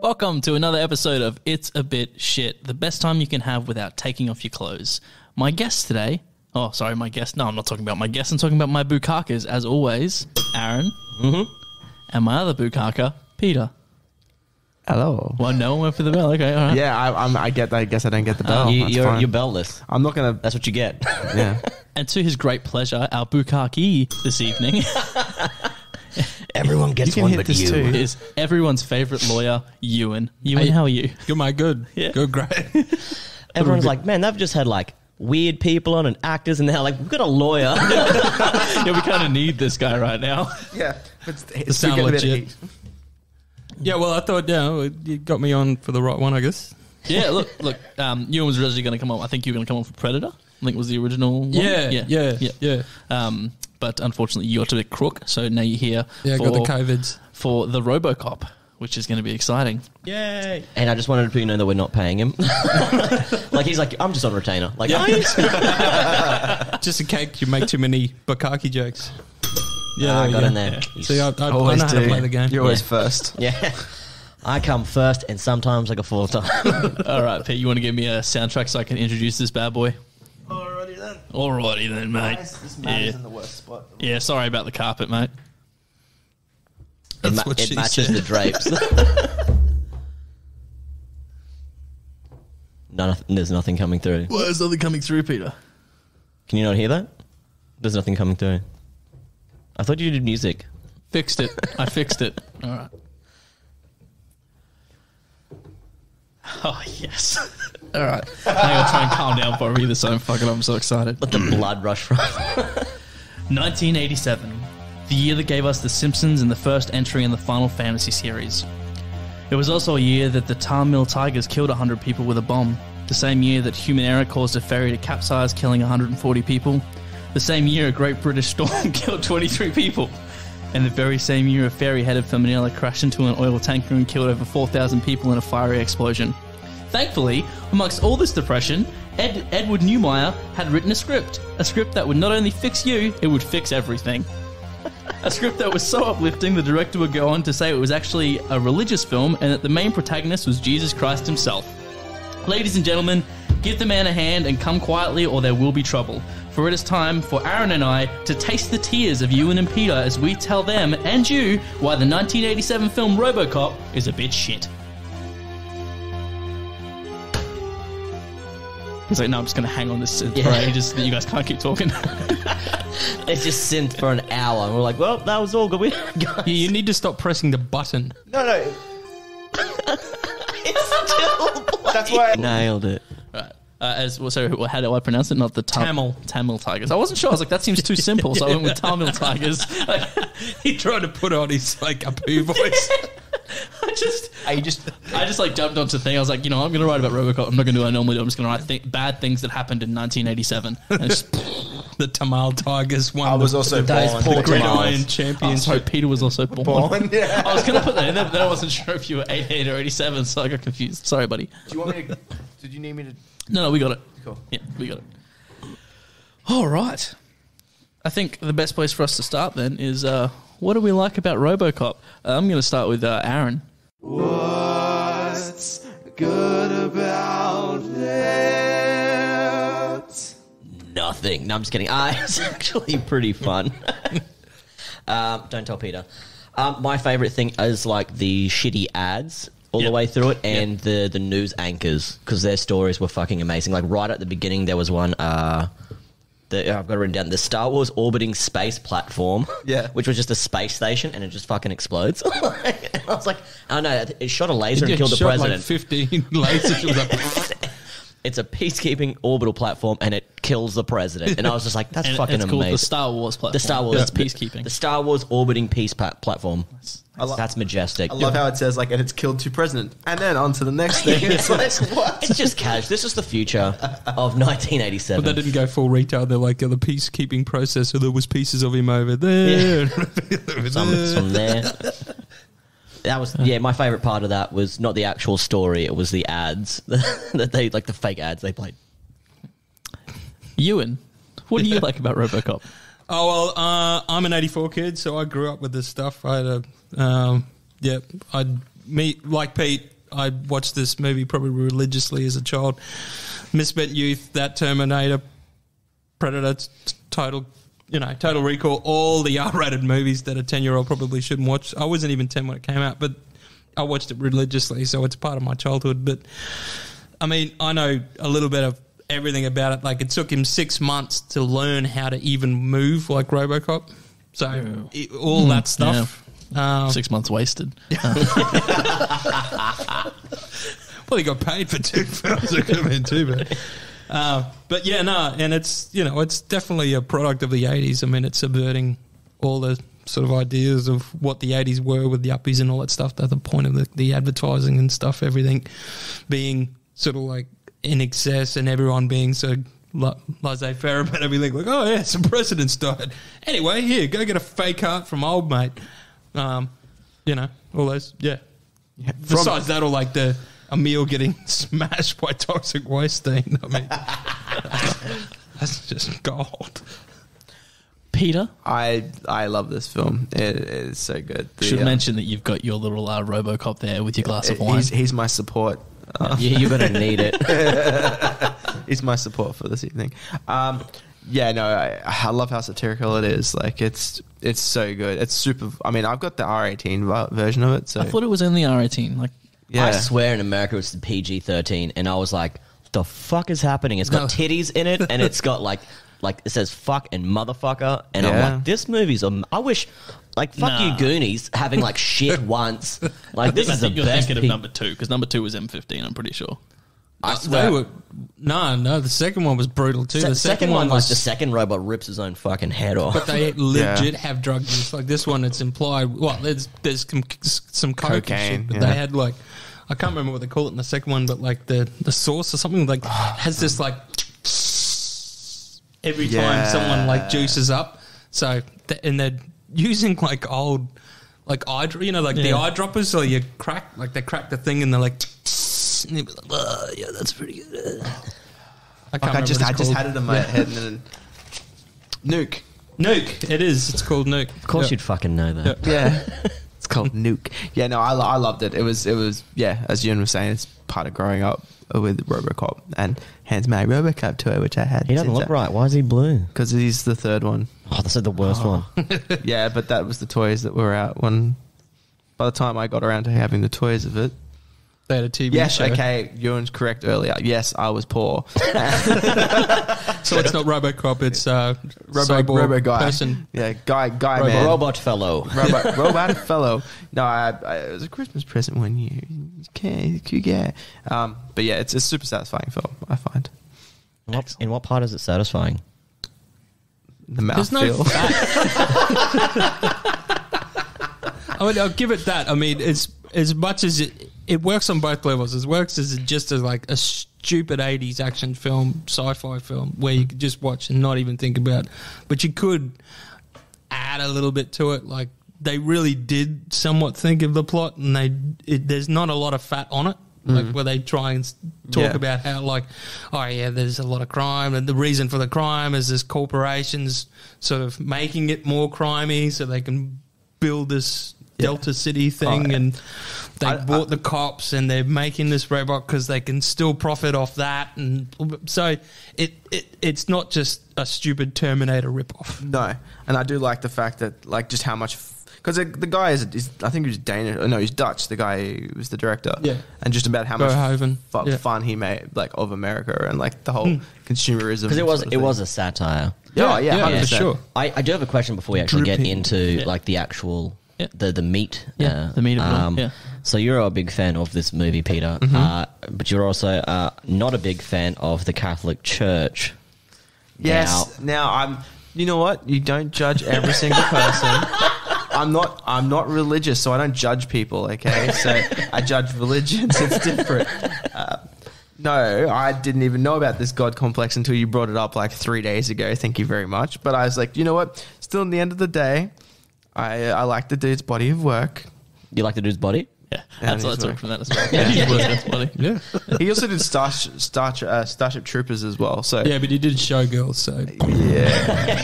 Welcome to another episode of It's a Bit Shit, the best time you can have without taking off your clothes. My guest today, no, I'm not talking about my guest, I'm talking about my bukakas, as always, Aaron, and my other bukaka, Peter. Hello. Well, no one went for the bell, okay, all right. Yeah, I get that. I guess I don't get the bell. You're bellless. I'm not going to... That's what you get. Yeah. And to his great pleasure, our bukaki this evening... Everyone gets one but you. Too. Is everyone's favourite lawyer, Euan. Euan, how are you? Good, mate. Good. Yeah. Good, great. Everyone's like, man, they've just had like weird people on and actors, and they're like, we've got a lawyer. Yeah, we kind of need this guy right now. Yeah. It sound legit. Yeah, well, I thought, you got me on for the right one, I guess. Yeah, look. Euan was originally going to come on. I think you were going to come on for Predator. I think it was the original one. Yeah. But unfortunately, you got a bit crook, so now you're here got the COVIDs. For the Robocop, which is going to be exciting. Yay. And I just wanted to know that we're not paying him. Like, he's like, I'm just on retainer. Like, just in case you make too many Bukaki jokes. Yeah, I got in there. Yeah. See, I know how to play the game. You're always first. Yeah. I come first, and sometimes I go full time. All right, Pete, you want to give me a soundtrack so I can introduce this bad boy? Alrighty then, mate. This man is in the worst spot. Yeah, sorry about the carpet, mate. That's what it she matches said. the drapes. There's nothing coming through. Why is nothing coming through, Peter? Can you not hear that? There's nothing coming through. I thought you did music. Fixed it. I fixed it. All right. Oh, yes. All right. I'll try and calm down before I read this. I'm so excited. Let the blood rush from 1987. The year that gave us The Simpsons and the first entry in the Final Fantasy series. It was also a year that the Tar Mill Tigers killed 100 people with a bomb. The same year that human error caused a ferry to capsize, killing 140 people. The same year a Great British Storm killed 23 people. And the very same year a ferry headed for Manila crashed into an oil tanker and killed over 4,000 people in a fiery explosion. Thankfully, amongst all this depression, Edward Neumeier had written a script that would not only fix you, it would fix everything. A script that was so uplifting, the director would go on to say it was actually a religious film and that the main protagonist was Jesus Christ himself. Ladies and gentlemen, give the man a hand and come quietly or there will be trouble. For it is time for Aaron and I to taste the tears of Euan and Peter as we tell them and you why the 1987 film Robocop is a bit shit. He's like, no, I'm just going to hang on this synth for ages so that you guys can't keep talking. It's just synth for an hour. And we're like, well, that was all good. You need to stop pressing the button. No. It's still That's why... Nailed it. Right. How do I pronounce it? Not the Tamil Tigers. I wasn't sure. I was like, that seems too simple, so I went with Tamil Tigers. He tried to put on his like a poo voice. I just like jumped onto the thing. I was like, I'm going to write about Robocop. I'm not going to do what I normally do. I'm just going to write bad things that happened in 1987. The Tamil Tigers won. I was also born. The Gridiron Championship. Sorry, Peter was also born. Yeah. I was going to put that in there, but then I wasn't sure if you were 88 or 87, so I got confused. Sorry, buddy. Do you want me to... Did you need me to... No, we got it. Cool. Yeah, we got it. All right. I think the best place for us to start then is what do we like about Robocop? I'm going to start with Aaron. What's good about it? Nothing. No, I'm just kidding. It's actually pretty fun. Don't tell Peter. My favourite thing is like the shitty ads all the way through it and the news anchors because their stories were fucking amazing. Like right at the beginning there was one... I've got it written down. The Star Wars orbiting space platform, which was just a space station, and it just fucking explodes. And I was like, oh no, it shot a laser and killed the president. Like 15 lasers. It was like, it's a peacekeeping orbital platform, and it kills the president. And I was just like, that's And fucking it's amazing. called the Star Wars platform. The Star Wars. That's peacekeeping. The Star Wars orbiting peace platform. That's majestic. I love how it says, like, and it's killed 2 presidents. And then on to the next thing. It's like, what? It's just cash. This is the future of 1987. But they didn't go full retard. They're like, the peacekeeping process, so there was pieces of him over there. Some there. That was my favorite part of that was not the actual story, it was the ads that they like, the fake ads they played. Euan, what do you like about RoboCop? Oh, well, I'm an 84 kid, so I grew up with this stuff. I had like Pete, I watched this movie probably religiously as a child. Misspent Youth, that Terminator, Predator, Total Recall, all the R-rated movies that a 10-year-old probably shouldn't watch. I wasn't even 10 when it came out, but I watched it religiously, so it's part of my childhood. But, I mean, I know a little bit of everything about it. Like, it took him 6 months to learn how to even move like RoboCop. So, all that stuff. Yeah. 6 months wasted. Well, he got paid for 2 films. It could have been 2, but yeah, no, and it's, it's definitely a product of the 80s. I mean, it's subverting all the sort of ideas of what the 80s were with the uppies and all that stuff. That's the point of the advertising and stuff, everything being sort of like in excess and everyone being so laissez-faire about everything. Like, oh, yeah, some presidents died. Anyway, here, go get a fake heart from old mate. All those, yeah. Besides that, or like Emil getting smashed by toxic waste steam. I mean, that's just gold. Peter? I love this film. It is so good. Should mention that you've got your little RoboCop there with your glass of wine. He's my support. Yeah, you're going to need it. He's my support for this evening. I love how satirical it is. Like, it's so good. It's super. I mean, I've got the R18 version of it. So I thought it was only R18. Like, yeah. I swear in America it's the PG-13, and I was like, the fuck is happening? It's got titties in it, and it's got like it says fuck and motherfucker, and I'm like, this movie's I wish, like, fuck you Goonies having like shit once. Like, this is the you're best. thinking of number 2, because number 2 was M15, I'm pretty sure. I swear. No, the second one was brutal too. The second one was the second robot rips his own fucking head off. But they legit have drug use. Like, this one, it's implied. Well, there's some cocaine, but they had like, I can't remember what they call it in the second one, but like the sauce or something like has this like every time someone like juices up. So and they're using like old like eye, the eyedroppers. So you crack they crack the thing and they're like. And he'd be like, yeah, that's pretty good. I just had it in my head. And then Nuke. It is. It's called Nuke. Of course you'd fucking know that. Yeah. It's called Nuke. Yeah, no, I loved it. It was, as Euan was saying, it's part of growing up with Robocop. And hence my Robocop toy, which I had. He doesn't look right. Why is he blue? Because he's the third one. Oh, that's the worst one. Yeah, but that was the toys that were out when, by the time I got around to having the toys of it. They had a TV show. Yes, okay, Euan's correct earlier. Yes, I was poor. So it's not Robocop, it's Robo guy. Person. Yeah, guy man. Robot fellow. Robot fellow. No, it was a Christmas present one year. Yeah. But yeah, it's a super satisfying film, I find. In what part is it satisfying? The mouth There's no feel. fat. I mean, I'll give it that. I mean, it's as much as it works on both levels. It works as just as like a stupid 80s action film, sci-fi film, where you could just watch and not even think about. But you could add a little bit to it. Like, they really did somewhat think of the plot, and there's not a lot of fat on it. Like, where they try and talk about how, like, oh yeah, there's a lot of crime, and the reason for the crime is this corporations sort of making it more crimey so they can build this Delta City thing, and they bought the cops, and they're making this robot because they can still profit off that, and so it's not just a stupid Terminator ripoff. No, and I do like the fact that, like, just how much. Because the guy is, I think he was Danish. No, he's Dutch. The guy who was the director. Yeah. And just about how much fun he made, like, of America and, like, the whole consumerism. Because it was a satire. Yeah, for sure. I do have a question before we actually get into like the actual the meat. The meat of it all. Yeah. So you're a big fan of this movie, Peter, but you're also not a big fan of the Catholic Church. Yes. Now I'm. You know what? You don't judge every single person. I'm not religious, so I don't judge people. Okay, so I judge religions. It's different. No, I didn't even know about this God complex until you brought it up like 3 days ago. Thank you very much. But I was like, you know what? Still, in the end of the day, I like the dude's body of work. You like the dude's body? Yeah, that's what I took from that as well. That's funny. Yeah. He also did Starship Troopers as well. So Yeah, but he did Showgirls, so... yeah,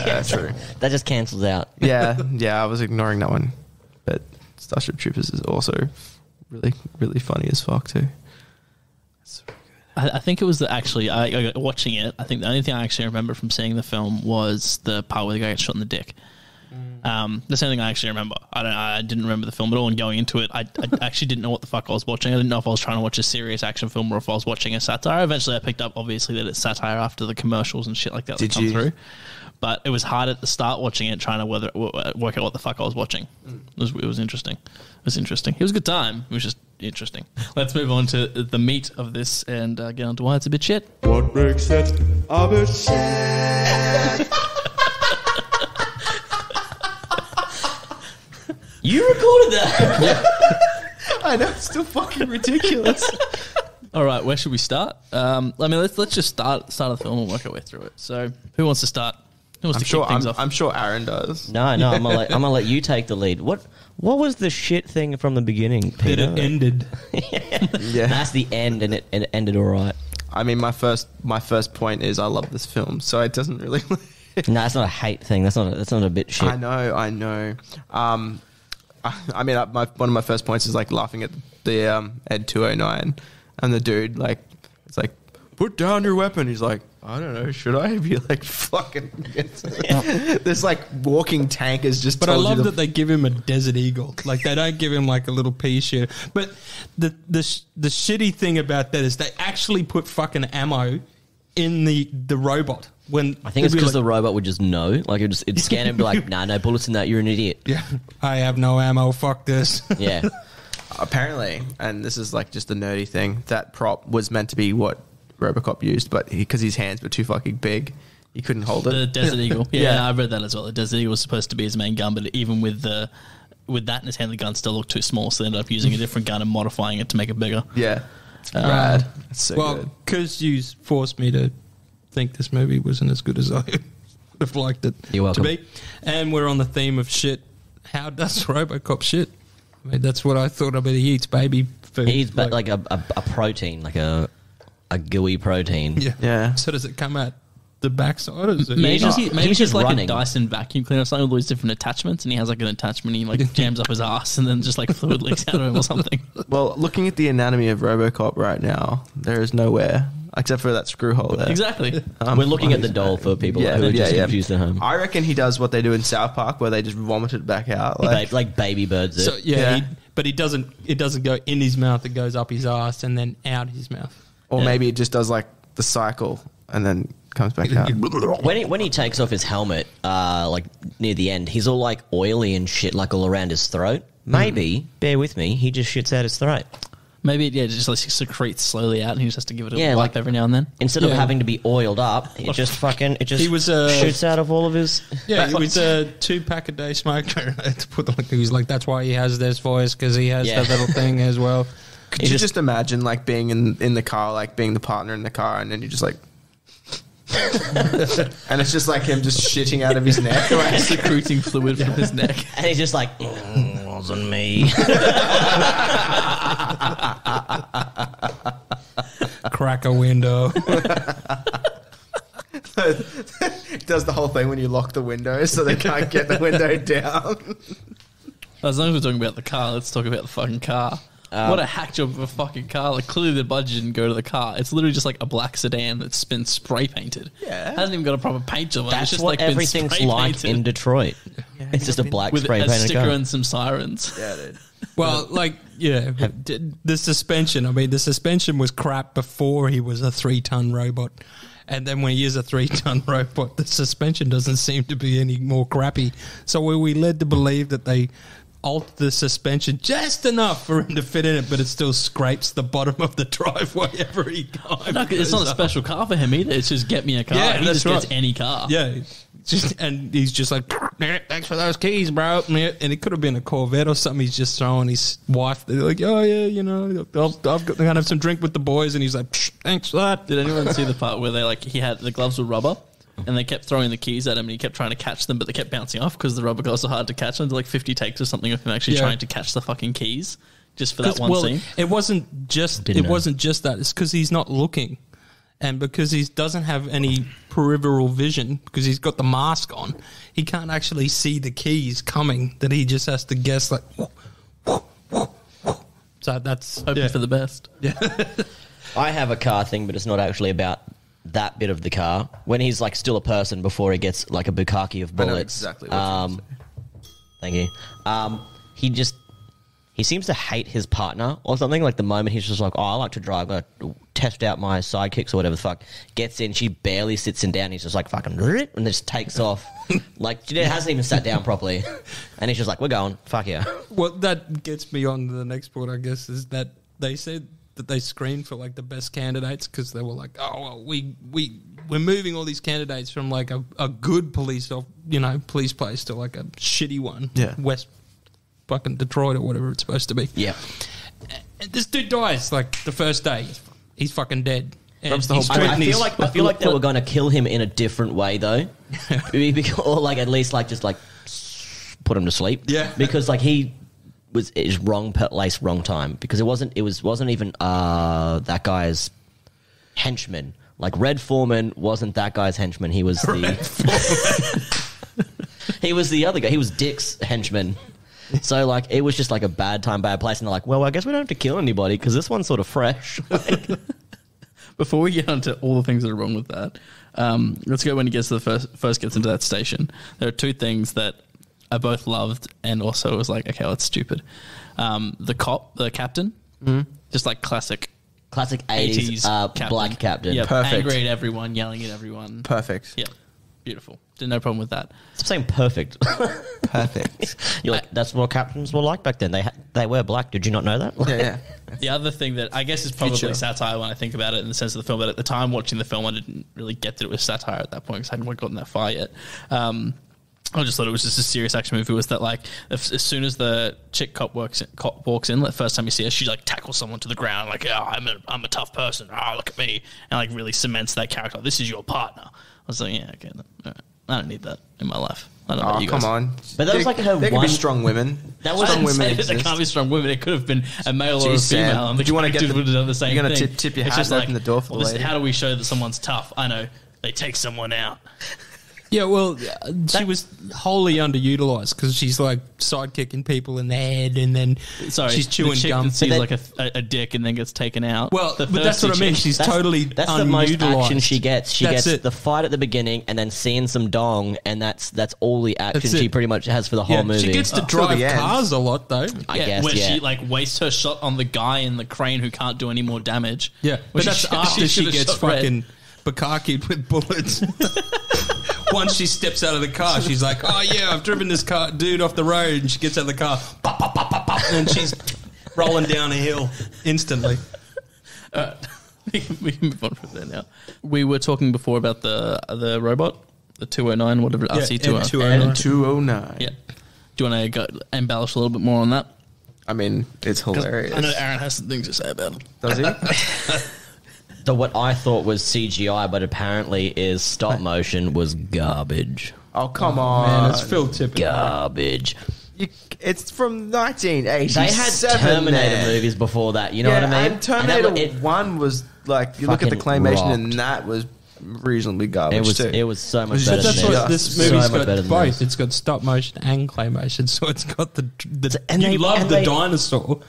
that's true. That just cancels out. Yeah, I was ignoring that one. But Starship Troopers is also really, really funny as fuck too. I think it was watching it. I think the only thing I actually remember from seeing the film was the part where the guy gets shot in the dick. That's the only thing I actually remember. I didn't remember the film at all, and going into it, I actually didn't know what the fuck I was watching. I didn't know if I was trying to watch a serious action film or if I was watching a satire. Eventually, I picked up, obviously, that it's satire after the commercials and shit like that come through. But it was hard at the start watching it, trying to work out what the fuck I was watching. It was interesting. It was interesting. It was a good time. It was just interesting. Let's move on to the meat of this and get on to why it's a bit shit. What makes it a bit shit? You recorded that. I know, it's still fucking ridiculous. All right, where should we start? Let's just start the film and work our way through it. So, who wants to start? Who wants to kick things off? I'm sure Aaron does. No, I'm gonna let you take the lead. What was the shit thing from the beginning, Peter? It ended. Yeah, that's the end, and it ended all right. I mean, my first point is I love this film, so it doesn't really. No, that's not a hate thing. That's not a bit shit. I know. I mean, one of my first points is like laughing at the Ed 209, and the dude it's like, put down your weapon. He's like, I don't know, should I be like fucking? This like walking tank is just. But I love that they give him a Desert Eagle. Like they don't give him like a little pea shooter. But the shitty thing about that is they actually put fucking ammo in the robot. When I think it's because the robot would just know, like it'd scan it and be like, nah, no bullets in that, you're an idiot. Yeah, I have no ammo, fuck this. Yeah. Apparently, and this is like just a nerdy thing, that prop was meant to be what Robocop used, but because his hands were too fucking big, he couldn't hold it. The Desert Eagle. Yeah, I read that as well. The Desert Eagle was supposed to be his main gun, but even with that in his hand, the gun still looked too small, so they ended up using a different gun and modifying it to make it bigger. Yeah. Rad. That's so well, good. because you forced me to think this movie wasn't as good as I would have liked it to be. And we're on the theme of shit. How does Robocop shit? I mean, that's what I thought. I mean, he eats baby food. He eats like a protein, like a gooey protein. Yeah. So does it come out the backside? Or is it Maybe he's just like running. a Dyson vacuum cleaner or something with all these different attachments, and he has like an attachment, he like jams up his ass, and then just like fluid leaks out of him or something. Well, looking at the anatomy of Robocop right now, there is nowhere except for that screw hole there. Exactly. We're looking at the doll for people who are just confused at home. I reckon he does what they do in South Park, where they just vomit it back out, like baby birds. So but he doesn't. It doesn't go in his mouth. It goes up his ass and then out his mouth. Or maybe it just does like the cycle and then comes back out. When he takes off his helmet, like near the end, he's all like oily and shit, like all around his throat. Maybe, bear with me, he just shits out his throat. Maybe it just like secretes slowly out, and he just has to give it a wipe every now and then. Instead of having to be oiled up, it just shoots out of all of his. Yeah, he was a 2-pack a day smoker. He was like, that's why he has this voice, because he has that little thing as well. Could you just imagine like being in the car, like being the partner in the car, and then you just like. And it's just like him just shitting out of his neck, like secreting fluid from his neck, and he's just like, wasn't me. Crack a window. Does the whole thing when you lock the window so they can't get the window down. As long as we're talking about the car, let's talk about the fucking car. What a hack job of a fucking car. Like, clearly the budget didn't go to the car. It's literally just like a black sedan that's been spray painted. Yeah. It hasn't even got a proper paint job on it. That's it's just what like everything's like in Detroit. Yeah, it's just a black with spray a painted sticker car. and some sirens. Yeah, dude. Well, the suspension. I mean, the suspension was crap before he was a 3-ton robot. And then when he is a 3-ton robot, the suspension doesn't seem to be any more crappy. So were we led to believe that they alter the suspension just enough for him to fit in it, but it still scrapes the bottom of the driveway every time. No, it's not a special car for him either. It's just get me a car. Yeah, he that's just right. gets any car. Yeah. And he's just like, thanks for those keys, bro. And it could have been a Corvette or something. He's just throwing his wife. They're like, oh, yeah, you know, I'm going to have some drink with the boys. And he's like, thanks for that. Did anyone see the part where he had the gloves were rubber and they kept throwing the keys at him and he kept trying to catch them, but they kept bouncing off because the rubber gloves are hard to catch. And like 50 takes or something of him actually trying to catch the fucking keys just for that one scene. It wasn't just that. It's because he's not looking. And because he doesn't have any peripheral vision, because he's got the mask on, he can't actually see the keys coming, that he just has to guess like... So that's... Hoping for the best. Yeah. I have a car thing, but it's not actually about that bit of the car. When he's like still a person before he gets like a bukkake of bullets. I know exactly what you're saying. Thank you. He seems to hate his partner or something. Like the moment he's just like, oh, I like to drive. I'm going to test out my sidekicks or whatever the fuck. Gets in, she barely sits him down. He's just like, fucking, and just takes off. Like, hasn't even sat down properly. And he's just like, we're going. Fuck yeah. Well, that gets me on to the next point, I guess, is that they said that they screened for like the best candidates because they were like, oh, well, we're moving all these candidates from like a good police place to like a shitty one. Yeah. West fucking Detroit or whatever it's supposed to be. Yeah. And this dude dies like the first day. He's fucking dead. And That's the whole I feel like they were going to kill him in a different way though, or like at least like just like put him to sleep. Yeah. Because like he was wrong place, wrong time. Because it wasn't even that guy's henchman. Like Red Foreman wasn't that guy's henchman. He was he was the other guy. He was Dick's henchman. So, like, it was just, like, a bad time, bad place. And they're like, well, I guess we don't have to kill anybody because this one's sort of fresh. Before we get onto all the things that are wrong with that, let's go when he gets to the first gets into that station. There are two things that I both loved and also was like, okay, well, that's stupid. The captain, just like classic 80s black captain. Yeah, perfect. Angry at everyone, yelling at everyone. Perfect. Yeah, beautiful. No problem with that. Stop saying perfect. Perfect. You're like, that's what captains were like back then. They were black. Did you not know that? Yeah. The other thing that I guess is probably satire when I think about it in the sense of the film, but at the time watching the film, I didn't really get that it was satire at that point because I hadn't quite gotten that far yet. I just thought it was just a serious action movie. Was that like as soon as the chick cop walks in, the first time you see her, she like tackles someone to the ground, like, oh, I'm a tough person. Oh, look at me, and like really cements that character. This is your partner. I was like, yeah, okay, all right. I don't need that in my life. I don't know you guys. Come on. But that was like her there one... can be strong women. That was strong women. There can't be strong women. It could have been a male or a female. And do you want to get would have done the same you're going thing. to tip your It's hat just and open the door for the lady. How do we show that someone's tough? I know. They take someone out. Yeah, well, she was wholly underutilized because she's like sidekicking people in the head, and then she's chewing the chick gum. that sees like a dick and then gets taken out. Well, but that's what I mean. She's totally that's underutilized. the most action she gets. She That's gets it. the fight at the beginning, and then seeing some dong, and that's all the action she pretty much has for the whole movie. She gets to drive the end. cars a lot, though. I guess, where yeah. she like wastes her shot on the guy in the crane who can't do any more damage. Yeah, but that's after she should've gets shot red. fucking bukkakied with bullets. Once she steps out of the car, she's like, "Oh yeah, I've driven this dude off the road," and she gets out of the car, pop, pop, pop, pop, pop, and she's rolling down a hill instantly. We can move on from there now. We were talking before about the robot, the 209, whatever, RC209. N209. Yeah. Do you want to embellish a little bit more on that? I mean, it's hilarious. I know Aaron has some things to say about it. Does he? So what I thought was CGI, but apparently is stop motion, was garbage. Oh, come on. Man, it's Phil Tippett. Garbage. It's from 1987. They had Terminator movies before that, you know what I mean? And Terminator 1 was like, you look at the fucking claymation and rocked. that was reasonably garbage too. It was so much better That's than what this. this movie's So much better got than both. this. It's got stop motion and claymation, so it's got the and you they- love and the they- dinosaur,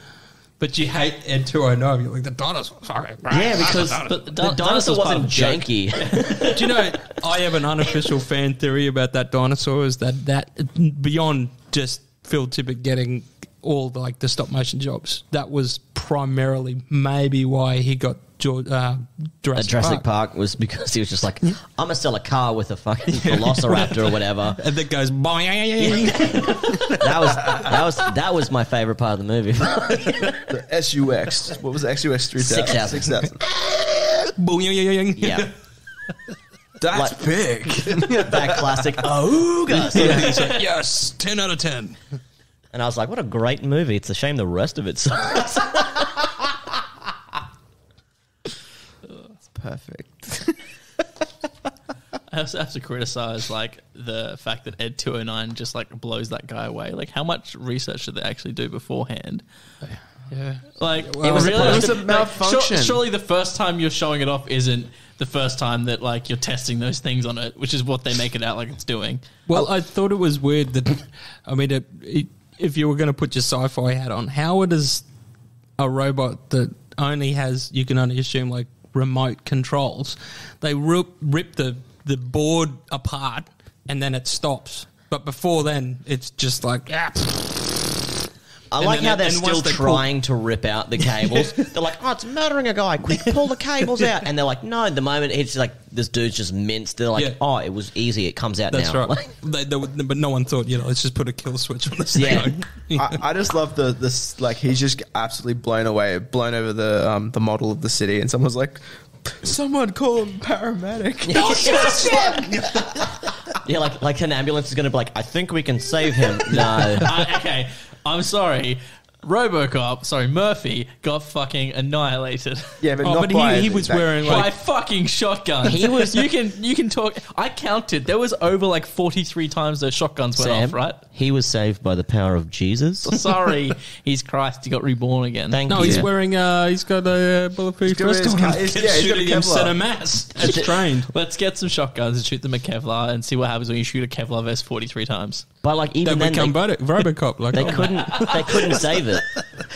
but you hate N209. You're like, the dinosaur. Sorry. Yeah, because But the dinosaur's dinosaur part wasn't of the joke. janky. Do you know, I have an unofficial fan theory about that dinosaur is that beyond just Phil Tippett getting all the stop motion jobs, that was primarily maybe why he got Jurassic Park was because he was just like, I'm gonna sell a car with a fucking velociraptor or whatever, and it goes boing. that was my favorite part of the movie. The SUX. What was the SUX 3000? 6000. Boing. Yeah. That's Like- big. That classic ooga. He's like, yes, 10 out of 10. And I was like, what a great movie. It's a shame the rest of it sucks. Perfect. I also have to criticize like the fact that Ed 209 just like blows that guy away. Like, how much research did they actually do beforehand? Yeah. Like, It was really, it was a malfunction. Surely the first time you're showing it off isn't the first time that like you're testing those things on it, which is what they make it out like it's doing. Well, I thought it was weird that, I mean, if you were going to put your sci-fi hat on, how does a robot that only has, you can only assume, like remote controls, they rip the board apart and then it stops. But before then, it's just like, I like how they're still trying to rip out the cables. They're like, oh, it's murdering a guy. Quick, pull the cables out. And they're like, no, the moment it's like, this dude's just minced. They're like, oh, it was easy. It comes out That's now. right. But no one thought, let's just put a kill switch on this thing. I just love this. Like, he's just absolutely blown over the model of the city, and someone's like, someone call a paramedic. Yeah, like an ambulance is going to be like, I think we can save him. No. Okay, I'm sorry. Murphy got fucking annihilated. Yeah, but he was wearing By like fucking shotguns. He was- You can talk. I counted. There was over like 43 times those shotguns went off. Right. He was saved by the power of Jesus. Sorry, he's Christ. He got reborn again. Thank no, you. he's wearing he's got a bulletproof vest on. he's got a Shooting him Kevlar. center mass. It's trained. Let's get some shotguns and shoot them at Kevlar and see what happens when you shoot a Kevlar vest 43 times. But like They even then, become Robocop. Like they couldn't save it.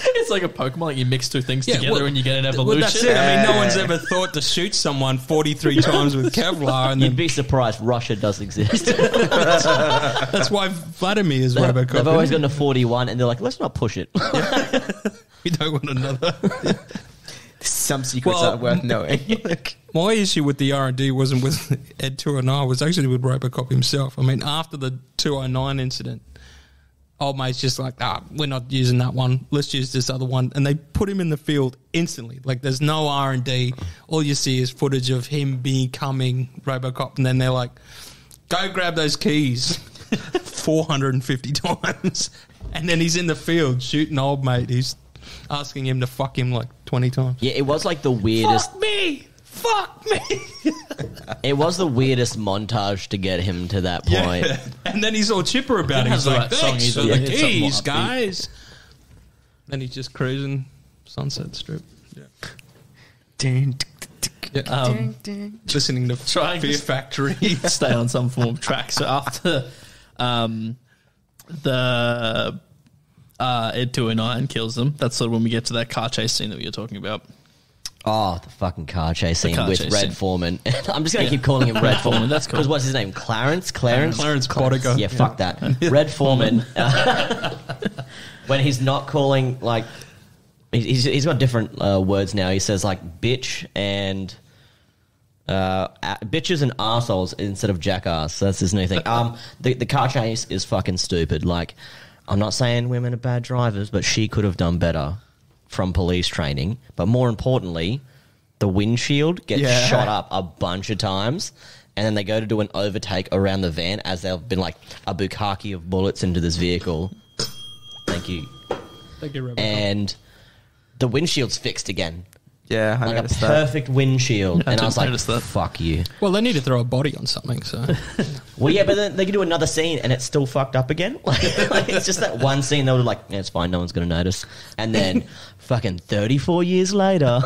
It's like a Pokemon. Like you mix two things Yeah, together well, and you get an Well, evolution. that's it. I mean, no one's ever thought to shoot someone 43 times with Kevlar, and You'd then be surprised Russia does exist. that's why Vladimir is Robocop. They've always isn't gotten to 41 and they're like, let's not push it. it? We don't want another. Some secrets Well, aren't worth knowing. My issue with the R&D wasn't with Ed 209, it was actually with Robocop himself. I mean, after the 209 incident, old mate's just like, we're not using that one. Let's use this other one. And they put him in the field instantly. Like, there's no R&D. All you see is footage of him becoming Robocop. And then they're like, go grab those keys 450 times. And then he's in the field shooting old mate. He's asking him to fuck him like 20 times. Yeah, it was like the weirdest. Fuck me! It was the weirdest montage to get him to that point. Yeah. And then he's all chipper about it. has He's like, the right song thanks either. for Yeah, the it's something more keys, upbeat. guys. Then he's just cruising Sunset Strip. Yeah. Listening to Trying Fear to- Factory. Stay on some form of track. So after the Ed 209 kills them, that's sort of when we get to that car chase scene that we were talking about. Oh, the fucking car chase scene car with chase Red scene. Foreman. I'm just going to keep calling him Red Foreman. That's cool. Because what's his name? Clarence Boddicker. Yeah, fuck that. Red Foreman. When he's not calling, like, he's got different words now. He says, like, bitch and... bitches and arseholes instead of jackass. So that's his new thing. The car chase is fucking stupid. Like, I'm not saying women are bad drivers, but she could have done better from police training. But more importantly, the windshield gets shot up a bunch of times, and then they go to do an overtake around the van as they've been like a bukkake of bullets into this vehicle. Thank you. Thank you, Robocop. And the windshield's fixed again. Yeah, I Like a noticed that. perfect windshield. And I was like, noticed that. fuck you. Well, they need to throw a body on something, so... Well, yeah, but then they can do another scene and it's still fucked up again. Like, it's just that one scene they were like, yeah, it's fine, no one's going to notice. And then fucking 34 years later,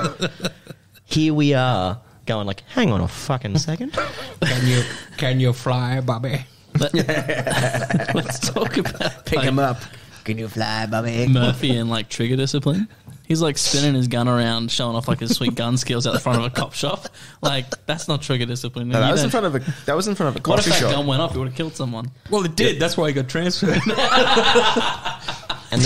here we are going like, hang on a fucking second. Can you fly, Bobby? Let's talk about Pick him up. Can you fly, Bobby? Murphy and like trigger discipline. He's like spinning his gun around, showing off like his sweet gun skills out the front of a cop shop. Like, that's not trigger discipline. No, that You was don't- in front of a. That was in front of a What if coffee that shop. gun went off? It would have killed someone. Well, it did. That's why he got transferred. And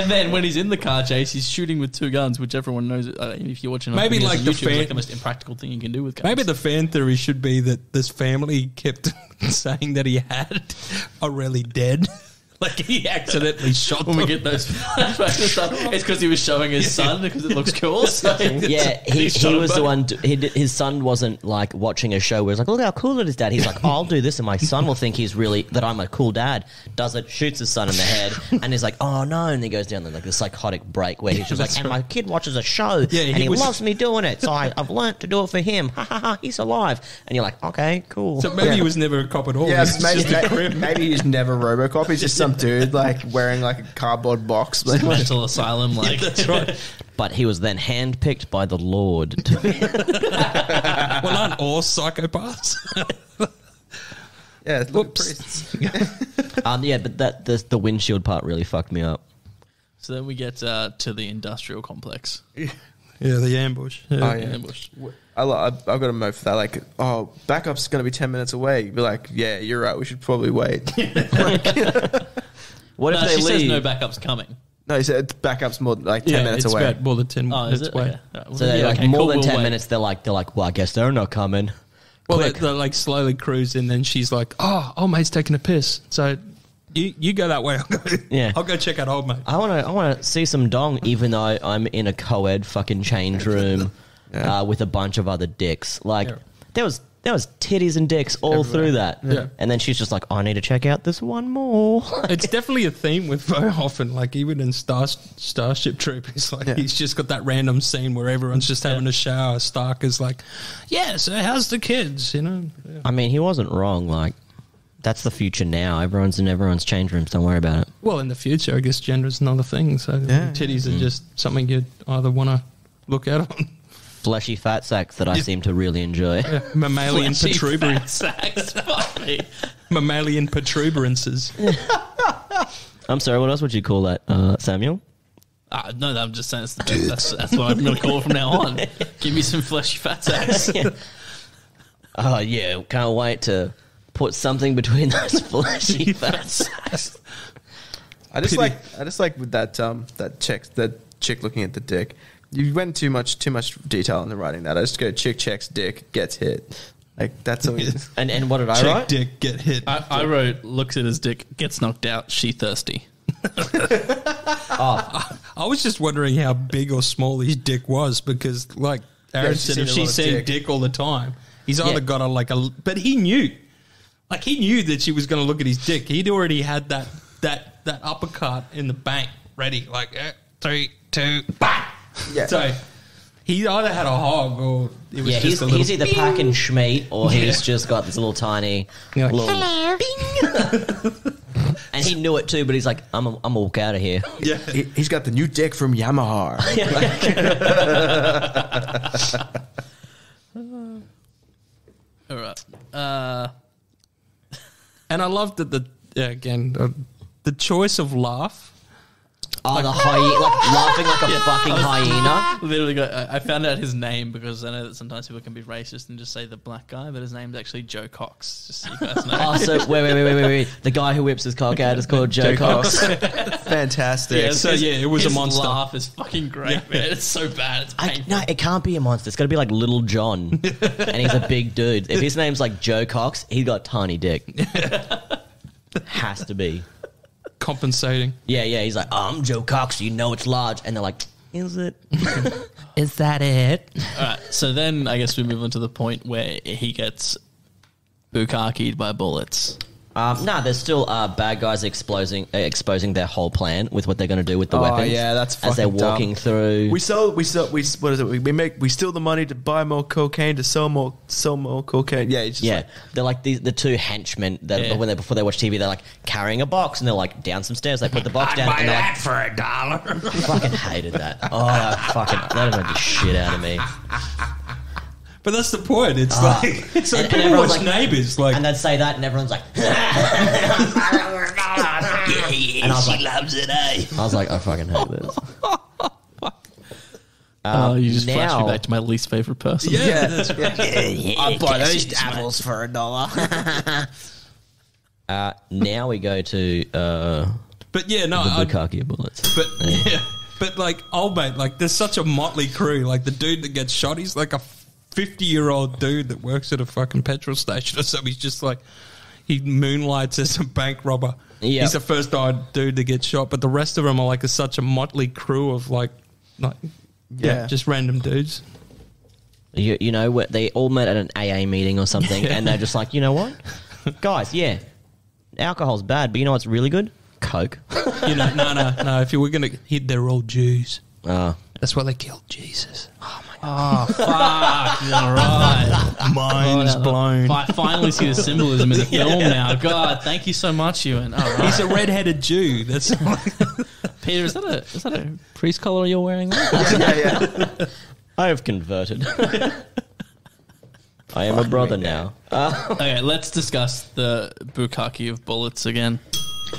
then when he's in the car chase, he's shooting with 2 guns, which everyone knows. If you're watching, maybe like YouTube, the it's the most impractical thing you can do with guns. Maybe the fan theory should be that this family kept saying that he had are really dead. Like he accidentally shot when them. we get those flashbacks and stuff, it's because he was showing his son because it looks cool. So yeah, he was the one. His son wasn't like watching a show where he's like, "Look how cool it is, Dad." He's like, "I'll do this, and my son will think that I'm a cool dad." Does it? Shoots his son in the head, and he's like, "Oh no!" And he goes down like the psychotic break where he's just like, "And my kid watches a show, and he loves me doing it, so I've learnt to do it for him. Ha ha ha! He's alive." And you're like, "Okay, cool." So maybe he was never a cop at all. Yeah, maybe he's never Robocop. He's just some dude like wearing like a cardboard box. Mental asylum, like that's right. But he was then handpicked by the Lord. Well, aren't all psychopaths? Yeah, look, priests. Yeah, but the windshield part really fucked me up. So then we get to the industrial complex. Yeah, the ambush. Yeah. Oh, yeah. Ambush. I've got a moat for that. Like, backup's going to be 10 minutes away. You'd be like, yeah, you're right. We should probably wait. What if they she leave? says no backups coming. No, he said backup's more like 10 minutes it's away. about more than 10 minutes Is it? away. Okay. Right. So they're like Okay, more cool, than we'll 10 wait. minutes. They're like, well, I guess they're not coming. Well, Quick. they're like slowly cruise, and then she's like, "Oh, mate's taking a piss." So you go that way. I'll go check out old mate. I want to see some dong, even though I'm in a co-ed fucking change room with a bunch of other dicks. Like there was titties and dicks all through that. Yeah. And then she's just like, I need to check out this one more. It's definitely a theme with Verhoeven. Like even in Starship Troopers, like he's just got that random scene where everyone's just having a shower. Stark is like, "Yeah, so how's the kids?" You know. Yeah. I mean, he wasn't wrong. Like that's the future now. Everyone's in everyone's change rooms. Don't worry about it. Well, in the future, I guess gender's another thing. So titties are just something you'd either want to look at on. Fleshy fat sacks that I seem to really enjoy. Yeah, mammalian protuberance. Funny. Mammalian protuberances. I'm sorry, what else would you call that, Samuel? No, I'm just saying that's what I'm going to call it from now on. Give me some fleshy fat sacks. Oh, yeah, can't wait to put something between those fleshy fat sacks. I just like with that chick looking at the dick. You went too much detail in the writing that. I just go chick checks dick gets hit. Like that's all. And what did I Check write? dick, get hit. I wrote looks at his dick, gets knocked out, she thirsty. I was just wondering how big or small his dick was because, like Aaron said, if she's saying dick all the time, he's either got but he knew. Like he knew that she was going to look at his dick. He'd already had that uppercut in the bank ready. Like 3, 2, bang. Yeah. So he either had a hog or it was just a little... he's either packing schmeat or he's just got this little tiny... little hello. And he knew it too, but he's like, I'm gonna walk out of here. Yeah. He's got the new dick from Yamaha. All right. And I loved that the choice of laugh. Oh, the hyena, like laughing like a fucking hyena. Literally, I found out his name because I know that sometimes people can be racist and just say the black guy, but his name's actually Joe Cox. Just so you guys know. Oh, so wait. The guy who whips his cock out is called Joe Cox. Fantastic. It was a his monster. Laugh is fucking great, man. It's so bad. It's painful. No, it can't be a monster. It's got to be like Little John, and he's a big dude. If his name's like Joe Cox, he's got a tiny dick. Has to be. Compensating. Yeah. He's like, I'm Joe Cox. You know it's large, and they're like, is it? Is that it? All right, so then I guess we move on to the point where he gets bukkakied by bullets. No, there's still bad guys exposing their whole plan with what they're going to do with the weapons. Yeah, that's as they're fucking dumb. walking through. We what is it? We steal the money to buy more cocaine to sell more cocaine. Yeah, it's just like, they're like the two henchmen that before they watch TV, they're like carrying a box and they're like down some stairs. They put the box down and they're like, for $1. I fucking hated that. Oh, that annoyed the shit out of me. But that's the point. It's like it's like people watch Neighbours, like, and they'd say that, and everyone's like, and I was like, loves it, eh? I was like, I fucking hate this. You just flashed me back to my least favorite person. yeah, that's right. I buy those apples for $1. Now we go to But yeah, no, The Bukkake bullets. But yeah, but like old mate, like there's such a motley crew. Like the dude that gets shot, he's like a 50-year-old dude that works at a fucking petrol station or something. He's just like he moonlights as a bank robber. Yep. He's the first dude to get shot, but the rest of them are like such a motley crew of like just random dudes. You know, they all met at an AA meeting or something, and they're just like, you know what, guys, yeah, alcohol's bad, but you know what's really good? Coke. You know, no. If you were going to hit, they're all Jews. Oh. That's why they killed Jesus. Oh my God. Oh, fuck. All right. Mind's blown. I finally see the symbolism in the film now. God, thank you so much, Euan. All right. He's a red-headed Jew. That's Peter, is that a priest collar you're wearing there? Yeah. I have converted. I am a brother now. Okay, let's discuss the bukkake of bullets again.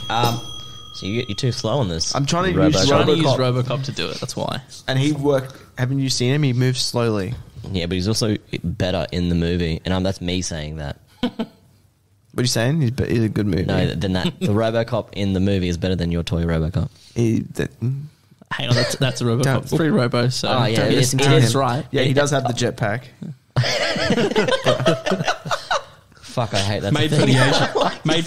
So you're too slow on this. I'm trying to I'm use trying to use Robocop. Robocop to do it. That's why. And he worked. Haven't you seen him? He moves slowly. Yeah, but he's also better in the movie, and that's me saying that. What are you saying? He's a good movie. No, then that the Robocop in the movie is better than your toy Robocop. Hang on, that's a Robocop. It's free Robo, so Oh, yeah, it listen is- to it him. is right. Yeah, he does have the jetpack. Fuck, I hate that. made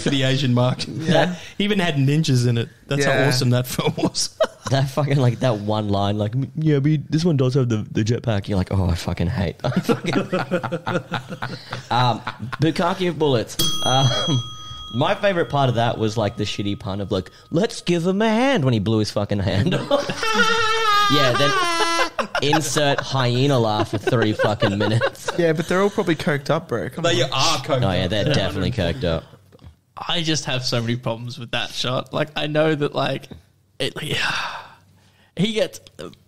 for the Asian market. Yeah. He even had ninjas in it. That's how Yeah. awesome that film was. That fucking like that one line, like yeah, but this one does have the jetpack. You're like, oh, I fucking hate. Bukkake of bullets. My favorite part of that was like the shitty pun of like, let's give him a hand when he blew his fucking hand. Yeah, then insert hyena laugh for 3 fucking minutes. Yeah, but they're all probably coked up, bro. Come on. They are coked Oh yeah, up. they're definitely coked up. I just have so many problems with that shot. Like, I know that, like, he gets...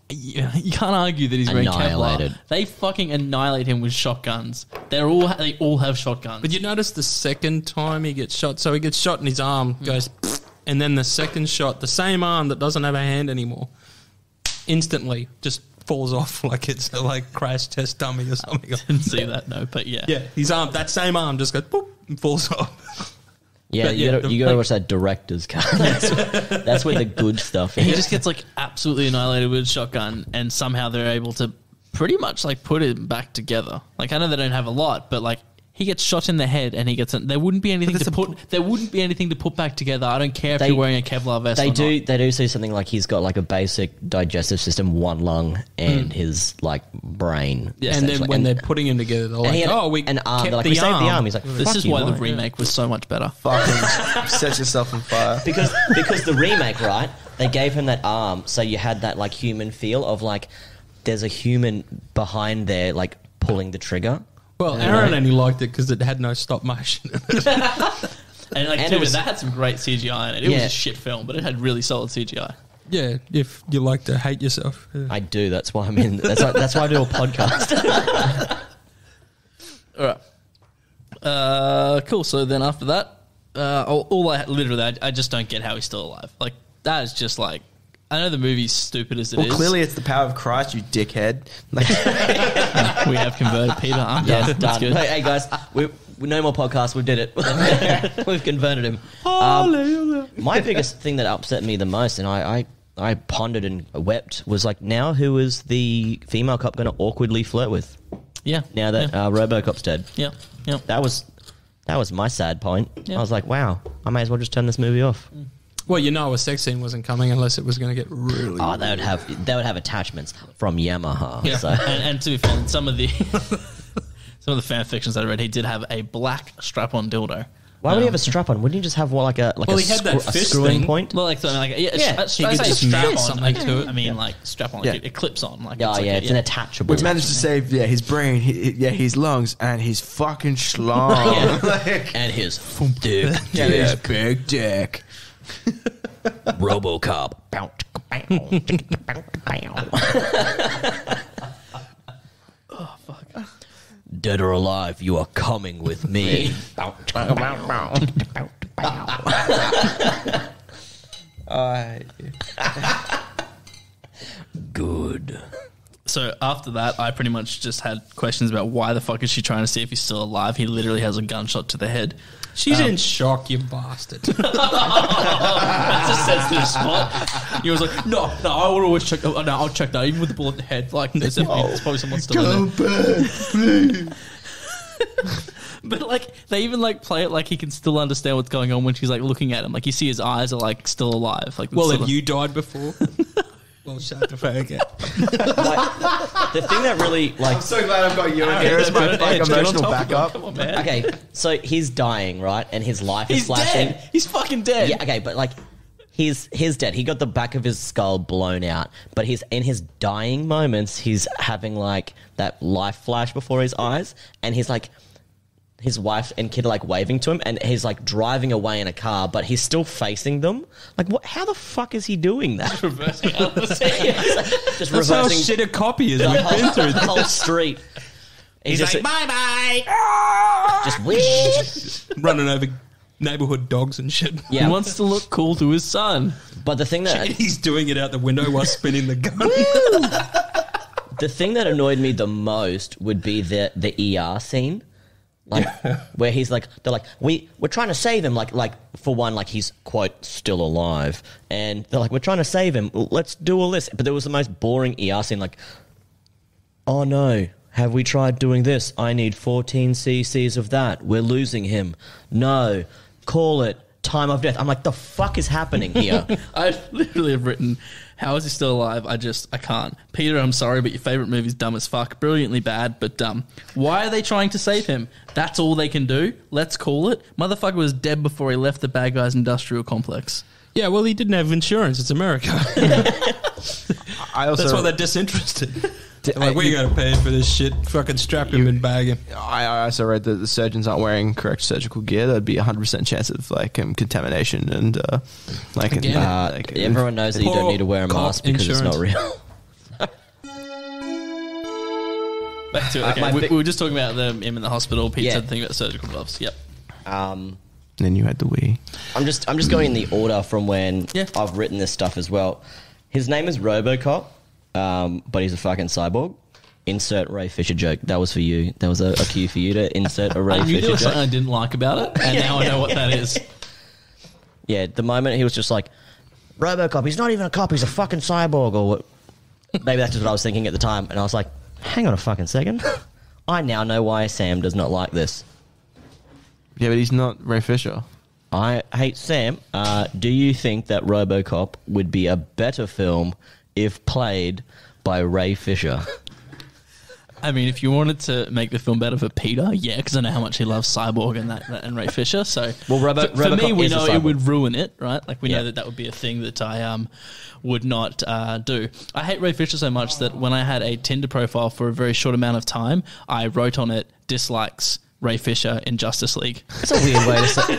you can't argue that he's wearing Annihilated. Kevlar. They fucking annihilate him with shotguns. They all have shotguns. But you notice the second time he gets shot, so he gets shot in his arm, goes, and then the second shot, the same arm that doesn't have a hand anymore, instantly just falls off like it's a like crash test dummy or something. I didn't see that, no, but yeah. Yeah, his arm, that same arm just goes boop and falls off. Yeah, But you yeah, gotta watch that director's cut. That's where the good stuff is. He just gets like absolutely annihilated with a shotgun, and somehow they're able to pretty much like put him back together. Like, I know they don't have a lot, but like he gets shot in the head and he gets. There wouldn't be anything to put. There wouldn't be anything to put back together. I don't care if you're wearing a Kevlar vest. They or do. not. They do see something like he's got like a basic digestive system, one lung, and his like brain. Yeah. And then essentially. when they're putting him together, they're like, he had oh, we an arm. kept They're like, the we saved arm. the arm. He's like, This fuck is you, why the right? remake was so much better. Fucking set yourself on fire. because the remake, right? They gave him that arm, so you had that like human feel of like there's a human behind there, like pulling the trigger. Well, Aaron only liked it because it had no stop motion. And like, And too, it was- that had some great CGI in it. It was Yeah. a shit film, but it had really solid CGI. Yeah, if you like to hate yourself. Yeah. I do. That's why I'm in. That's why I do a podcast. All right. Cool. So then after that, I just don't get how he's still alive. Like, that is just like, I know the movie's stupid as it is. Well, clearly it's the power of Christ, you dickhead. Like, We have converted Peter. I'm Yeah, done. That's done. good. Hey guys, we no more podcasts. We did it. We've converted him. My biggest thing that upset me the most, and I pondered and wept, was like, now who is the female cop going to awkwardly flirt with? Yeah. Now that Robocop's dead. Yeah. Yeah. That was my sad point. Yeah. I was like, wow, I may as well just turn this movie off. Well, you know a sex scene wasn't coming unless it was going to get really... Oh, they would have attachments from Yamaha. Yeah. So. And to be fair, in some of the fan fictions that I read, he did have a black strap-on dildo. Why would he have a strap on? Wouldn't he just have more like a he had that a fist screwing thing. point? Well, like something like Yeah, I he say could just strap mount on something to it. I mean, like strap on, like Yeah. it clips on. Like, Yeah, it's like it's an attachable. we've managed to save, his brain, his lungs, and his fucking schlong. Yeah. Like, and his dick. yeah, big dick. Robocop. oh fuck. Dead or alive, you are coming with me. Good. So after that, I pretty much just had questions about why the fuck is she trying to see if he's still alive. He literally has a gunshot to the head. She's in shock, you bastard. That's a sensitive spot. He was like, no, I will always check. Oh, no, I'll check that, even with the bullet in the head. Like, there's probably someone still in there. Back, please. But like, they even like play it like he can still understand what's going on when she's like looking at him. Like, you see his eyes are like still alive. Like, well, have you died before? Well, shut the fuck up. Like, the thing that really like, I'm so glad I've got you in here as my like, emotional backup. Come on, man. okay, so he's dying, right, and his life is flashing. Dead. He's fucking dead. Yeah, okay, but like, he's dead. He got the back of his skull blown out, but he's in his dying moments. He's having like that life flash before his eyes, and he's like. His wife and kid are like waving to him, and he's like driving away in a car, but he's still facing them. Like, what? How the fuck is he doing that? Just reversing out the Just That's how reversing shit a copy is. the We've been through the this. whole street. He's just like, bye-bye. just whoosh. Running over neighborhood dogs and shit. Yeah, He wants to look cool to his son. but the thing that He's doing it out the window while spinning the gun. the thing that annoyed me the most would be the ER scene. Like, where he's like, they're like, we're trying to save him. Like, for one, like, he's, quote, still alive. And they're like, we're trying to save him. Let's do all this. But there was the most boring ER scene, like, oh no, have we tried doing this? I need 14 cc's of that. We're losing him. No, call it time of death. I'm like, the fuck is happening here? I literally have written, how is he still alive? I can't. Peter, I'm sorry, but your favourite movie's dumb as fuck. Brilliantly bad, but dumb. Why are they trying to save him? That's all they can do? Let's call it. Motherfucker was dead before he left the bad guy's industrial complex. Yeah, well, he didn't have insurance. It's America. I also, That's why they're disinterested. Like, we got to pay for this shit. Fucking strap him and bag him. I also read that the surgeons aren't wearing correct surgical gear. There'd be 100% chance of like contamination and like, Everyone knows that you don't need to wear a mask because it's not real. Back to it. Okay, we were just talking about him in the hospital. Pete said the thing about surgical gloves. Yep. And then you had the Wii. I'm just going in the order from when I've written this stuff as well. His name is Robocop, but he's a fucking cyborg. Insert Ray Fisher joke. That was for you. That was a cue for you to insert a Ray Fisher joke. I knew there was something I didn't like about it, and now I know what that is. Yeah, the moment he was just like, Robocop, he's not even a cop, he's a fucking cyborg, or what? Maybe that's just what I was thinking at the time, and I was like, hang on a fucking second. I now know why Sam does not like this. Yeah, but he's not Ray Fisher. I hate Sam. Do you think that Robocop would be a better film if played by Ray Fisher? I mean, if you wanted to make the film better for Peter, yeah, because I know how much he loves Cyborg and Ray Fisher. So, well, for me, we know it would ruin it, right? Like, we know that would be a thing that I would not do. I hate Ray Fisher so much that when I had a Tinder profile for a very short amount of time, I wrote on it, dislikes Ray Fisher in Justice League. That's a weird way to say.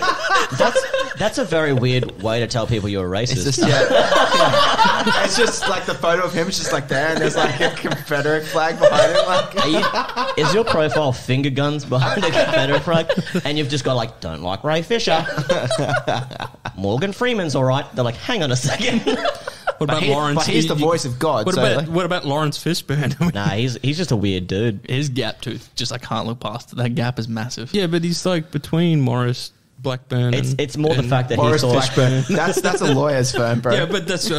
That's a very weird way to tell people you're a racist. It's just, it's just like the photo of him is just like there, and there's like a Confederate flag behind him. Like, is your profile finger guns behind a Confederate flag? And you've just got like, don't like Ray Fisher. Morgan Freeman's all right. They're like, hang on a second. What about Lawrence? But he's the voice of God. What about Lawrence Fishburne? Nah, he's just a weird dude. His gap tooth, just I can't look past it. That gap is massive. Yeah, but he's like between Morris Blackburn. It's more the fact that Morris he thought Fishburne. That's a lawyer's firm, bro. Yeah, but that's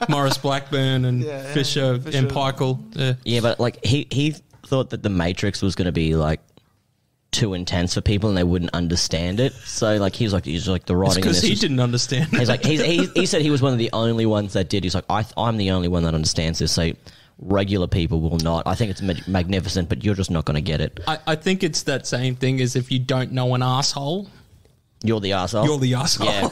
Morris Blackburn and Fisher and Peichel. Yeah, but like he thought that the Matrix was going to be like too intense for people and they wouldn't understand it. So like he's like the writing. Because he didn't understand. He's like he said he was one of the only ones that did. He's like I'm the only one that understands this. So regular people will not. I think it's magnificent, but you're just not going to get it. I think it's that same thing as if you don't know an asshole. You're the asshole. You're the asshole. Yeah.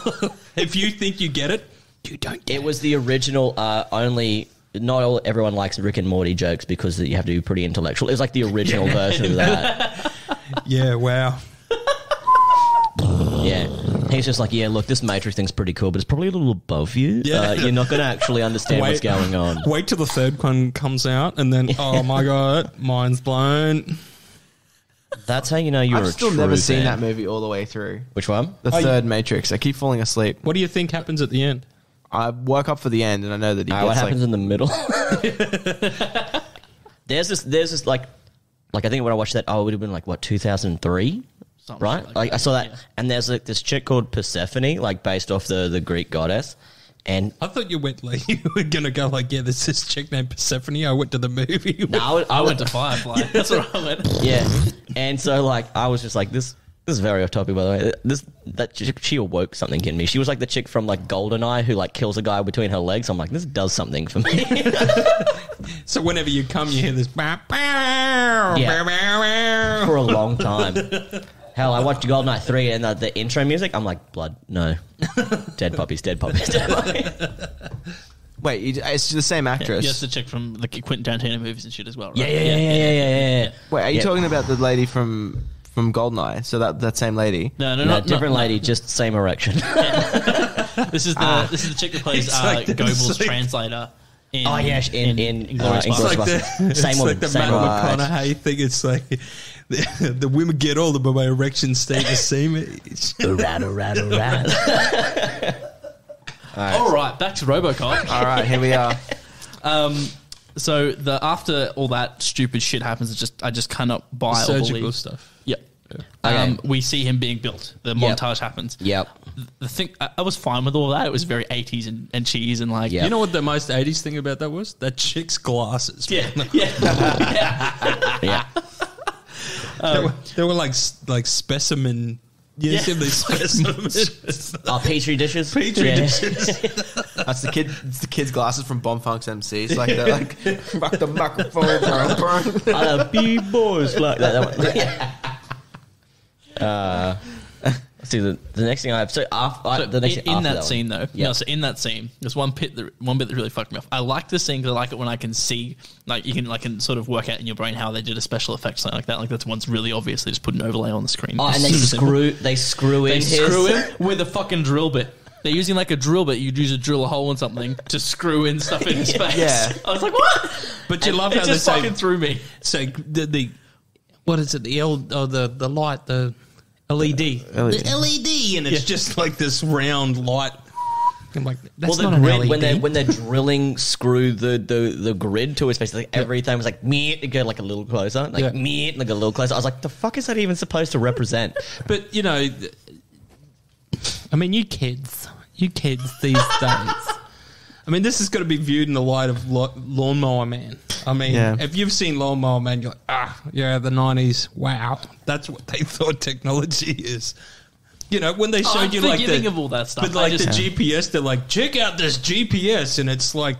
If you think you get it, you don't get it. It was the original only... Not everyone likes Rick and Morty jokes because you have to be pretty intellectual. It was like the original version of that. Yeah, wow. Yeah. He's just like, yeah, look, this Matrix thing's pretty cool, but it's probably a little above you. Yeah. You're not going to actually understand what's going on. Wait till the third one comes out and then, oh my God, mind's blown. That's how you know you're a true I've still never seen fan. that movie all the way through. Which one? The third Matrix. I keep falling asleep. What do you think happens at the end? I woke up for the end, and I know that he gets what happens like, in the middle? There's this like I think when I watched that, it would have been like what 2003, right? Like I saw that, and there's like this chick called Persephone, like based off the Greek goddess. And I thought you went like you were gonna go like, yeah, there's this chick named Persephone. I went to the movie. No, I went to Firefly. That's where I went. Yeah, and so like I was just like this. This is very off topic, by the way. That chick, she awoke something in me. She was like the chick from like GoldenEye who like kills a guy between her legs. I'm like, this does something for me. So whenever you come, you hear this. Yeah. For a long time. Hell, I watched GoldenEye 3 and the intro music. I'm like, blood, no, dead puppies, dead puppies, dead puppies. wait, it's the same actress. Yes, the chick from the Quentin Tarantino movies and shit as well, right? Yeah. Wait, are you talking about the lady from GoldenEye? So that same lady? No, different lady, just same erection. This is the chick that plays Goebbels' translator. In Inglourious Basterds. Same one. Like the Matt McConaughey thing. It's like the women get older, but my erection stay the same age. Rat. All right, back to RoboCop. All right, here we are. So after all that stupid shit happens, I just cannot buy or surgical believe stuff. Yep. Okay. We see him being built. The montage happens. Yep. The thing I was fine with all that. It was very 80s and cheese and like Yep. You know what the most 80s thing about that was? That chick's glasses. yeah. Yeah. They were like specimen. Yeah, Yeah. these specimens. Petri dishes. Petri dishes. That's the kid. It's the kid's glasses from Bomb Funk's MCs. Like they're like, fuck the microphone, bro. I love B-boys like that. Let's see the next thing I have. So the next in that scene though, yeah. no, so in that scene, there's one bit that really fucked me off. I like this scene because I like it when I can see, like you can sort of work out in your brain how they did a special effect something like that. Like that's one's really obvious. They just put an overlay on the screen. Oh, and they screw in with a fucking drill bit. They're using like a drill bit. You'd use to drill a hole in something to screw in stuff in his face. Yeah. I was like, what? But you love it how they just say fucking threw me. So the what is it? The light, the LED. The LED, and it's just like this round light. I'm like, that's the not grid, an LED. when they're drilling screw the grid to his face, like every time it was like me to go like a little closer, like me like a little closer. I was like, the fuck is that even supposed to represent? But you know, I mean, you kids these days. I mean, this is going to be viewed in the light of Lawnmower Man. I mean, if you've seen Lawnmower Man, you're like, the 90s. Wow, that's what they thought technology is. You know, when they showed you like of all that stuff, but like the GPS, they're like, check out this GPS, and it's like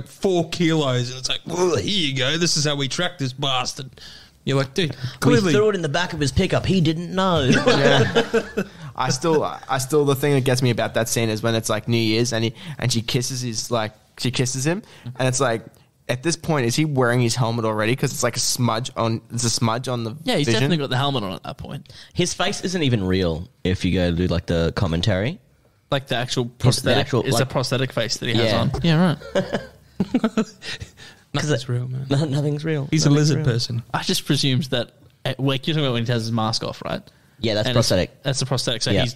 4 kilos, and it's like, well, here you go. This is how we track this bastard. You're like, dude, clearly we threw it in the back of his pickup. He didn't know. Yeah. I still the thing that gets me about that scene is when it's like New Year's and she kisses him, and it's like, at this point, is he wearing his helmet already? Because it's like a smudge on the he's vision. definitely got the helmet on at that point. His face isn't even real if you go do like the commentary. Like the actual prosthetic. It's a prosthetic face that he has on. Yeah, right. nothing's real, man. Nothing's real. He's a lizard person. I just presumed that, like you're talking about when he has his mask off, right? Yeah, that's prosthetic. That's a prosthetic. So Yeah.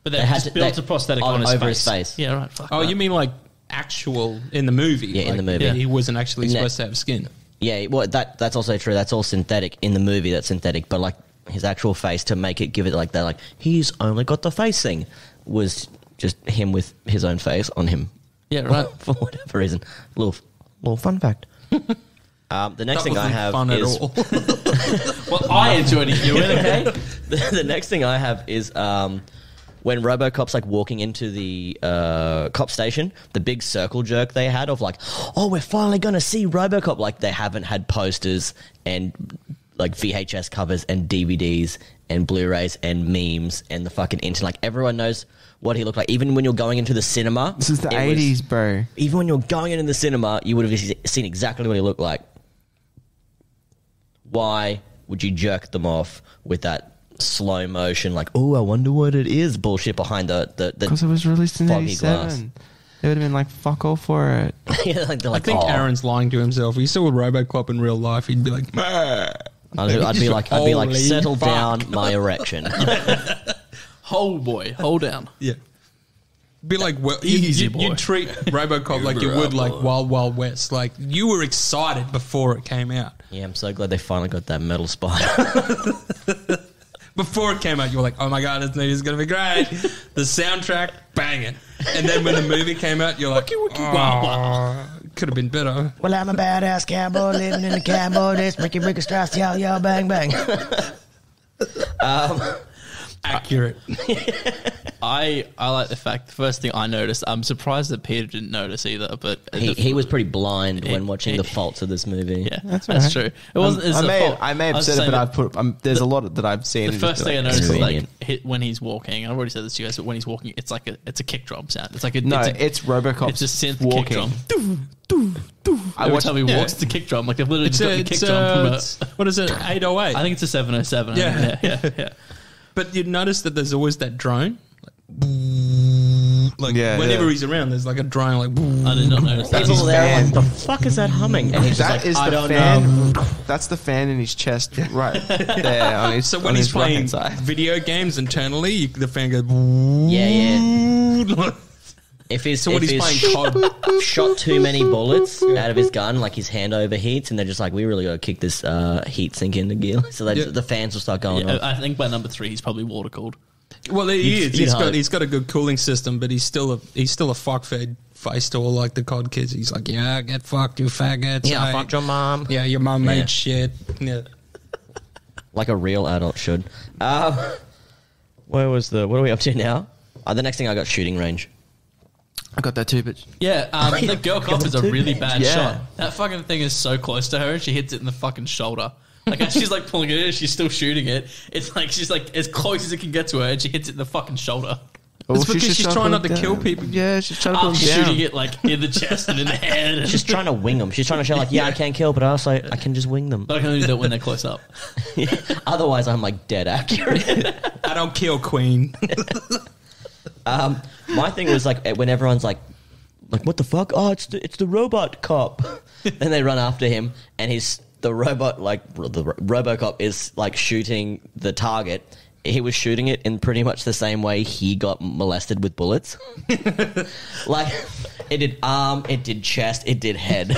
but they had built a prosthetic on his over face. his face. Yeah, right. Fuck Oh, that. you mean like actual in the movie? Yeah, in like, the movie. he wasn't actually supposed to have skin. Yeah, well, that's also true. That's all synthetic in the movie. That's synthetic, but like his actual face to make it give it like that, like he's only got the face thing, was just him with his own face on him. Yeah, right. For whatever reason, little fun fact. The next thing I have fun is at all. Well, I enjoyed it. You went okay. the next thing I have is when RoboCop's like walking into the cop station, the big circle jerk they had of like, oh, we're finally going to see RoboCop. Like they haven't had posters and like VHS covers and DVDs and Blu-rays and memes and the fucking internet. Like everyone knows what he looked like. Even when you're going into the cinema. This is the 80s, bro. Even when you're going into the cinema, you would have seen exactly what he looked like. Why would you jerk them off with that slow motion, like, oh, I wonder what it is bullshit behind the Because it was released in foggy 87. glass? They would have been like, fuck all for it. Yeah, like, they're I like, think oh. Aaron's lying to himself. If he saw RoboCop in real life, he'd be like, "Meh." I'd be like, Holy settle fuck. down, my erection. Hold boy, hold down. Yeah. Be like, well, Easy, boy. you treat Robocop like you would like Wild Wild West. Like, you were excited before it came out. Yeah, I'm so glad they finally got that metal spider. Before it came out, you were like, oh my God, this movie's going to be great. The soundtrack, banging. And then when the movie came out, you're like, oh, could have been better. Well, I'm a badass cowboy living in a cowboy. This Ricky Ricky Strauss, y'all, bang, bang. Accurate. I like the fact, the first thing I noticed, I'm surprised that Peter didn't notice either, but He was pretty blind when watching the faults of this movie. yeah, that's true. It wasn't his fault. I may have was said it, saying but there's a lot that I've seen. the first thing I noticed is Convenient. when he's walking. I've already said this to you guys, but when he's walking, it's like it's a kick drum sound. It's like it's Robocop. It's a synth walking. kick drum. Every time he walks, it's a kick drum. Like they've literally just got the kick drum from what is it, 808? I think it's a 707. Yeah. But you'd notice that there's always that drone. Like whenever he's around, there's like a drone like... I did not notice that. People there like, the fuck is that humming? And he's just That like, is I the don't fan. know. That's the fan in his chest, right there. On his, So on when he's his right playing hand side. video games internally, the fan goes... Yeah. If he's when he's playing COD, shot too many bullets out of his gun, like his hand overheats, and they're just like, we really got to kick this heat sink into gear. So the fans will start going on. I think by number 3, he's probably water cooled. well, he is. you'd He's got a good cooling system, but he's still a fuckfed face to all like the COD kids. He's like, yeah, get fucked, you faggots. Yeah, fuck your mom. Yeah, your mom Yeah. made shit. Yeah. Like a real adult should. What are we up to now? The next thing I got shooting range. I got that too, but Yeah, the girl cop is a really bad Yeah. shot. That fucking thing is so close to her, and she hits it in the fucking shoulder. Like as she's like pulling it in, she's still shooting it. It's like she's like as close as it can get to her, and she hits it in the fucking shoulder. oh, It's because she's trying not to pull it kill down. people. Yeah, she's trying to pull him She's down. shooting it like in the chest and in the head. And She's trying to wing them. She's trying to show like, yeah, I can kill, but also I can just wing them. but I can only do that when they're close up. Otherwise, I'm like dead accurate. I don't kill Queen. My thing was like when everyone's like, what the fuck? Oh, it's the robot cop. Then they run after him, and the Robocop is like shooting the target. He was shooting it in pretty much the same way he got molested with bullets. Like it did arm, it did chest, it did head.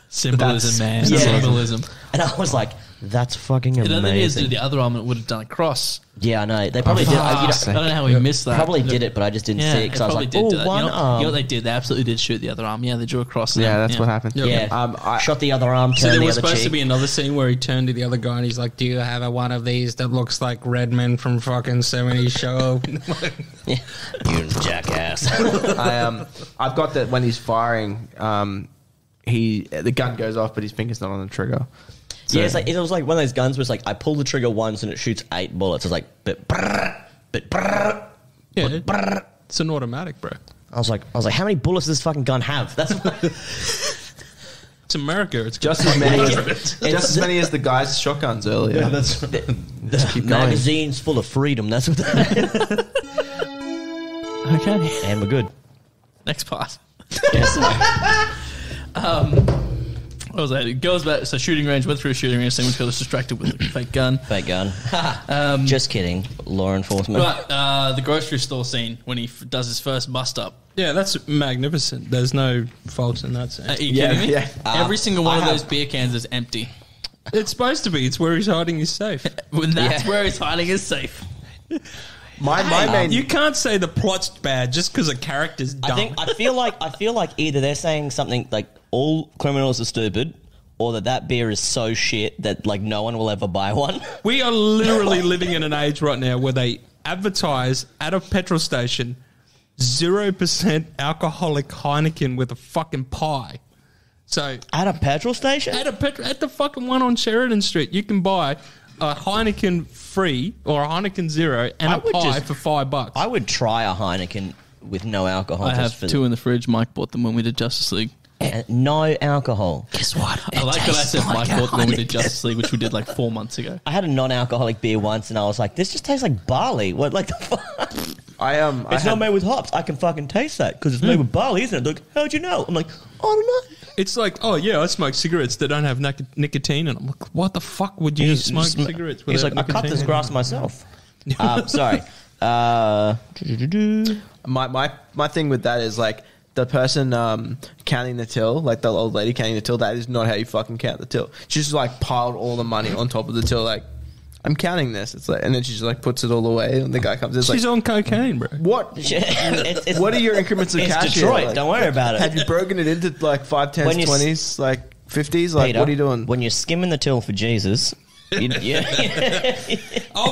Symbolism, man. Yeah. Symbolism. And I was like, that's fucking It only needs to do amazing. the other arm, it would have done a cross. Yeah, I know. They probably did. I don't know how we missed that. Probably did it, but I just didn't see it because I was like, oh, one arm. You know what they did? They absolutely did shoot the other arm. Yeah, they drew a cross. Yeah, that's what happened. Yeah, shot the other arm, So turned there the was other supposed to cheek. be another scene where he turned to the other guy and he's like, do you have one of these that looks like Redman from fucking 70s show? You jackass. I've got that when he's firing, the gun goes off, but his finger's not on the trigger. So, Yeah, it was like one of those guns where it's like I pull the trigger once and it shoots 8 bullets. It's like, but Yeah, it's an automatic, bro. I was like, how many bullets does this fucking gun have? That's It's America. It's just as many as the guy's shotguns earlier. Yeah, that's the magazine's full of freedom. That's what. Okay. And we're good. Next part. Yes. What was that? It goes back. So shooting range, went through a shooting range. Someone got us distracted with a fake gun. Fake gun. Just kidding. Law enforcement. But the grocery store scene when he does his first bust up. Yeah, that's magnificent. There's no faults in that sense. Are you kidding me? yeah. Every single one of those beer cans is empty. It's supposed to be. It's where he's hiding his safe. When that's where he's hiding his safe. My main. You can't say the plot's bad just because a character's dumb. I feel like either they're saying something like all criminals are stupid, or that beer is so shit that like no one will ever buy one. We are literally living in an age right now where they advertise at a petrol station 0% alcoholic Heineken with a fucking pie. So At a petrol station? at the fucking one on Sheridan Street, you can buy a Heineken free or a Heineken zero and a pie for $5. I would try a Heineken with no alcohol. I have 2 in the fridge. Mike bought them when we did Justice League. No alcohol. Guess what? I like that I said Mike bought them when we did Justice League, which we did like 4 months ago. I had a non-alcoholic beer once, and I was like, "This just tastes like barley." What, like the fuck? It's not made with hops. I can fucking taste that because it's made with barley, isn't it? They're like, how'd you know? I'm like, I don't know. It's like, oh yeah, I smoke cigarettes that don't have nicotine, and I'm like, what the fuck would you smoke cigarettes? He's like, without I cut this nicotine? grass myself. Sorry. My thing with that is like the person counting the till, like the old lady counting the till. That is not how you fucking count the till. She just like piled all the money on top of the till, like. I'm counting this. It's like, and then she just like puts it all away, and the guy comes. She's like, on cocaine, bro. What? What are your increments of cash? It's Detroit. Like, don't worry about it. Have you broken it into like 5, 10s, 20s, like 50s? Like, Peter, what are you doing? When you're skimming the till for Jesus, Old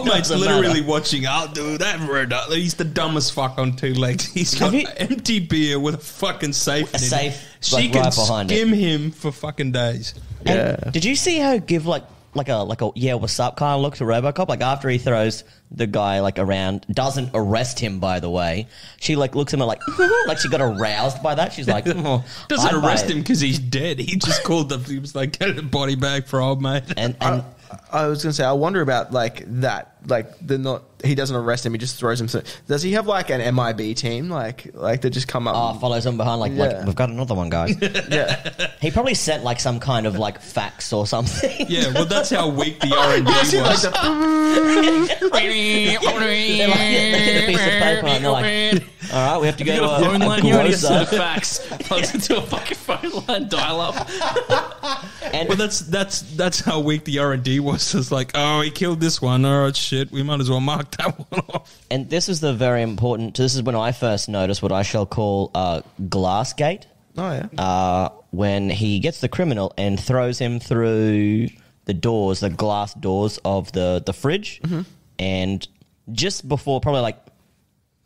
mate's literally watching. I'll do that for a dollar. He's the dumbest fuck on 2 legs. He's got empty beer with a fucking safe. A safe. She like, can right behind skim it. him for fucking days. Yeah. Did you see her give like a yeah, what's up kind of look to Robocop? Like after he throws the guy like around, doesn't arrest him, by the way. She like looks at him like like she got aroused by that. She's like, doesn't arrest him because he's dead. He just called he was like, get a body bag for old mate. And I was gonna say, I wonder about like that. Like he doesn't arrest him. He just throws him. Does he have like an MIB team? Like they just come up. Follows him behind. Like we've got another one, guys. Yeah. He probably sent like some kind of like fax or something. Yeah. Well, that's how weak the R&D was. They hit a piece of paper and they're like, all right, we have to go to a phone line here and you send a grocer. fax. Plugs into a fucking phone line, dial up. And Well, that's how weak the R&D was. It's like, oh, he killed this one. Oh shit, we might as well mark that one off. And this is the very important. This is when I first noticed what I shall call Glassgate. Oh yeah. When he gets the criminal and throws him through the glass doors of the fridge, and just before, probably like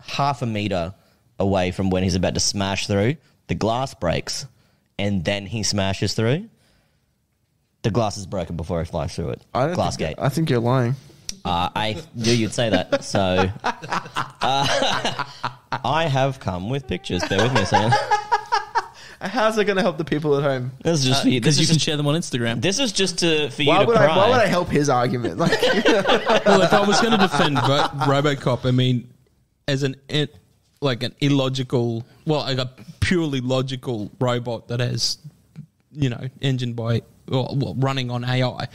half a meter away from when he's about to smash through, the glass breaks, and then he smashes through. The glass is broken before he flies through it. Glassgate. I think you're lying. I knew you'd say that, so I have come with pictures. Bear with me a second. How's that going to help the people at home? This is just for you. Because you can share them on Instagram. This is just for you Why to would cry. why would I help his argument? Like, Well, if I was going to defend Robocop, I mean, as an illogical, like a purely logical robot that has, engine by running on AI,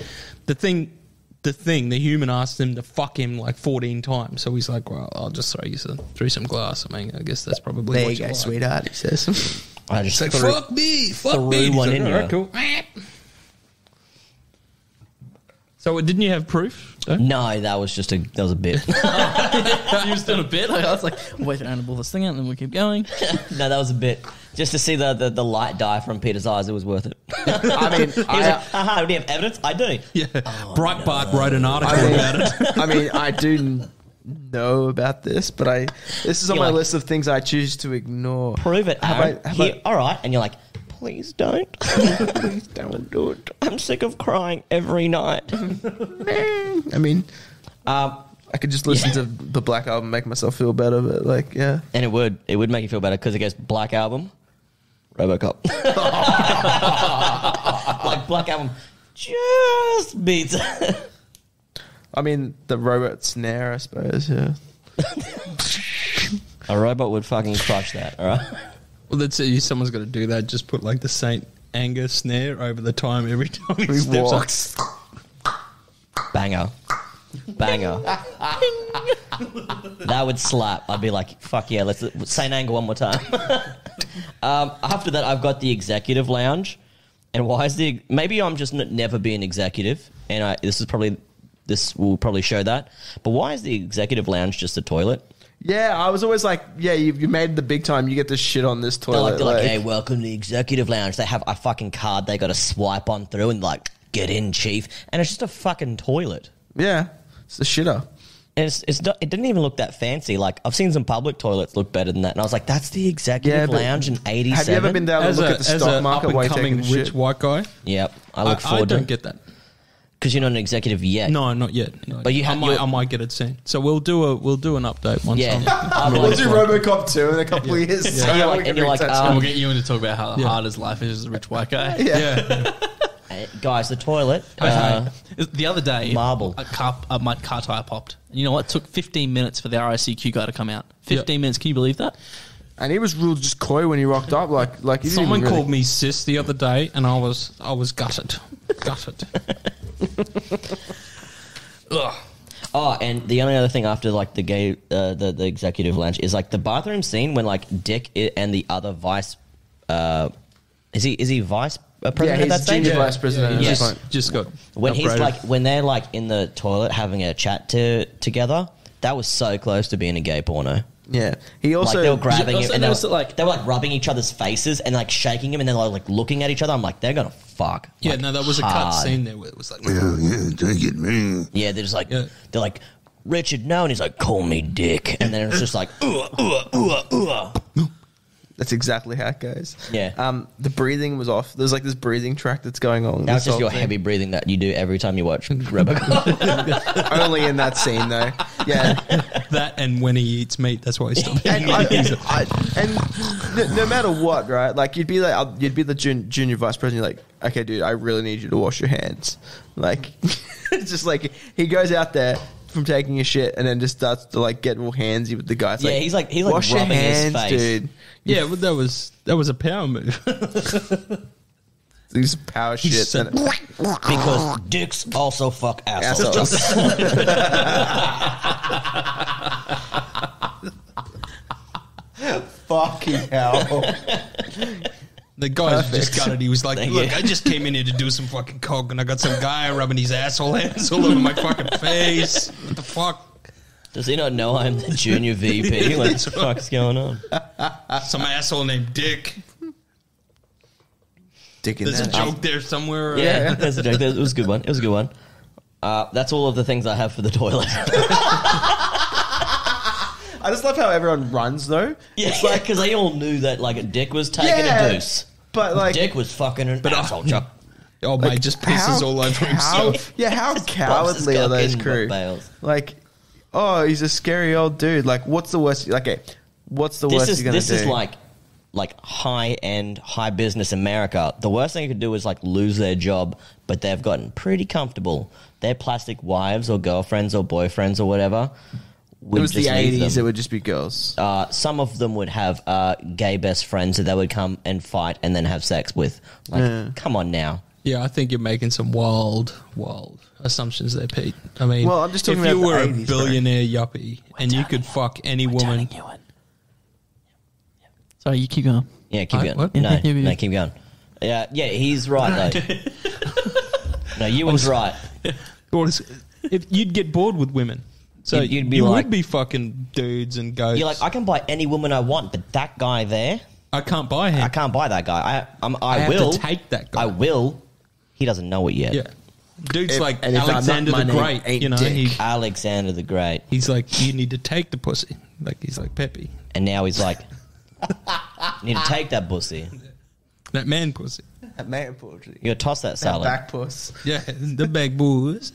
the human asked him to fuck him like 14 times. So he's like, well, I'll just throw you through some glass. I mean, I guess that's probably there what you go, like. sweetheart. He says. I just It's like, fuck me. threw one He's in like, you. "Alright, cool." So didn't you have proof? though? No, that was a bit. You was doing a bit. I was like, wait around to pull this thing out, and then we keep going. No, that was a bit. Just to see the light die from Peter's eyes, it was worth it. I mean, He was like, haha, do you have evidence? I do. Yeah. Breitbart wrote an article about it. I mean, I do know about this, but this is on You're my like- list of things I choose to ignore. Prove it, Aaron. All right. And you're like, please don't. Please don't do it. I'm sick of crying every night. I mean, I could just listen to the Black Album and make myself feel better, but like, yeah. And it would make you feel better because it goes Black Album, Robocop. Like Black Album just beats. I mean, the robot snare, I suppose, yeah. A robot would fucking crush that, all right? Well, that's it. Someone's got to do that. Just put like the Saint Anger snare over the time every time he steps walks. up. Banger. That would slap. I'd be like, fuck yeah, let's Saint Anger one more time. After that, I've got the executive lounge. And why is maybe I'm just never be an executive, and this will probably show that. But why is the executive lounge just a toilet? Yeah, I was always like, yeah, you made the big time. You get the shit on this toilet. They're like, hey, welcome to the executive lounge. They have a fucking card they got to swipe on through and like, get in, chief. And it's just a fucking toilet. yeah, it's the shitter. And it didn't even look that fancy. Like, I've seen some public toilets look better than that. And I was like, that's the executive but lounge in 87? Have you ever been down to look at the stock market while you're taking up-and-coming a rich shit? white guy? Yep. I look I forward to don't it. get that. Because you're not an executive yet. No, not yet. No. But you have I might get it soon. So we'll do an update once. Yeah. I'm We'll do Robocop 2 in a couple of years. Yeah. And you're like, And we'll get you in to talk about how hard his life is as a rich white guy. yeah. Guys, the toilet. The other day, Marble. my car tire popped. And you know what? It took 15 minutes for the RICQ guy to come out. 15 minutes. Can you believe that? And he was real just coy when he rocked up. Like he didn't Someone even really- called me sis the other day, and I was gutted. Gutted. Ugh. Oh, and the only other thing after like the gay, the executive lounge is like the bathroom scene when like Dick and the other vice, is he vice president at that stage? Junior vice president. Yeah. Yes. Just got When he's upgraded. like when they're like in the toilet having a chat together, that was so close to being a gay porno. Yeah. He also... Like they were grabbing him and they also, were like rubbing each other's faces and like shaking him and then like looking at each other. I'm like, they're gonna fuck. Yeah, like, no, that was a cut scene there where it was like, Take it, man. yeah, they're just like they're like Richard, no, and he's like, call me Dick, and then it's just like That's exactly how it goes. Yeah. The breathing was off. There's like this breathing track that's going on. That's this just your whole thing. heavy breathing that you do every time you watch Robocop. Only in that scene though. Yeah. that, and when he eats meat, that's why he stopped And, eating. no matter what, right? Like you'd be the junior vice president. You're like, okay, dude, I really need you to wash your hands. Like, it's just like he goes out there from taking a shit and then just starts to like get all handsy with the guy. It's Yeah, like, he's like wash your rubbing his hands, face. dude. Yeah, but that was a power move. These power He shit. said- And- Because dicks also fuck assholes. Fucking hell. The guy was just Perfect. gutted. He was like, Thank look, you. I just came in here to do some fucking coke and I got some guy rubbing his asshole hands all over my fucking face. What the fuck? Does he not know I'm the junior VP? What the fuck's going on? Some asshole named Dick. Dick in There's a that. joke there somewhere. Yeah, that's a joke. It was a good one. It was a good one. That's all of the things I have for the toilet. I just love how everyone runs though. Yeah, it's like because they all knew that like Dick was taking Yeah, a deuce. But like, Dick was fucking an asshole, Chuck. Oh, mate, just pisses all over himself. Yeah, how Pops his cowardly are cock those in crew? bales. Like, oh, he's a scary old dude. Like, what's the worst? Like, okay, what's the worst you're gonna This do? is like high end, high business America. The worst thing you could do is like lose their job, but they've gotten pretty comfortable. Their plastic wives or girlfriends or boyfriends or whatever. It was the just leave 80s. It them. would just be girls. Some of them would have gay best friends that they would come and fight and then have sex with. Like, come on now. Yeah, I think you're making some wild assumptions there, Pete. I mean, Well, I'm just talking if you about were the a 80s, bro. billionaire yuppie and you could fuck any woman, Euan. Sorry, you keep going. Yeah, keep going. What? No, Yeah, no, keep going. Yeah, he's right though. No, Ewan's right. if you'd get bored with women, so You'd be you like- would be fucking dudes and goats. You're like, I can buy any woman I want, but that guy there, I can't buy him. I can't buy that guy. I have will to take that guy. I will. He doesn't know it yet. Yeah, dudes like and if I'm not, Alexander my the name Great. ain't You know, Dick. Alexander the Great, he's like, you need to take the pussy. Like he's like Peppy, and now he's like, you need to take that pussy. that man pussy. That man poetry. You gotta toss that salad. Back puss. Yeah, the big boys.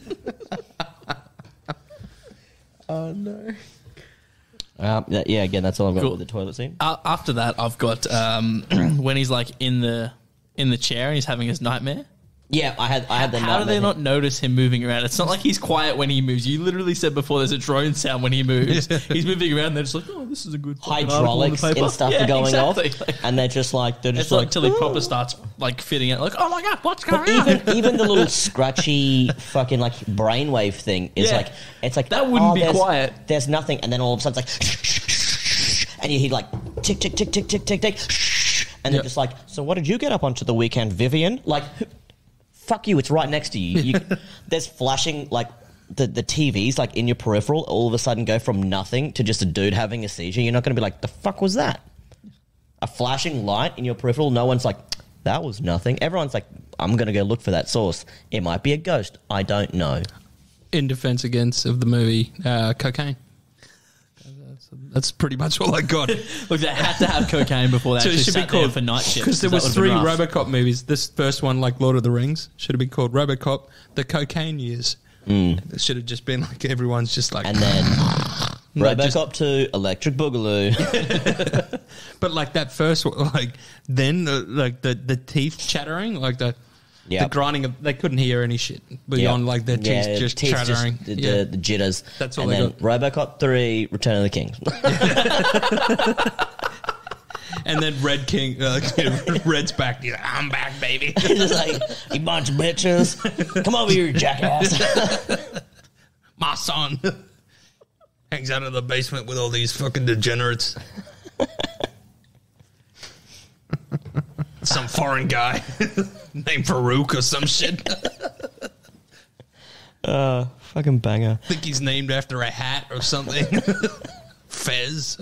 Oh no. Yeah, again, that's all I've got Cool. with the toilet scene. After that, I've got when he's like in the chair and he's having his nightmare. Yeah, I had the. How do they not notice him moving around? It's not like he's quiet when he moves. You literally said before there's a drone sound when he moves. He's moving around. They're just like, oh, this is a good fucking article in the hydraulics paper. and stuff Yeah, are going exactly. off, and they're just It's not like until he proper starts like fitting out. Like, oh my god, what's going on? even the little scratchy fucking like brainwave thing is Yeah. like it's like That wouldn't be there's- quiet. There's nothing, and then all of a sudden it's like, and you hear like tick tick tick tick tick tick tick, and they're just like, so what did you get up onto the weekend, Vivian? Like, fuck you, it's right next to you. There's flashing like. The TVs like in your peripheral all of a sudden go from nothing to just a dude having a seizure. You're not going to be like, the fuck was that? A flashing light in your peripheral. No one's like, that was nothing. Everyone's like, I'm going to go look for that source. It might be a ghost. I don't know. In defense against of the movie, cocaine. That's pretty much all I got. Look, they had to have cocaine before they So it actually should be sat there called for night shift. because there was that 3 would've been rough. RoboCop movies. This first one, like Lord of the Rings, should have been called RoboCop: The Cocaine Years. It should have just been like everyone's just like, And then Like, RoboCop 2, Electric Boogaloo. but like that first one, like then like the teeth chattering, like the grinding of, they couldn't hear any shit beyond like their teeth just chattering. The jitters. That's all and I then RoboCop 3, Return of the King. And then Red King, Red's back. He's like, I'm back, baby. He's just like, you bunch of bitches. Come over here, you jackass. My son hangs out in the basement with all these fucking degenerates. Some foreign guy named Farouk or some shit. Fucking banger. I think he's named after a hat or something. Fez.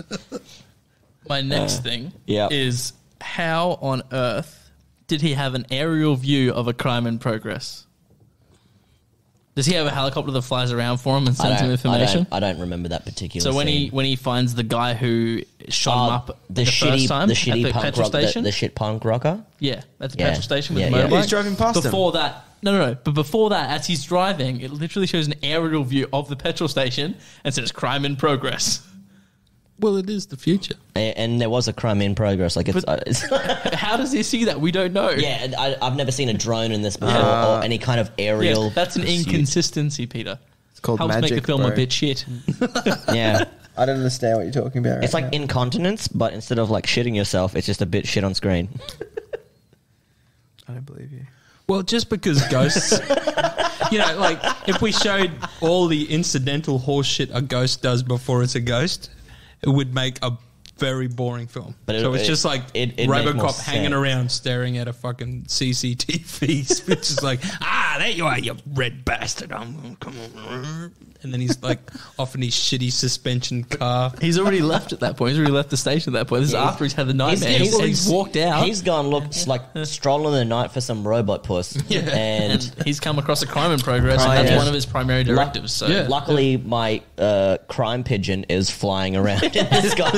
My next thing yeah. is how on earth did he have an aerial view of a crime in progress? Does he have a helicopter that flies around for him and sends him information? I don't remember that particular So when scene. he finds the guy who shot him up the first time the at shitty the punk petrol station? the shit punk rocker. Yeah, at the Yeah. petrol station with Yeah, the yeah. motorbike. He's driving past him. Before that, no. But before that, as he's driving, it literally shows an aerial view of the petrol station and says "crime in progress." Well, it is the future. And there was a crime in progress. Like it's How does he see that? We don't know. yeah. And I've never seen a drone in this before or any kind of aerial. Yeah, that's an pursuit. inconsistency, Peter. It's called Helps magic, make the film bro. a bit shit. Yeah. I don't understand what you're talking about. It's like incontinence, but instead of like shitting yourself, it's just a bit shit on screen. I don't believe you. Well, just because ghosts, like if we showed all the incidental horse shit a ghost does before it's a ghost, it would make a very boring film. But so it's just like it'd make more Robocop hanging sense. around staring at a fucking CCTV, which is like, there you are, you red bastard. Come on. And then he's like off in his shitty suspension car. He's already left at that point. He's already left the station at that point. This is after he's had the nightmare. He's walked out. He's gone like strolling in the night for some robot puss. Yeah. And He's come across a crime in progress, and that's one of his primary directives. So luckily, my crime pigeon is flying around in this guy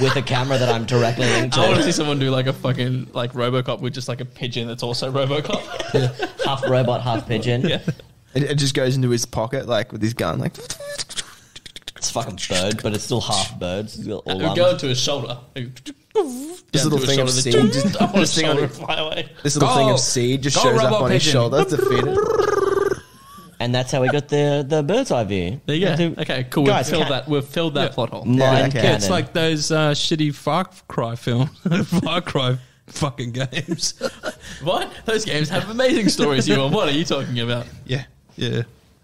with a camera that I'm directly linked to. I want to see someone do like a fucking like Robocop with just like a pigeon that's also Robocop. Half robot, half pigeon. Yeah. It just goes into his pocket, like with his gun, like. It's fucking bird, but it's still half birds. It's got all It would lungs. go into his shoulder. This little thing of seed, just, on his this thing on shoulder it- fly away. this little thing of seed just shows up on his shoulder. That's defeated. And that's how we got the bird's eye view. There you go. Okay, cool. Guys, We've filled that plot hole. Mind okay. cannon. Yeah, it's like those shitty Far Cry film, Far Cry fucking games. What? Those games have amazing stories, Euan. What are you talking about? Yeah.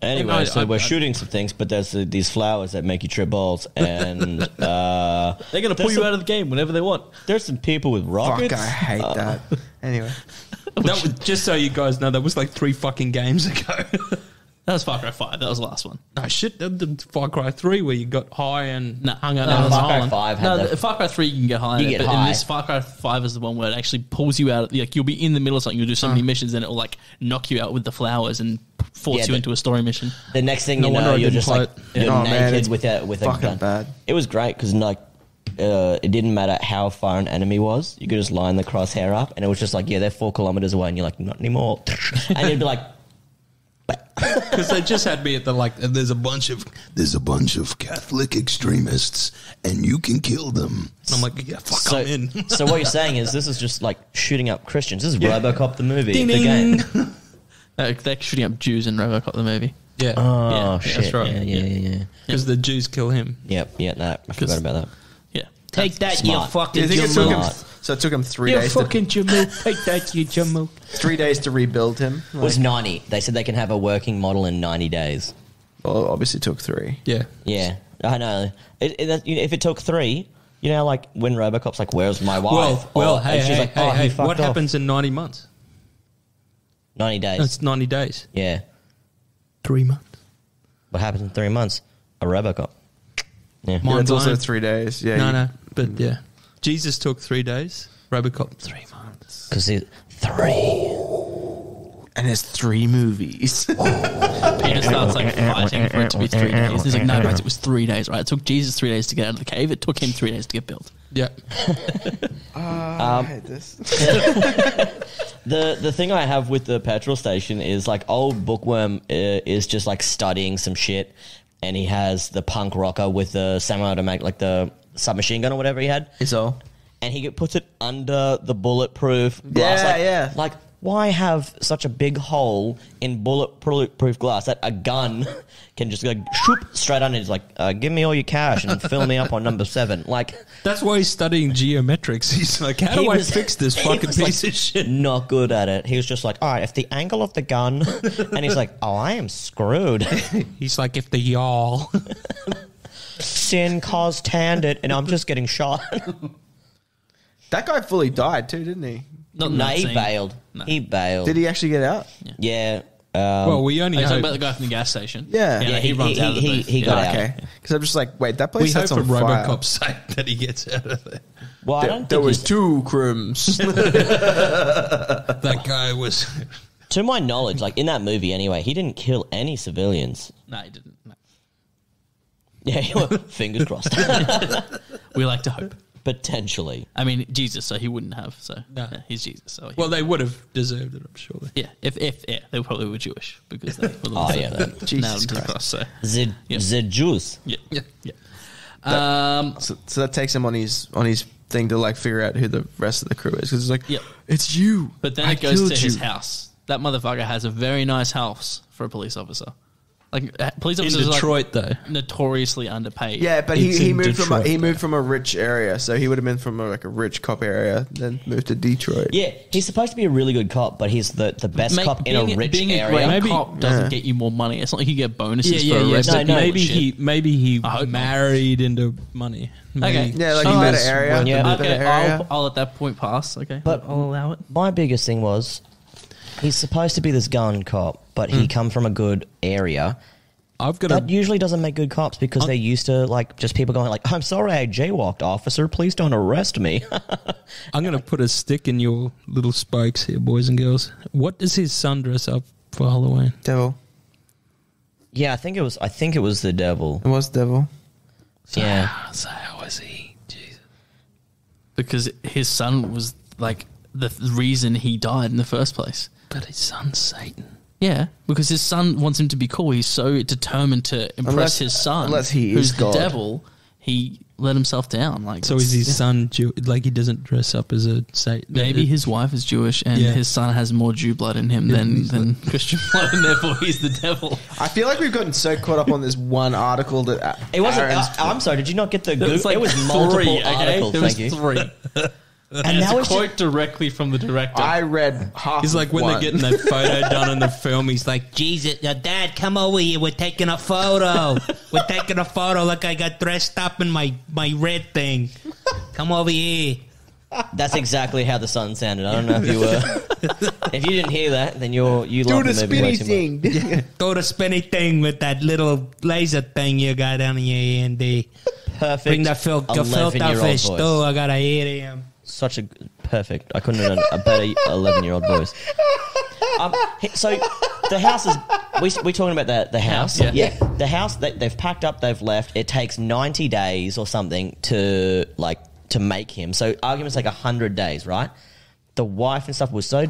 Anyway, so we're shooting some things, but there's these flowers that make you trip balls, and They're going to pull you out of the game whenever they want. there's some people with rockets. Fuck, I hate that. Anyway, That was, just so you guys know, that was like 3 fucking games ago. That was Far Cry 5. That was the last one. No shit, the Far Cry 3 where you got high and hung out No, on an Far Cry island. 5 had No, the Far Cry 3 you can get high. You in it, get but in high. this Far Cry 5 is the one where it actually pulls you out. Like you'll be in the middle of something, you'll do so many missions, and it'll like knock you out with the flowers and force Yeah, you but- into a story mission. The next thing No you wonder know, I you're didn't just play like it. you're Oh, man, naked it's with a fucking gun. bad. It was great because like it didn't matter how far an enemy was. You could just line the crosshair up, and it was just like, yeah, they're 4 kilometers away, and you're like, not anymore. And you'd be like, Because they just had me at the like, there's a bunch of Catholic extremists, and you can kill them. And I'm like, yeah, fuck, so, I'm in. so what you're saying is this is just like shooting up Christians. This is Robocop the movie, Ding, the ding. game. They're shooting up Jews in Robocop the movie. Yeah, Oh Yeah, shit! that's right. Yeah. because the Jews kill him. Yep. I forgot about that. Yeah. Take that, Smart. you fucking do you think it took him? Jamal. So it took him 3 days. Jamook. Take that, you Jamook. 3 days to rebuild him. It was 90. They said they can have a working model in 90 days. Well, obviously took 3. Yeah. Yeah, I know. If it took 3, you know, like when Robocop's like, "Where's my wife?" Well, and she's like, "Oh, he fucked what off." happens in 90 months? 90 days. It's 90 days. Yeah. 3 months. What happens in 3 months? A Robocop. Yeah. Mind It's also blown. 3 days. Yeah. No, but yeah. Jesus took 3 days. Robocop 3 months. Because 3. And there's 3 movies. Peter starts like fighting for it to be 3 days. He's like, no, guys, it was 3 days, right? It took Jesus 3 days to get out of the cave. It took him 3 days to get built. Yeah. I hate this. The thing I have with the petrol station is like old Bookworm is just like studying some shit, and he has the punk rocker with the semi-automatic, like the submachine gun or whatever he had. It's all. And he puts it under the bulletproof glass. Yeah, yeah. Like, why have such a big hole in bulletproof glass that a gun can just go shoop straight under? He's like, give me all your cash and fill me up on number 7. Like, that's why he's studying geometrics. He's like, how do I fix this fucking piece of shit? Not good at it. He was just like, all right, if the angle of the gun, and he's like, oh, I am screwed. He's like, if the yawl. Sin caused tanded, and I'm just getting shot. That guy fully died too, didn't he? No, he bailed. No. He bailed. Did he actually get out? Yeah. Well, we only talking about the guy from the gas station. Yeah. He runs out of the booth. He got out. Okay. Because I'm just like, wait, that place we sets hope on for fire. Robocop's sake that he gets out of there. Well, I don't there think was 2 crims. That guy was... To my knowledge, like in that movie anyway, he didn't kill any civilians. No, he didn't. No. Yeah, fingers crossed. We like to hope. Potentially. I mean, Jesus, so he wouldn't have. So No. yeah, he's Jesus. So Well, they would have deserved it, I'm sure. yeah, if they probably were Jewish because they were the Oh, ones yeah, that Jesus nailed him to the Christ. cross. So The Jews. yeah. So that takes him on his thing to like figure out who the rest of the crew is, because it's like, Yep. it's you. But then I it goes to killed his you. house. That motherfucker has a very nice house for a police officer. Like police In officers Detroit, are though. like notoriously underpaid. Yeah, but It's he in moved Detroit, from a rich area, so he would have been from a rich cop area, then moved to Detroit. Yeah, he's supposed to be a really good cop, but he's the best cop in a rich being area. a great Maybe- cop doesn't get you more money. It's not like you get bonuses Yeah. for arresting No, people. Maybe he I hope not. married into money. Okay. Yeah, like Oh, a better that's area. one, yeah. a better Okay, area. I'll let that point pass. Okay, But- I'll allow it. My biggest thing was he's supposed to be this gun cop, but he come from a good area. I've got That usually doesn't make good cops because they're used to like just people going like, I'm sorry I jaywalked, officer. Please don't arrest me. I'm going to put a stick in your little spokes here, boys and girls. What does his son dress up for Halloween? Devil. Yeah, I think it was the devil. It was devil. Yeah. So how was he? Jesus. Because his son was like the reason he died in the first place. But his son's Satan. Yeah, because his son wants him to be cool. He's so determined to impress his son. unless he who's is God. the devil, he let himself down. Like, So is his son like he doesn't dress up as a Satan? maybe his wife is Jewish and Yeah. his son has more Jew blood in him than Christian blood, and therefore he's the devil. I feel like we've gotten so caught up on this one article that It wasn't. Aaron's- I'm sorry. Did you not get the? It was like it was multiple three, okay? articles. It was Thank you. 3. And And now it's it's a quote directly from the director. I read half. He's like of when one. they're getting that photo done in the film, he's like, Jesus, Dad, come over here. We're taking a photo. We're taking a photo. Look, I got dressed up in my red thing. Come over here. That's exactly how the son sounded. I don't know if you were. If you didn't hear that, then you love do the the movie way spinny too much. thing. Do the spinny thing with that little laser thing you got on your hand there. Perfect. Bring the filter 11-year-old fish. voice. Oh, I got to hear him. Such a perfect. I couldn't have done a better 11-year-old voice. So the house is. We talking about the house? Yeah. The house. They've packed up. They've left. It takes 90 days or something to make him. So arguments like 100 days, right? The wife and stuff was so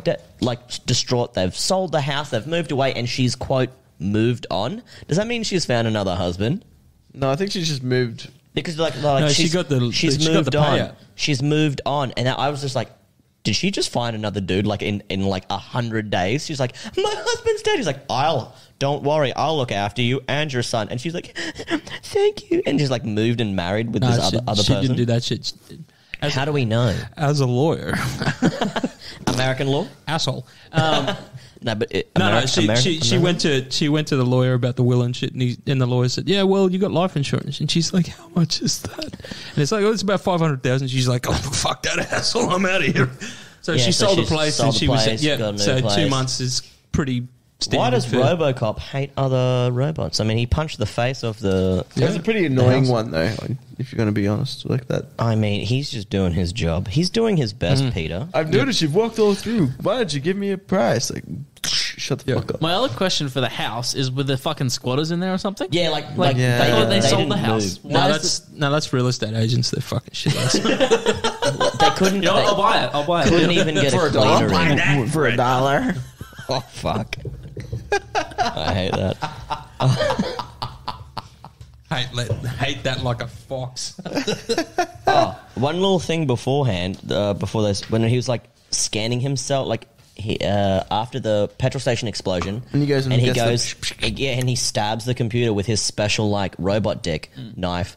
distraught. They've sold the house. They've moved away, and she's quote moved on. Does that mean she's found another husband? No, I think she just moved. Because like No, she's she got the moved on. payout. She's moved on, and I was just like, did she just find another dude like in like 100 days? She's like, my husband's dead. He's like, don't worry, I'll look after you and your son. And she's like, thank you. And she's like moved and married with this other she person. didn't do that shit. How do we know? As a lawyer. American law? Asshole. No, but She went to the lawyer about the will and shit, and the lawyer said, "Yeah, well, you got life insurance," and she's like, "How much is that?" And it's like, "Oh, it's about 500,000." She's like, "Oh, fuck that asshole, I'm out of here." So she sold the place, and she was got a new So place. 2 months is pretty. Why does standard for- Robocop hate other robots? I mean, he punched the face of the. That's a pretty annoying house. one though. Like, if you're going to be honest, like that. I mean, he's just doing his job. He's doing his best, Peter. I've noticed you've walked all through. Why don't you give me a price? Like, shut the fuck up. My other question for the house is: were there fucking squatters in there or something? Yeah, like Yeah. I thought they sold didn't the house. move. No, that's real estate agents. They're fucking shit. They couldn't. You know, they I'll buy it. I'll buy it. couldn't even get a cleaner in. For $1. Oh fuck! I hate that. hate that like a fox. One little thing beforehand, before this, when he was like scanning himself, like after the petrol station explosion, and he goes and he stabs the computer with his special like robot dick knife.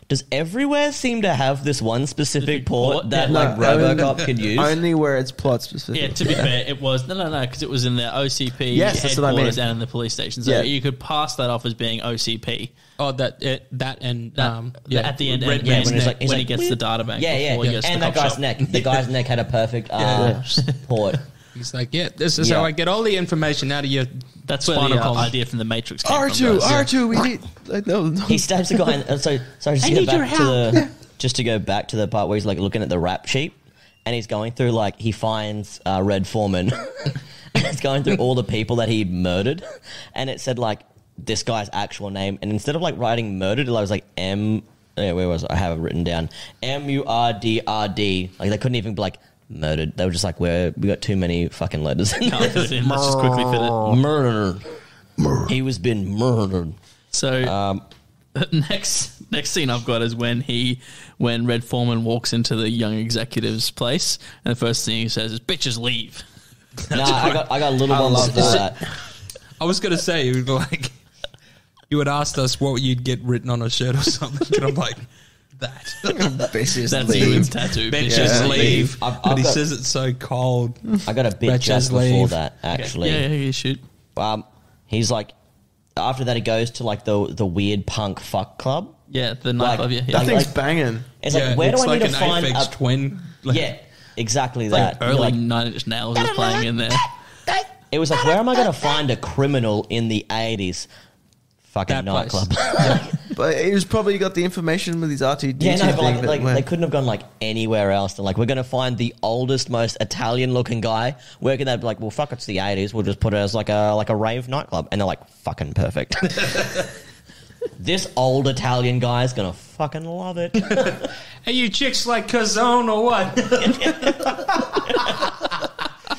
Does everywhere seem to have this one specific port that Robocop could use? Only where it's plot specific. Yeah, to be fair, it was because it was in the OCP headquarters and in the police station, so you could pass that off as being OCP. Oh, at the end, when he gets the data bank. And that guy's neck. The guy's neck had a perfect port. He's like, this is how I get all the information out of your. That's where the idea from the Matrix came R2, we need. No. He stabs the guy, and so just to go back to the part where he's like looking at the rap sheet, and he's going through like he finds Red Foreman, and he's going through all the people that he murdered, and it said like this guy's actual name, and instead of like writing murdered, it was like M. Yeah, where was it? I have it written down? MURDRD. Like they couldn't even be like. Murdered. They were just like, we got too many fucking letters in there. Let's just quickly fit it. Murdered. He was been murdered. So next scene I've got is when Red Foreman walks into the young executive's place, and the first thing he says is, "Bitches leave." I got little ones for that. I was gonna say, like, you would asked us what you'd get written on a shirt or something, and I'm like. That. Bitches That's leave. Euan's tattoo. Bitches leave. But he says it's so cold. I got a bit just before that, actually. Yeah, you shoot. He's like, after that, he goes to like the weird punk fuck club. Yeah, the nightclub. That thing's banging. It's like, where do I need to find a twin? Yeah, exactly that. Like early 9 Inch Nails was playing in there. It was like, where am I going to find a criminal in the 80s? Fucking nightclub. But he was probably got the information with his RTD. They couldn't have gone like anywhere else. And like, we're going to find the oldest, most Italian-looking guy. Where can they be like, well, fuck, it's the 80s. We'll just put it as like a rave nightclub. And they're like, fucking perfect. This old Italian guy is going to fucking love it. Hey, you chicks like Cazone or what?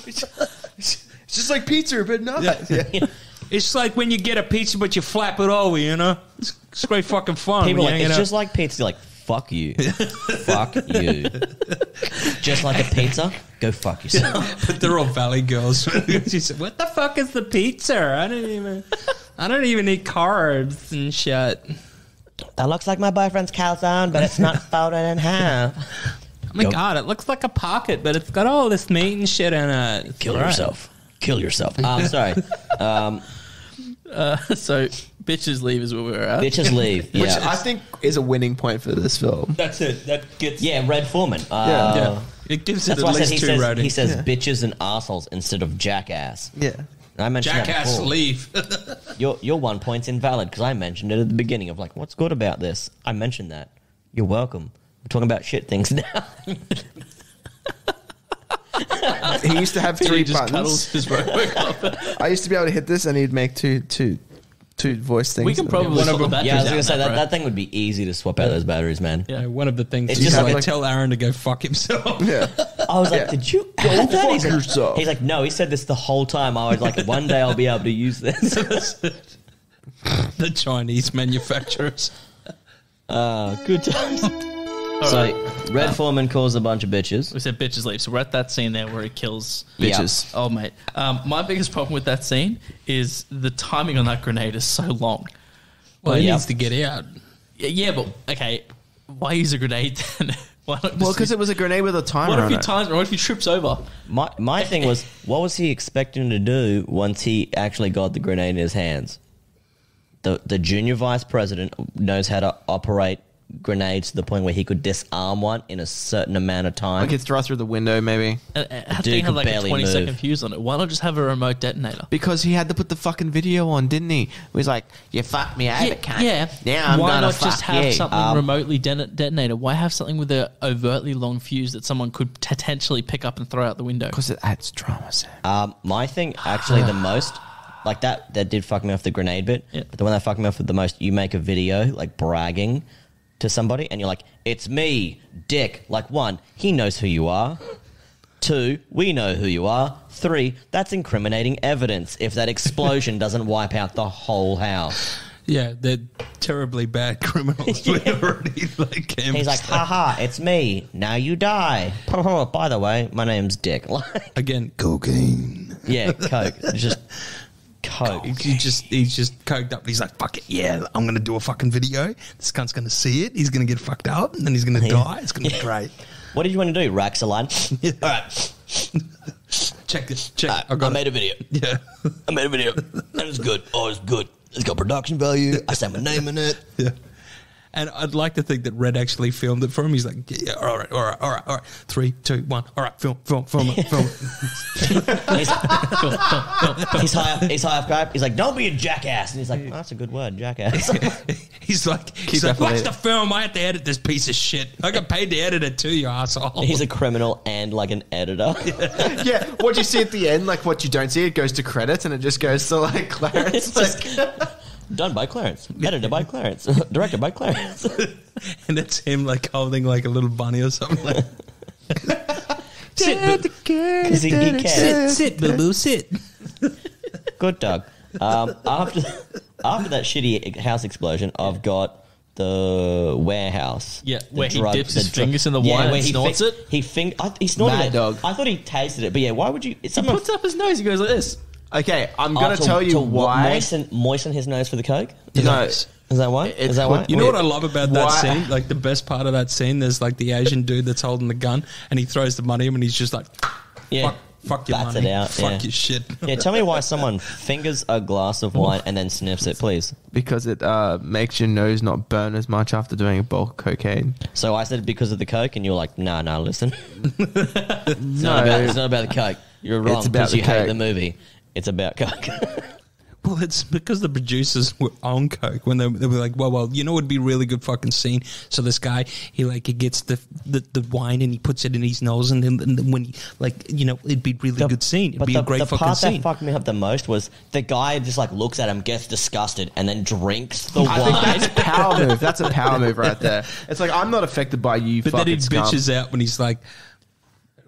It's just like pizza, but not. Yeah. It's like when you get a pizza, but you flap it over, you know? It's great fucking fun. People like, it's just like pizza. Like, fuck you. Fuck you. Just like a pizza, go fuck yourself. But they're all valley girls. She said, what the fuck is the pizza? I don't even eat carbs and shit. That looks like my boyfriend's calzone, but it's not folded in half. Oh my God, it looks like a pocket, but it's got all this meat and shit in it. Kill yourself. Sorry. So bitches leave is where we're at. Bitches leave, yeah. Which I think is a winning point for this film. That's it. That gets Red Foreman. It gives it that's at why least 2 ratings. He says bitches and arseholes instead of jackass. Yeah. And I mentioned jackass that leave. Your 1 point's invalid because I mentioned it at the beginning of like, what's good about this? I mentioned that. You're welcome. We're talking about shit things now. He used to have 3 just buttons. His Robocop. I used to be able to hit this, and he'd make two voice things. We can probably swap the batteries. Yeah, I was going to say out, that thing would be easy to swap out those batteries, man. Yeah, one of the things It's is just just like tell Aaron to go fuck himself. Yeah. I was like, did you go fuck yourself? He's like, no, he said this the whole time. I was like, one day I'll be able to use this. The Chinese manufacturers. Good times. Red Foreman calls a bunch of bitches. We said bitches leave. So we're at that scene there where he kills bitches. Yeah. Oh, mate. My biggest problem with that scene is the timing on that grenade is so long. Well, he needs to get out. Yeah, but, okay, why use a grenade then? Well, because it was a grenade with a timer on it. What if he trips over? My thing was, what was he expecting to do once he actually got the grenade in his hands? The junior vice president knows how to operate grenades to the point where he could disarm one in a certain amount of time. Like he'd throw through the window, maybe. How do you have like a 20-second fuse on it? Why not just have a remote detonator? Because he had to put the fucking video on, didn't he? He was like, "You fucked me over, cunt. Yeah. Now I'm Why gonna not fuck just have you." something remotely detonator? Why have something with an overtly long fuse that someone could potentially pick up and throw out the window? Because it adds drama, Sam. My thing, actually, the most... Like that did fuck me off the grenade bit. Yeah. But the one that fucked me off the most, you make a video, like, bragging to somebody, and you're like, it's me, Dick. Like, 1, he knows who you are. 2, we know who you are. 3, that's incriminating evidence if that explosion doesn't wipe out the whole house. Yeah, they're terribly bad criminals. Yeah. We already like He's like, haha, it's me. Now you die. By the way, my name's Dick. Again, cocaine. Yeah, coke. It's just coke. He's just coked up. And he's like, fuck it, yeah, I'm going to do a fucking video. This cunt's going to see it. He's going to get fucked up, and then he's going to die. It's going to be great. What did you want to do? Rax a line? Yeah. All right. Check this. Check. I made a video. Yeah. I made a video. And it's good. Oh, it's good. It's got production value. I said my name in it. Yeah. And I'd like to think that Red actually filmed it for him. He's like, yeah, all right. 3, 2, 1. All right, film it. He's high up guy. He's like, don't be a jackass. And he's like, oh, that's a good word, jackass. he's like, watch the film. I have to edit this piece of shit. I got paid to edit it too, you asshole. He's a criminal and like an editor. Yeah, what you see at the end, like what you don't see, it goes to credits and it just goes to like Clarence. Done by Clarence. Edited by Clarence. Directed by Clarence. And it's him like holding like a little bunny or something. Like. Sit, because he cares. Sit, boo-boo, sit. Good dog. After that shitty house explosion, I've got the warehouse. Yeah, where he dips his fingers in the wine and snorts it. He snorted Mad it. dog. I thought he tasted it, but yeah, why would you? He puts up his nose. He goes like this. Okay, I'm going to tell you why. Moisten his nose for the coke? No. Is that why? Is that why? You know what I love about that scene? Like the best part of that scene, there's like the Asian dude that's holding the gun and he throws the money at him and he's just like, fuck your bats money. It out. Fuck your shit. Yeah, tell me why someone fingers a glass of wine and then sniffs it, please. Because it makes your nose not burn as much after doing a bulk of cocaine. So I said because of the coke and you were like, nah, listen. It's not about the coke. You're wrong because you hate the movie. It's about coke. Well, it's because the producers were on coke when they were like, well, you know, it'd be a really good fucking scene. So this guy, he gets the wine and he puts it in his nose, and then when he it'd be a really good scene. It'd be a great fucking scene. The part that fucked me up the most was the guy just like looks at him, gets disgusted, and then drinks the wine. I think that's a power move. That's a power move right there. It's like, I'm not affected by you. But then he bitches out when he's like,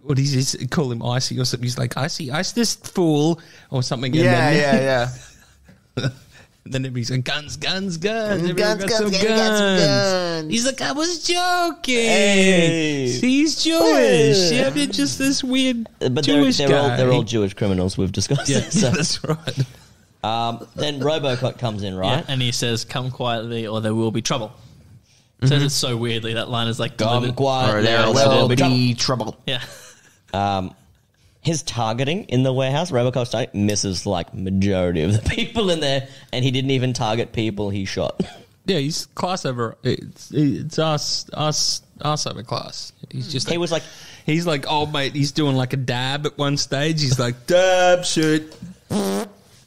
what is he call him icy or something? He's like, icy, ice this fool or something. Yeah. Then everybody's like, guns. Everyone got some guns. He's like, I was joking. Hey. He's Jewish. Yeah, they're just this weird Jewish guy. They're all Jewish criminals we've discussed. Yeah, that's right. Then Robocop comes in, right? Yeah, and he says, come quietly or there will be trouble. Says it so weirdly. That line is like, come quietly or there will be trouble. Yeah. His targeting in the warehouse, Robocop's targeting, misses like majority of the people in there, and he didn't even target people he shot. Yeah, he's class over. It's us over class. He's just. He's like, oh mate, he's doing like a dab at one stage. He's like, dab shit.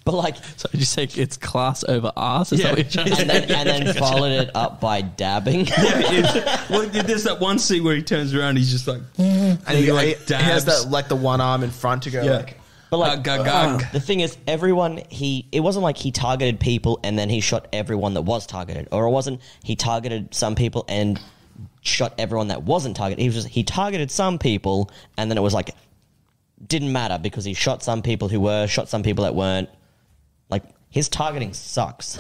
But like, so did you say it's class over ass? Is that what you're trying to say? And then followed it up by dabbing. Well, there's that one scene where he turns around, he's just like, and he dabs. He has that like the one arm in front to go like. But like, the thing is, it wasn't like he targeted people and then he shot everyone that was targeted, or it wasn't he targeted some people and shot everyone that wasn't targeted. He targeted some people and then it was like didn't matter because he shot some people who were, shot some people that weren't. Like, his targeting sucks.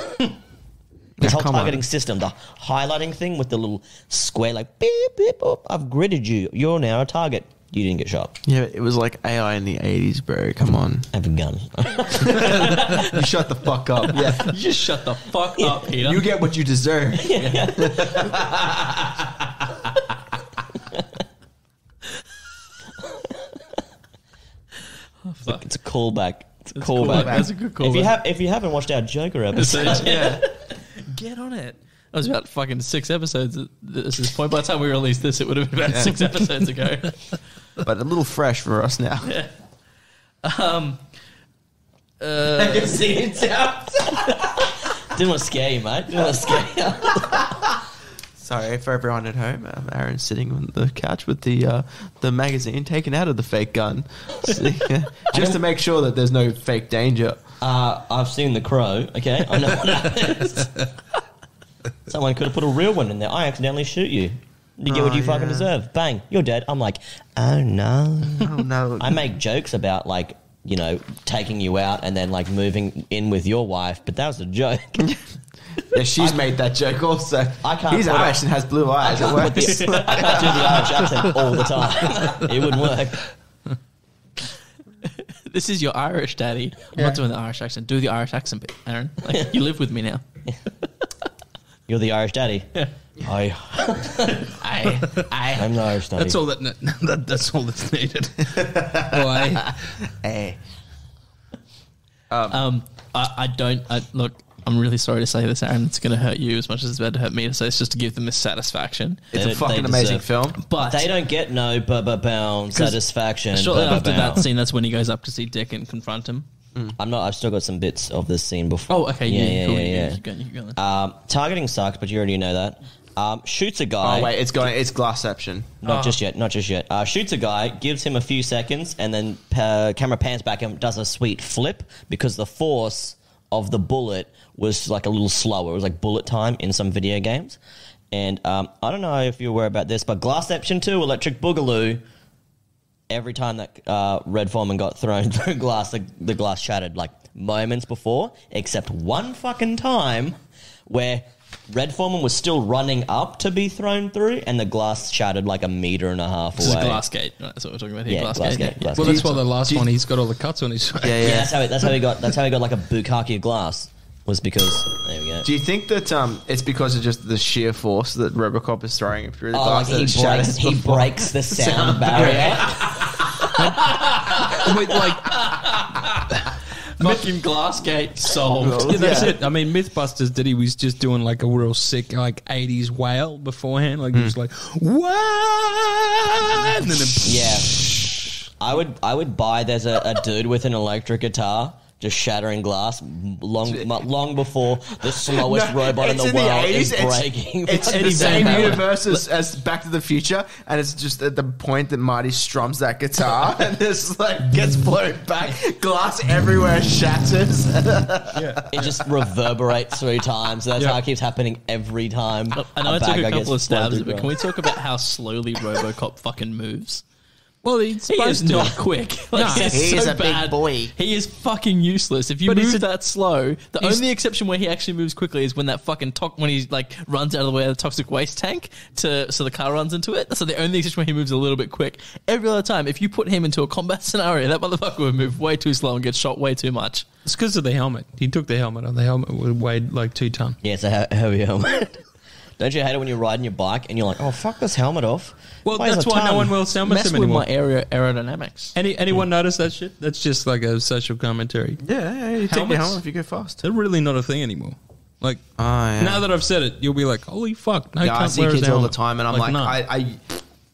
His whole targeting system, the highlighting thing with the little square, like, beep, beep, boop, I've gridded you. You're now a target. You didn't get shot. Yeah, it was like AI in the 80s, bro. Come on. I have a gun. You shut the fuck up. Yeah. You just shut the fuck up, Peter. You get what you deserve. It's a callback. It's a callback. That's a good callback. If you haven't watched our Joker episode, get on it. That was about fucking 6 episodes at this point. By the time we released this, it would have been about 6 episodes ago. But a little fresh for us now. Yeah. Didn't want to scare you, mate. Didn't want to scare you. Sorry for everyone at home. Aaron's sitting on the couch with the magazine taken out of the fake gun, just to make sure that there's no fake danger. I've seen The Crow. Okay, I know what happens. Someone could have put a real one in there. I accidentally shoot you. You get what you fucking deserve. Bang, you're dead. I'm like, oh no. Oh no. I make jokes about like you know, taking you out and then like moving in with your wife, but that was a joke. Yeah, she's made that joke also. I can't. He's Irish and has blue eyes. I can't do the Irish accent all the time. It wouldn't work. This is your Irish daddy. I'm not doing the Irish accent. Do the Irish accent bit, Aaron. Like, you live with me now. You're the Irish daddy. Yeah. I'm the Irish daddy. That's all that's all that's needed. Hey. Look, I'm really sorry to say this, Aaron. It's going to hurt you as much as it's about to hurt me to say this, just to give them this satisfaction. It's a fucking amazing film. But they don't get no satisfaction. Shortly after that scene, that's when he goes up to see Dick and confront him. I've still got some bits of this scene before. Oh, okay. Yeah. You keep going. Targeting sucks, but you already know that. Shoots a guy. Oh wait, it's Glassception. Not just yet. Shoots a guy, gives him a few seconds, and then camera pans back and does a sweet flip because the force of the bullet was like a little slower. It was like bullet time in some video games. And I don't know if you're aware about this, but Glassception 2, Electric Boogaloo, every time that Red Foreman got thrown through glass, the glass shattered like moments before, except one fucking time where Red Foreman was still running up to be thrown through, and the glass shattered like 1.5 meters away. This is Glassgate. Right, that's what we're talking about here. Yeah, Glassgate. Yeah. Well, that's why the last one he's got all the cuts on his face. Yeah, that's how he got like a bukkake of glass. Was because there we go. Do you think that it's because of just the sheer force that Robocop is throwing him through the glass? Like he breaks the sound barrier. Wait, like fucking Glassgate solved. Yeah, that's it. I mean, Mythbusters did. He was just doing like a real sick like 80s wail beforehand. Like he was like, what? And then I would buy. There's a dude with an electric guitar just shattering glass long before the slowest robot in the world is breaking. It's the same universe as Back to the Future, and it's just at the point that Marty strums that guitar and this like gets blown back, glass everywhere shatters. It just reverberates 3 times. That's how it keeps happening every time. I know I took a couple of stabs, but can we talk about how slowly Robocop fucking moves? Well, he is not quick. Like, he is a bad. big boy. He is fucking useless. If you move that slow, the only exception where he actually moves quickly is when that fucking when he like runs out of the way of the toxic waste tank so the car runs into it. So the only exception where he moves a little bit quick. Every other time, if you put him into a combat scenario, that motherfucker would move way too slow and get shot way too much. It's because of the helmet. He took the helmet on. The helmet would weigh like 2 tons. Yeah, it's a heavy helmet. Don't you hate it when you're riding your bike and you're like, oh, fuck this helmet off? Well, that's why no one will helmets him anymore. Mess with my aerodynamics. Anyone notice that shit? That's just like a social commentary. Yeah, you take your helmet if you go fast. They're really not a thing anymore. Like, now that I've said it, you'll be like, holy fuck. No, I see kids all the time and I'm like no.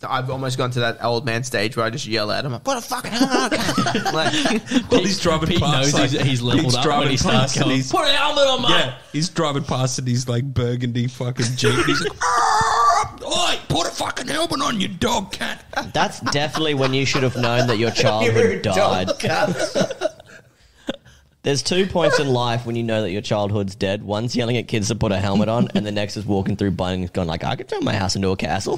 I've almost gone to that old man stage where I just yell at him, put a fucking helmet on. Well, he's driving past. Knows he's leveled up when he starts going, put a helmet on, mate. Yeah, he's driving past and he's like burgundy fucking Jeep. He's like, oi, put a fucking helmet on, you dog cat. That's definitely when you should have known that your childhood died. There's 2 points in life when you know that your childhood's dead. One's yelling at kids to put a helmet on, and the next is walking through Bunnings going like, I could turn my house into a castle.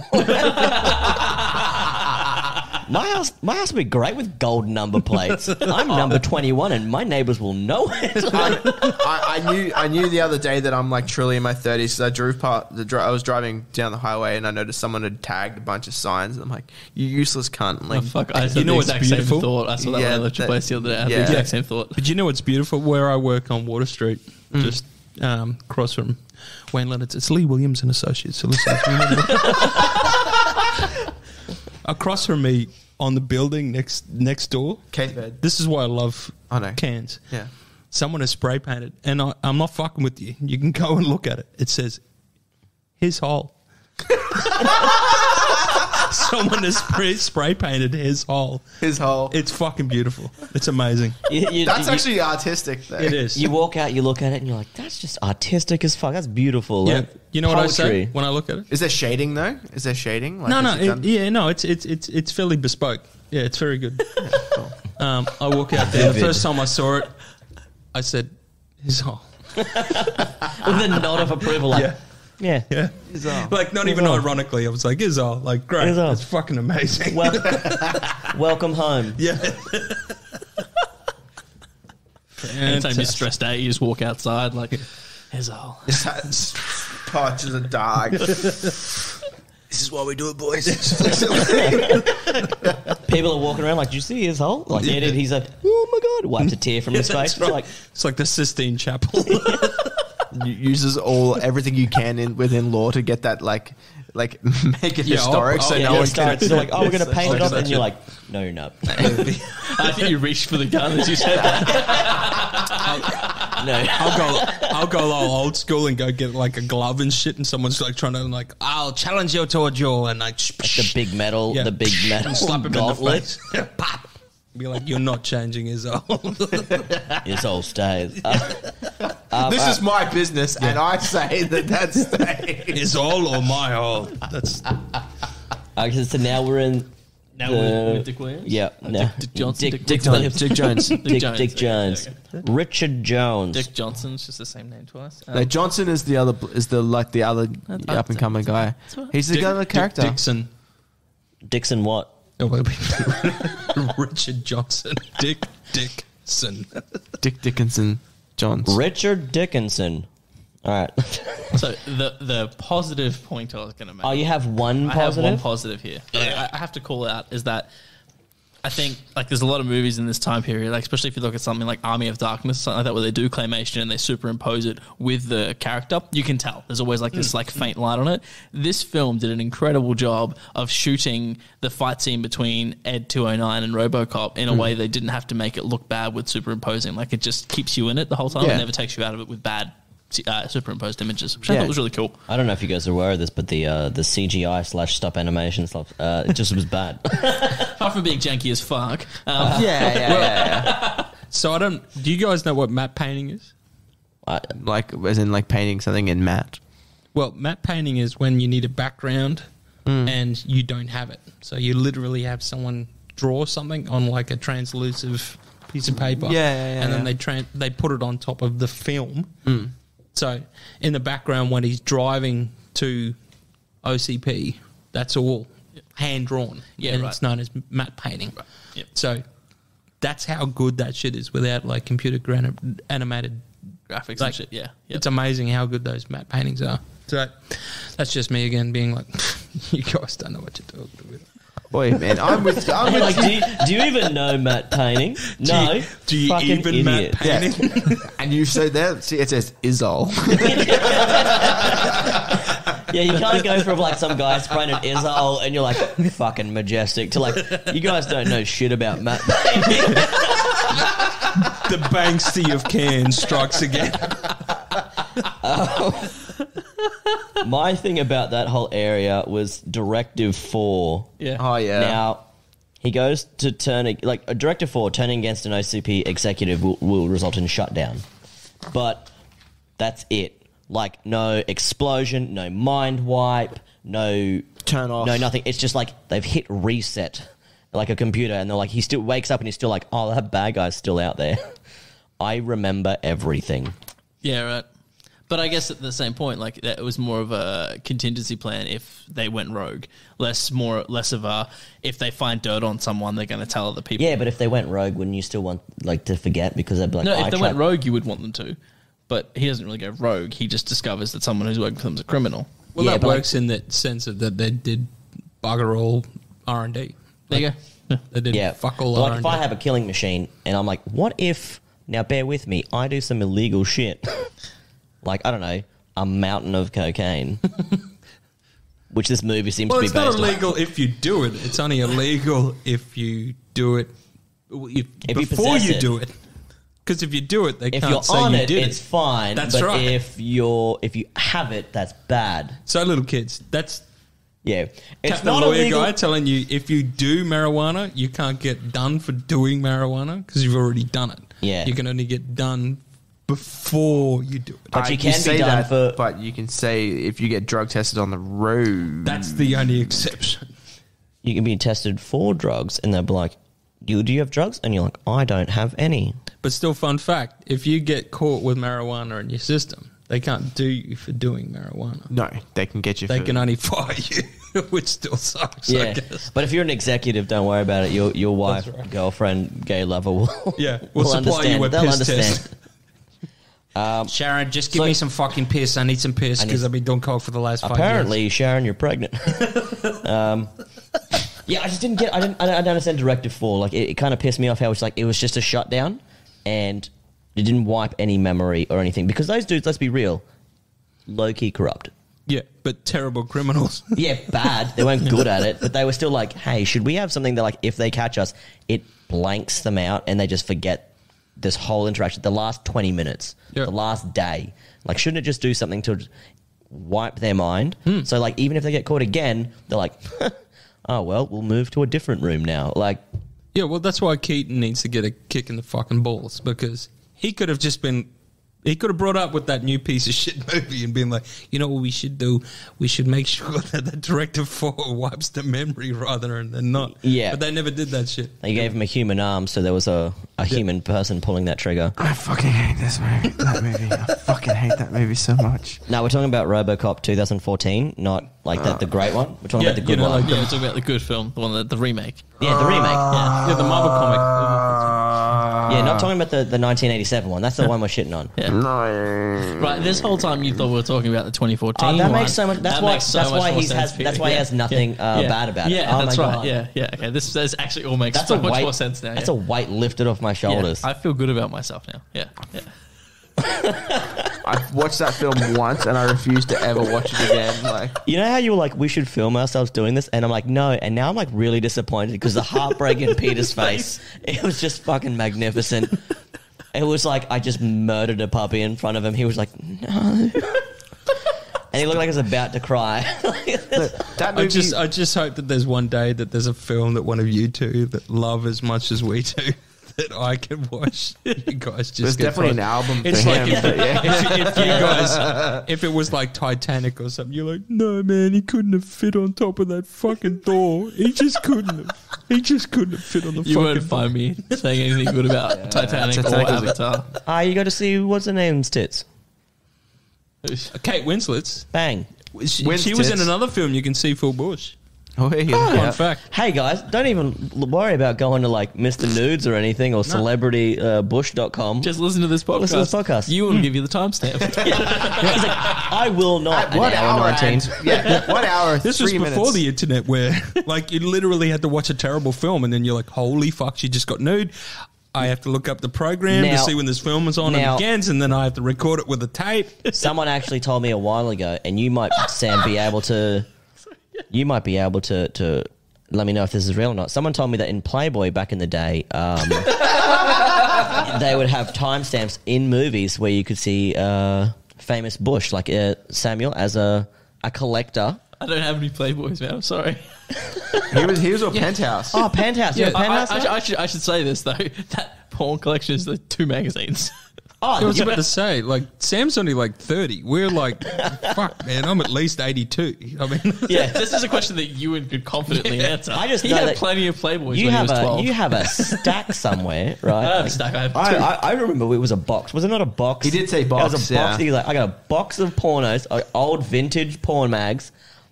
My house would be great with gold number plates. I'm number 21 and my neighbours will know it. I knew the other day that I'm like truly in my 30s. So I was driving down the highway and I noticed someone had tagged a bunch of signs. And I'm like, you useless cunt. Like, oh, fuck. I said the exact same thought. I saw that when I left your place the other day. I had the exact same thought. But you know what's beautiful? Where I work on Water Street, just across from Wayne Leonard's. It's Lee Williams and Associates. So listen, across from me on the building next door. Cave bed. This is why I love cans. Yeah. Someone has spray painted, and I'm not fucking with you. You can go and look at it. It says, his hole. Someone has spray painted his hole. His hole. It's fucking beautiful. It's amazing. That's actually artistic, though. It is. You walk out, you look at it, and you're like, that's just artistic as fuck. That's beautiful. Yeah. Like, you know poetry. what I say when I look at it? Is there shading, though? Is there shading? Like, No. It's fairly bespoke. Yeah, it's very good. Cool. I walk out there. The first time I saw it, I said, his hole. With a nod of approval, like, yeah. Like, not even ironically, I was like, Izal. Like, great. It's fucking amazing. Welcome home. Yeah. Anytime you're stressed out, you just walk outside like, here's a hole. Parts of the dark. This is why we do it, boys. People are walking around like, "Did you see his hole?" Like, yeah, dude. He's like, "Oh my god!" Wipes a tear from his face. Right. It's like the Sistine Chapel. Uses everything you can within law to get that make it historic. So no one can. So like, "Oh, we're going to paint it up," and you're like, "No, you're not." I think you reached for the gun as you said that. No, I'll go old school and go get like a glove and shit, and someone's like trying to like, "I'll challenge you to a duel," and like the big metal, slap him in the gauntlet. face. Pop. Be like, "You're not changing his old." His old stays. This is my business, and I say that stays. His all or my all. That's so now we're in. With Dick Williams? Yeah. Dick Johnson. Dick Williams. Dick Jones. Dick Jones. Richard Jones. Dick Johnson's just the same name twice. No, Johnson is the other up and coming guy. He's the other character. Dixon. Dixon what? Richard Johnson. Dick Dickinson. Dick Dickinson Johns. Richard Dickinson. All right. So the positive point I was going to make. Oh, you have one I positive? have one positive here. I have to call out is that I think like there's a lot of movies in this time period, like especially if you look at something like Army of Darkness, something like that, where they do claymation and they superimpose it with the character. You can tell there's always like this like faint light on it. This film did an incredible job of shooting the fight scene between Ed 209 and Robocop in a way they didn't have to make it look bad with superimposing. Like it just keeps you in it the whole time. It never takes you out of it with bad superimposed images, which I thought was really cool. I don't know if you guys are aware of this, but the CGI / stop animation stuff, it just was bad. Apart from being janky as fuck. Yeah. So do you guys know what matte painting is? Like as in like painting something in matte. Well, matte painting is when you need a background and you don't have it. So you literally have someone draw something on like a translucent piece of paper. And then they put it on top of the film. So in the background when he's driving to OCP, that's all hand drawn. And it's known as matte painting. Right. Yep. So that's how good that shit is without like computer animated Graphics like, and shit, yeah. Yep. It's amazing how good those matte paintings are. So that's just me again being like, you guys don't know what you're talking about. Boy, man, I'm with like, do you even know matte painting? No. Do you even idiot. matte painting? Yeah. And you said that. See, it says Izol. Yeah, you can't go from like some guy spraying an Izol and you're like fucking majestic to like you guys don't know shit about matte painting. The Banksy of Cairns strikes again. My thing about that whole area was Directive 4. Yeah. Oh yeah. Now, he goes to turn like a Directive 4 turning against an OCP executive will result in shutdown, but that's it. Like no explosion, no mind wipe, no turn off, no nothing. It's just like they've hit reset, like a computer, and they're like he still wakes up and he's still like, oh, that bad guy's still out there. I remember everything. Yeah, right. But I guess at the same point, like it was more of a contingency plan if they went rogue. Less of a if they find dirt on someone, they're going to tell other people. Yeah, but if they went rogue, wouldn't you still want like to forget because they'd be like, no, if they went rogue, you would want them to. But he doesn't really go rogue. He just discovers that someone who's working for them is a criminal. Well, that works in that sense of that they did bugger all R&D. There you go. They did fuck all like R&D. if I have a killing machine and I'm like, what if, now bear with me, I do some illegal shit. Like, I don't know, a mountain of cocaine. Which this movie seems to be based on. Well, it's not illegal if you do it. It's only illegal if you do it before you do it. Because if you do it, they can't say you did it. It's fine. That's but right. If you have it, that's bad. So, little kids, that's it's Captain not Lawyer illegal. guy telling you if you do marijuana, you can't get done for doing marijuana because you've already done it. Yeah. You can only get done before you do it. But you can be done for. But you can say if you get drug tested on the road. That's the only exception. You can be tested for drugs, and they'll be like, do you have drugs? And you're like, I don't have any. But still, fun fact, if you get caught with marijuana in your system, They can't do you for doing marijuana. No, they can get you. They can only fire you, which still sucks. I guess. But if you're an executive, don't worry about it. Your wife, girlfriend, gay lover will will supply you with piss test. Sharon, just give me some fucking piss. I need some piss because I've been doing coke for the last 5 years. Apparently, Sharon, you're pregnant. Yeah, I just didn't get. I don't understand Directive 4. Like, it kind of pissed me off how it's like it was just a shutdown, and it didn't wipe any memory or anything because those dudes, let's be real, low key corrupt. Yeah, but terrible criminals. Yeah, bad. They weren't good at it, but they were still like, hey, should we have something that, like, if they catch us, it blanks them out and they just forget this whole interaction, the last 20 minutes, the last day. Like, shouldn't it just do something to wipe their mind? So, like, even if they get caught again, they're like, oh, well, we'll move to a different room now. Like, yeah, well, that's why Keaton needs to get a kick in the fucking balls because he could have just been... He could have brought up with that new piece of shit movie and been like, you know what we should do? We should make sure that the Directive 4 wipes the memory rather than not. Yeah. But they never did that shit. They gave him a human arm, so there was a human person pulling that trigger. I fucking hate this movie. That movie. I fucking hate that movie so much. Now, we're talking about Robocop 2014, not like the great one. We're talking about the good one. Like, we're talking about the good film, the one the remake. Yeah, the remake. Yeah, the Marvel comic. Yeah, not talking about the 1987 one. That's the one we're shitting on. Yeah. No. Right, this whole time you thought we were talking about the 2014 Oh, that one. makes so much... That's why he has nothing bad about it. Yeah, oh that's my right. God. Yeah. Okay, this actually all makes so much more sense now. That's a weight lifted off my shoulders. I feel good about myself now. Yeah. I've watched that film once and I refuse to ever watch it again. Like, you know how you were like, we should film ourselves doing this? And I'm like, no. And now I'm like really disappointed because the heartbreak in Peter's face, it was just fucking magnificent. It was like I just murdered a puppy in front of him. He was like, no. And he looked like he was about to cry. that movie, I just hope that there's one day that there's a film that one of you two that love as much as we do that I can watch. You guys just there's definitely an album for him. If you guys, if it was like Titanic or something, you're like, no man, he couldn't have fit on top of that fucking door. He just couldn't have. He just couldn't have fit on the. You fucking won't find me saying anything good about Titanic or Avatar. You got to see what's her name's tits. Kate Winslet's. Bang. She was in another film you can see full bush. Fun fact. Hey guys, don't even worry about going to like Mr. Nudes or anything or celebritybush.com. Just listen to this podcast. Listen to this podcast. You will give you the timestamp. He's like, I will not. What hour? 19. What hour? This was before the internet where like you literally had to watch a terrible film and then you're like, holy fuck, she just got nude. I have to look up the program to see when this film is on and begins, and then I have to record it with a tape. Someone actually told me a while ago, and you might, Sam, be able to... You might be able to let me know if this is real or not. Someone told me that in Playboy back in the day, they would have timestamps in movies where you could see famous Bush, like Samuel, as a collector. I don't have any Playboys, man. I'm sorry. He was a Penthouse. Oh, Penthouse. Yeah, Penthouse. I should say this though. That porn collection is the 2 magazines. I was about to say, like, Sam's only like 30. We're like, fuck, man, I'm at least 82. I mean, this is a question that Euan could confidently answer. I just he know had that plenty of Playboys when he was 12. You have a stack somewhere, right? I don't have a stack. I have 2. I remember it was a box. Was it not a box? He did say box. It was a box. He was like, I got a box of pornos, old vintage porn mags,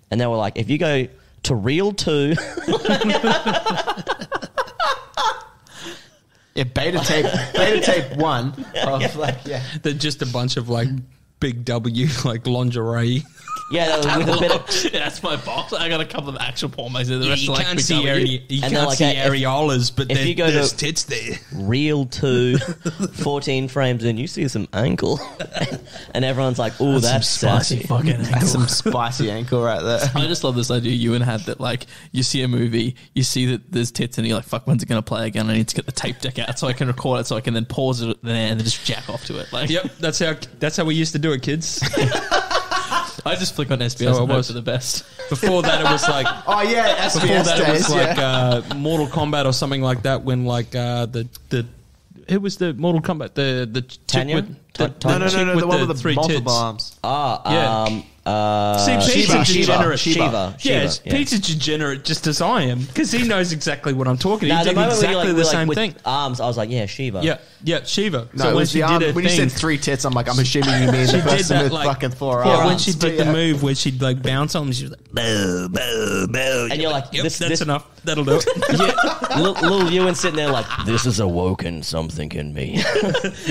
and they were like, if you go to Reel 2... Yeah, beta tape 1 of they're just a bunch of like big W like lingerie. Yeah, with a bit of that's my box. I got a couple of actual porn magazines. The rest You are like can't big see W. you can't see areolas, but there's to tits there. Reel 2, 14 frames in, you see some ankle, and everyone's like, "Oh, that's spicy fucking ankle." That's some spicy ankle right there. I just love this idea Euan had that like you see a movie, you see that there's tits, and you're like, "Fuck, when's it gonna play again? I need to get the tape deck out so I can record it, so I can then pause it there and then just jack off to it." Like, yep, that's how we used to do it, kids. I just flick on SBS and hope for the best. Before that, it was like SBS before that, it was days, like Mortal Kombat or something like that. When like it was the Mortal Kombat, the Tanya? chick No, the one with the three multiple tits. arms. See, Pete's a degenerate. Shiva. Pete's a degenerate just as I am because he knows exactly what I'm talking. Nah, He the did moment exactly when you, the like, same with thing. Arms, I was like, yeah, Shiva. Yeah, Shiva. No, So it when was she the did arm. her When you thing, said 3 tits, I'm like, I'm assuming you mean the did person that, with like- fucking 4 yeah, arms. when she did the Yeah. move where she'd like bounce on him, she was like, boo, boo, boo. And you're like, yep, this- that's this- enough. That'll do it. Yeah, little Euan sitting there like, this has awoken something in me.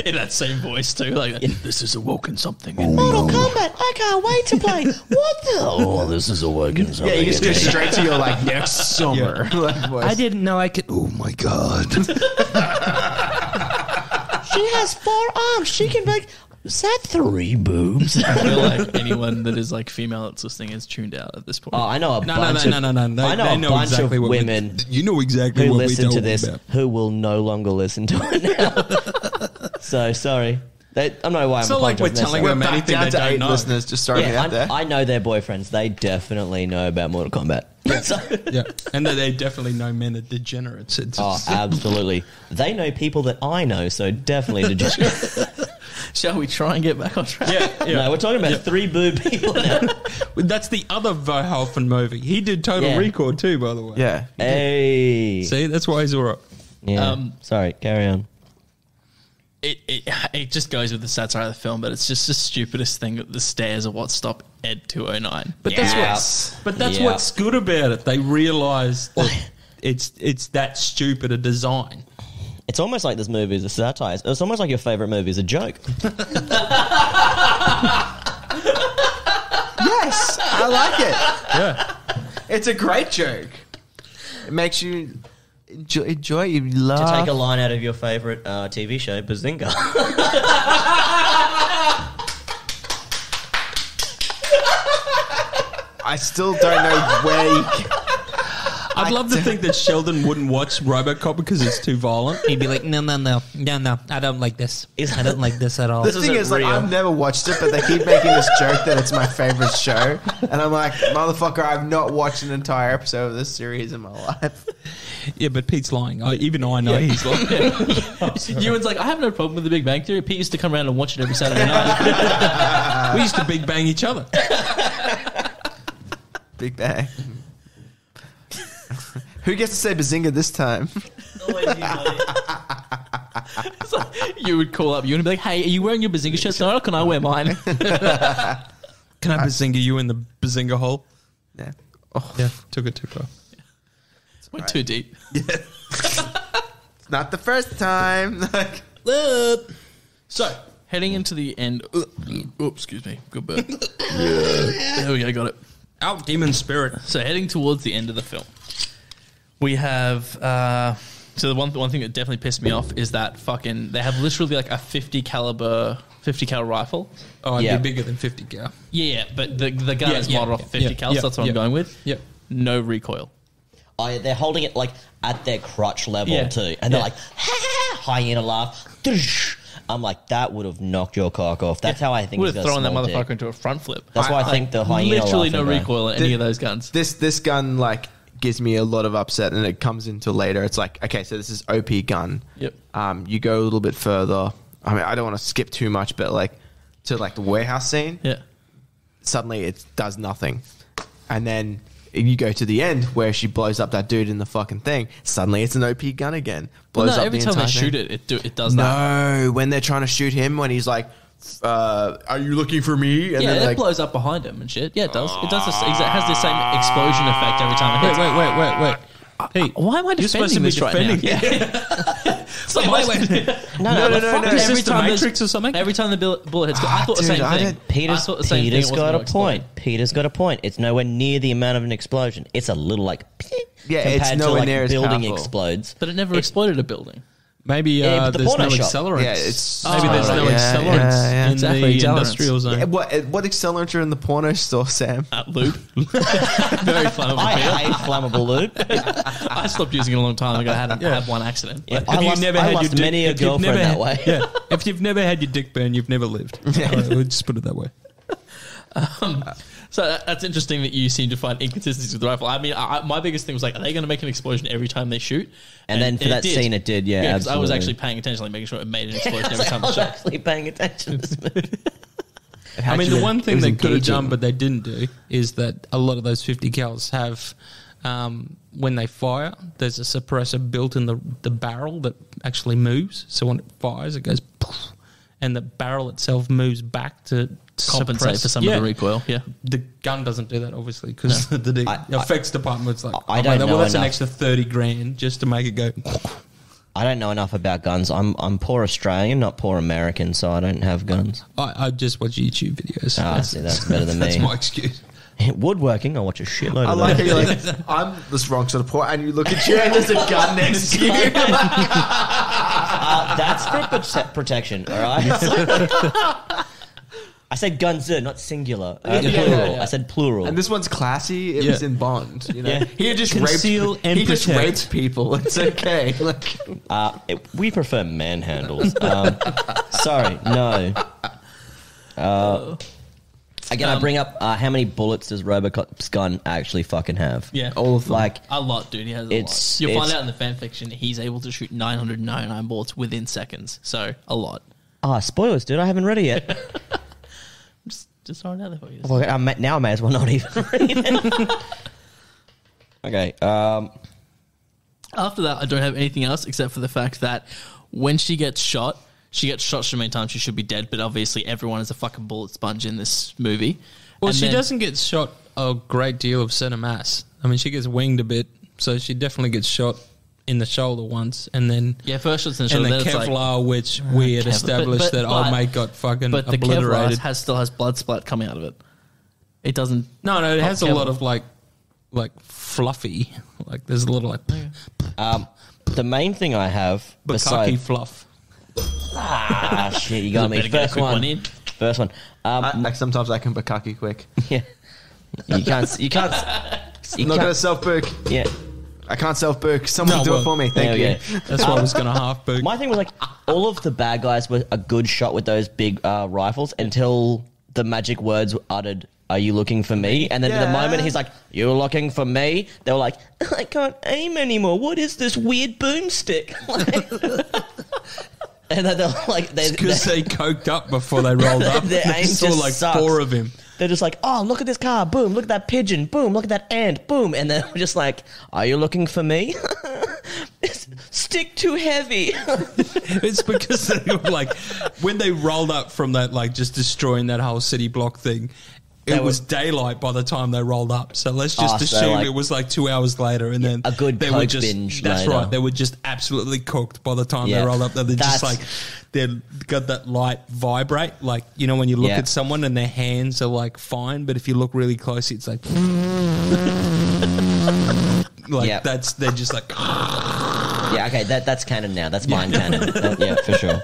In that same voice too, like this has awoken something. Mortal Kombat, I can't wait to play. What the? Oh, this is awoken something. Yeah, you just in go me. straight to your like next summer. Like, voice. I didn't know I could. Oh my god. She has 4 arms. She can make. Is that 3 boobs? I feel like anyone that is like female that's listening is tuned out at this point. Oh, I know a No. bunch of They I know they a bunch exactly of what women you know exactly who what listen we're to talking this about. who will no longer listen to it now. So sorry. I don't know why It's I'm not like we're apologizing telling myself. them Back anything down they to don't 8 know. listeners, just throwing it out there. I know their boyfriends. They definitely know about Mortal Kombat. Yeah, and that they definitely know men are degenerates. It's Oh, absolutely. They know people that I know, so definitely degenerate. Shall we try and get back on track? yeah. No, we're talking about 3 boob people now. That's the other Verhoeven movie. He did Total Yeah. Recall too, by the way. Yeah. Hey. See, that's why he's alright. Yeah. Sorry, carry on. It just goes with the satire of the film, but it's just the stupidest thing that the stairs are what stop Ed 209. But that's Yeah. what's good about it. They realise that it's that stupid a design. It's almost like this movie is a satire. It's almost like your favourite movie is a joke. Yes, I like it. Yeah. It's a great joke. It makes you enjoy you laugh. To take a line out of your favourite TV show, Bazinga. I still don't know where you I'd love to think that Sheldon wouldn't watch Robocop because it's too violent. He'd be like, no, I don't like this. I don't like this at all. The thing is, like, I've never watched it, but they keep making this joke that it's my favorite show. And I'm like, motherfucker, I've not watched an entire episode of this series in my life. Yeah, but Pete's lying. Even I know he's lying. Euan's like, I have no problem with the Big Bang Theory. Pete used to come around and watch it every Saturday night. We used to big bang each other. Big Bang. Who gets to say Bazinga this time? It's like, you would call up you and be like, hey, are you wearing your Bazinga shirt tonight or can I wear mine? Can I Bazinga you in the Bazinga hole? Yeah. Yeah, took it too far. Went too deep. It's not the first time. Like, So, heading into the end. Excuse me. Good burp. There we go, got it. Out demon spirit. So, heading towards the end of the film, we have. So, the one thing that definitely pissed me off is that they have literally like a 50 caliber rifle. Oh, it'd Yeah. be bigger than 50 cal. Yeah, but the gun is yeah, modeled off 50 cal, so that's what I'm going with. Yep. No recoil. Oh, yeah, they're holding it like at their crotch level Yeah. too. And they're Yeah. like, hyena laugh. I'm like, that would have knocked your cock off. That's how I think Would he's have got a thrown that small motherfucker dick. into a front flip. That's why I think the hyena Literally no laughing, bro. recoil in any of those guns. this gun, like, gives me a lot of upset, and it comes into later. It's like, okay, so this is OP gun. Yep. You go a little bit further. I mean, I don't want to skip too much, but like to like the warehouse scene, Yeah. suddenly it does nothing, and then you go to the end where she blows up that dude in the fucking thing. Suddenly it's an OP gun again. Blows up every the time they entire shoot thing. it does that. No, when they're trying to shoot him, when he's like, "Are you looking for me?" And Yeah, then it like, blows up behind him and shit. Yeah, it does. It does. It has the same explosion effect every time it hits. Wait. Hey, Why am I you're supposed to defending be this right now? defending. It's like, No. Is this the there's- Matrix or something? Every time the bullet hits, I thought the dude, same I thing. didn't- I thought the same thing. Peter's It wasn't got a gonna explode. point. Peter's got a point. It's nowhere near the amount of an explosion. It's a little like Yeah, it's compared to nowhere like near as building powerful. explodes. But it never exploded a building. Maybe Yeah, but the there's no porno shop. accelerants. Yeah, it's Maybe there's no yeah, accelerants yeah. in Exactly, the accelerants. industrial zone. Yeah, what accelerant are in the porno store, Sam? Lube. Very flammable. I Peter. hate flammable lube. I stopped using it a long time ago. I had one accident. Yeah, But I lost many a if you've girlfriend never that had- way. Yeah, if you've never had your dick burn, you've never lived. We'll just put it that way. So that's interesting that you seem to find inconsistencies with the rifle. I mean, my biggest thing was like, are they going to make an explosion every time they shoot? And then for that scene, it did. Yeah, because I was actually paying attention, like making sure it made an explosion every time I they was shot. actually paying attention to this movie. I mean, the one thing they could have done, but they didn't do, is that a lot of those 50 cals have, when they fire, there's a suppressor built in the barrel that actually moves. So when it fires, it goes poof, and the barrel itself moves back to Compensate suppress. for some of the recoil. Yeah, the gun doesn't do that, obviously, because the effects department's like, I don't know well, that's enough. an extra 30 grand just to make it go. I don't know enough about guns. I'm poor Australian, not poor American, so I don't have guns. I just watch YouTube videos. See, that's better than me. That's my excuse. Woodworking, I watch a shitload I of like how those. you're like, I'm this wrong sort of poor, and you look at you and there's a gun next to you. That's for protection, all right? I said guns, not singular. Plural. I said plural. And this one's classy. It was in Bond. You know, Yeah. he just Conceal raped. and He just protect. raped people. It's okay. Like, We prefer manhandles. Sorry, no. Again, I bring up how many bullets does Robocop's gun actually fucking have? yeah, all of them. Like, a lot, dude. He has a It's- lot. You'll find it's- out in the fan fiction he's able to shoot 999 bullets within seconds. So a lot. spoilers, dude. I haven't read it yet. Just throwing it out there for you. Well, now I may as well not even read it. Okay. After that, I don't have anything else except for the fact that when she gets shot so many times she should be dead, but obviously everyone is a fucking bullet sponge in this movie. Well, And she then- doesn't get shot a great deal of center mass. I mean, she gets winged a bit, so she definitely gets shot in the shoulder once, and then Yeah, first shots in the and shoulder. the then it's like- Kevlar, which we had Kevlar. established that old mate got fucking But the obliterated. Kevlar still has blood splat coming out of it. It doesn't. No, it has a Kevlar. lot of like fluffy. Like there's a little like The main thing I have bukkake besides fluff. shit, you got me. Better get a First quick one. one in. First one. like sometimes I can bukkake quick. Yeah. You can't. You can't. You I'm not gonna can't. self burk. Yeah. I can't self burk. Someone No, do well, it for me. Thank there you. we go. That's why I was gonna half boot. My thing was like all of the bad guys were a good shot with those big rifles until the magic words were uttered. Are you looking for me? And then the Yeah. moment he's like, "You're looking for me," they were like, "I can't aim anymore. What is this weird boomstick?" And then they're like, Because they coked up before they rolled up. Their They aim saw just like sucks. 4 of him. They're just like, "Oh, look at this car! Boom! Look at that pigeon! Boom! Look at that ant! Boom!" And then we're just like, "Are you looking for me?" Stick too heavy. It's because they were like, when they rolled up from that, like just destroying that whole city block thing, it was daylight by the time they rolled up. So let's just so, assume like, it was like 2 hours later, and then a good they were Coke just binge That's later. right. They were just absolutely cooked by the time Yeah. they rolled up. They're just That's- like they've got that light vibrate, like you know when you look Yeah. at someone and their hands are like fine, but if you look really close, it's like. Like Yep. they're just like Yeah, okay, that's canon now. That's mine canon. Yeah, for sure.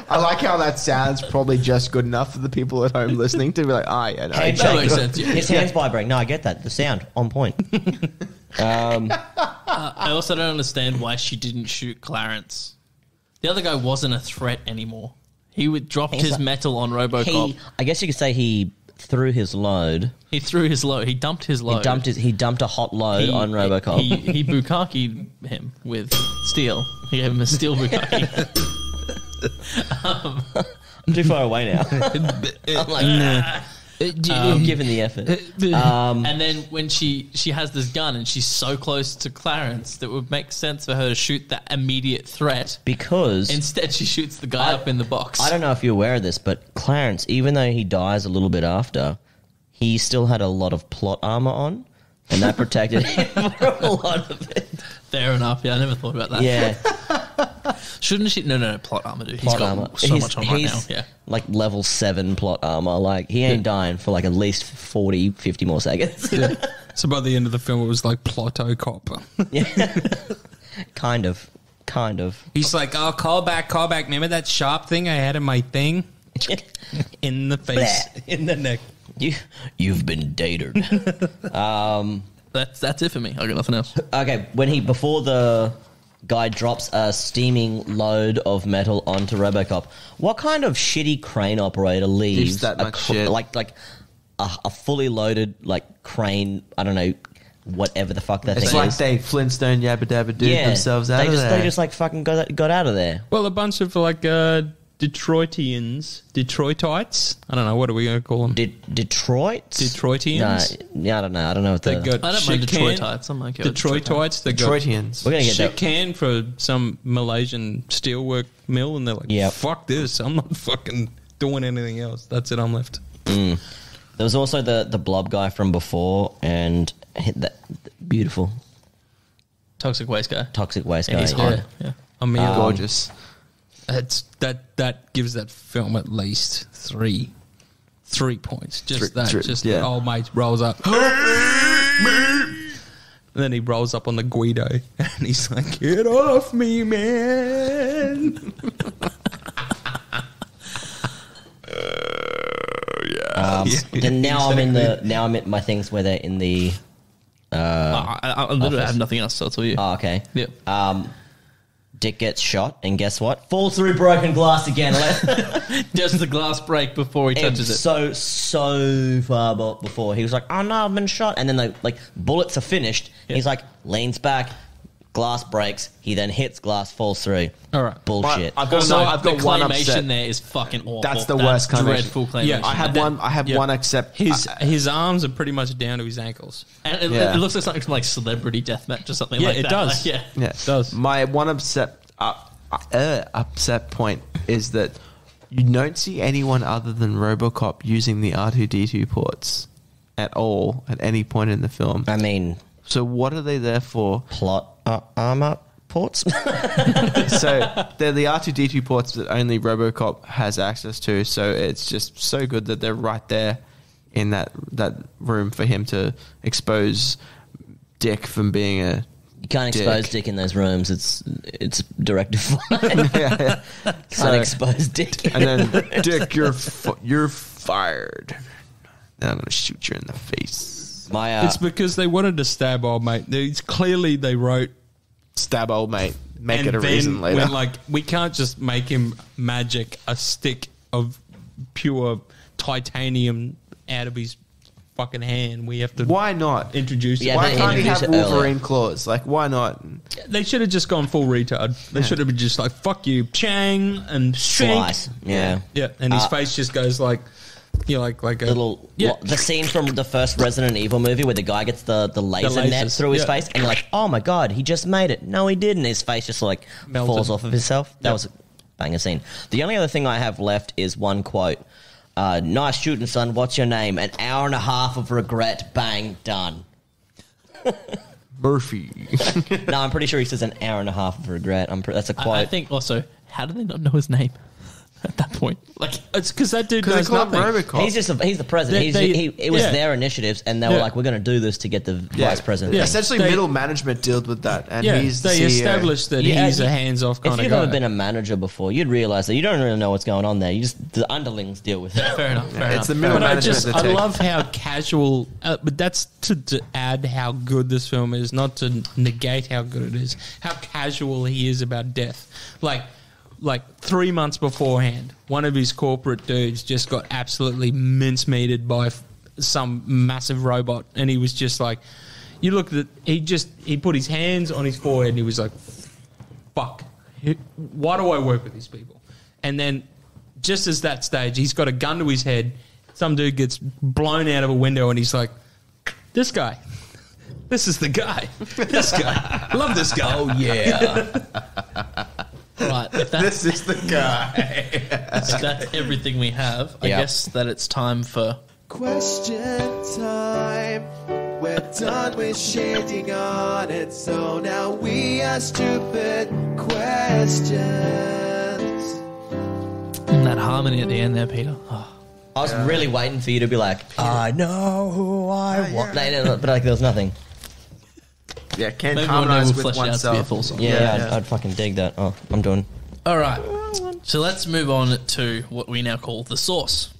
I like how that sounds probably just good enough for the people at home listening to be like, yeah, no. Handshake. That makes sense, yeah. His hands vibrating. No, I get that. The sound on point. I also don't understand why she didn't shoot Clarence. The other guy wasn't a threat anymore. He would dropped He's his like- metal on Robocop. I guess you could say he threw his load. He threw his load. He dumped his load. He dumped a hot load on Robocop. He bukaki'd him with steel. He gave him a steel bukkake. I'm too far away now. I'm like, I'm giving the effort. And then when she has this gun and she's so close to Clarence that would make sense for her to shoot that immediate threat. Because Instead, she shoots the guy up in the box. I don't know if you're aware of this, but Clarence, even though he dies a little bit after, he still had a lot of plot armor on, and that protected him for a lot of it. Fair enough. Yeah, I never thought about that. Yeah, Shouldn't she? No, plot armor, dude. plot He's got armor. so much on right now. He's Yeah. like level 7 plot armor. Like he ain't dying for like at least 40, 50 more seconds. Yeah. So by the end of the film, it was like Plotto Copper. Yeah, kind of. He's like, "Oh, call back. Remember that sharp thing I had in my thing? In the face, in the neck." You've been dated. That's it for me. I got nothing else. Okay, before the guy drops a steaming load of metal onto Robocop, what kind of shitty crane operator leaves that much shit? like a fully loaded like crane. I don't know. Whatever the fuck that It's thing like is. they Flintstone yabba dabba do themselves out of there. They just like fucking got out of there. Well, a bunch of like Detroitites. I don't know. What are we going to call them? Detroitians? No, I don't know. I don't know what they the... got I don't mind Detroitites. I'm okay with Detroitites. They Detroitians. We're going to get shit that. can for some Malaysian steelwork mill, and they're like, fuck this. I'm not fucking doing anything else. That's it. I'm left. There was also the blob guy from before, and that beautiful Toxic waste guy. toxic waste guy. He's hot. Yeah. I mean, Gorgeous. that gives that film at least 3 points. Just old mate rolls up. And then he rolls up on the Guido and he's like, "Get off me, man." Then now I'm in my things where they're in the. I literally have nothing else, so I'll tell you. Oh, okay. Yeah. Dick gets shot, and guess what? Falls through broken glass again. Doesn't the glass break before he touches it? So far before. He was like, "Oh no, I've been shot," and then the bullets are finished. Yeah. He's like, leans back, glass breaks. He then hits glass, falls through. All right. Bullshit. I've got The one claymation upset. there is fucking awful. That's the worst claymation. Dreadful claymation. Yeah, I have one except His arms are pretty much down to his ankles. And it looks like something from like Celebrity Deathmatch or something Yeah, like that. it does. Like, Yeah, It does. My one upset point is that you don't see anyone other than Robocop using the R2-D2 ports at all at any point in the film. I mean, So what are they there for? plot armor ports. So they're the R2-D2 ports that only Robocop has access to. So it's just so good that they're right there in that room for him to expose Dick from being a. You can't expose Dick in those rooms. It's directive fine. Can't expose Dick. And then Dick, you're fired. And I'm gonna shoot you in the face. It's because they wanted to stab old mate. It's clearly they wrote Stab old mate. Make and it a then reason later. When, like, we can't just make him magic a stick of pure titanium out of his fucking hand. We have to. Why not? Introduce Yeah, it. Why they can't he have introduce it Wolverine earlier. claws? Like, why not? They should have just gone full retard. They should have been just like, "Fuck you, Chang," and Slice. Yeah. Yeah, and his face just goes like, like a Little the scene from the first Resident Evil movie where the guy gets the laser net lasers, through his yeah. face, and you're like, "Oh my god, he just made it!" No, he didn't. His face just like Melted. falls off of himself. That was a banger scene. The only other thing I have left is one quote: "Nice shooting, son. What's your name?" An hour and a half of regret. Bang, done. Murphy. No, I'm pretty sure he says an hour and a half of regret. That's a quote. I think also, how do they not know his name at that point? Like, it's because that dude Because knows they call him nothing. Robocop. He's the president. It was their initiatives, and they were like, "We're going to do this to get the vice president." Yeah. thing. Essentially, They- middle management dealt with that, and Yeah, he's the they CEO. established that Yeah, he's a you- hands-off kind If of you've guy. ever been a manager before, you'd realize that you don't really know what's going on there. The underlings deal with it. fair enough. Fair It's enough. the middle But I management that I take. love how casual. But that's to add how good this film is, not to negate how good it is. How casual he is about death. Like 3 months beforehand, one of his corporate dudes just got absolutely mincemeated by some massive robot, and he was just like, you look at he put his hands on his forehead, and he was like, "Fuck, why do I work with these people?" And then, just as that stage, he's got a gun to his head. Some dude gets blown out of a window, and he's like, "This guy, this is the guy. This guy, love this guy." Oh yeah. Right, if that's, This is the guy. if that's everything we have, I Yeah. guess that it's time for... Question time. We're done with shitting on it, so now we ask stupid questions. that harmony at the end there, Peter. Oh. I was really waiting for you to be like, "I know who I want," but like there was nothing. Yeah, can't Maybe one day harmonize we'll with flesh it out to be a oneself. full song. Yeah, I'd fucking dig that. Oh, I'm doing. All right, so let's move on to what we now call the source.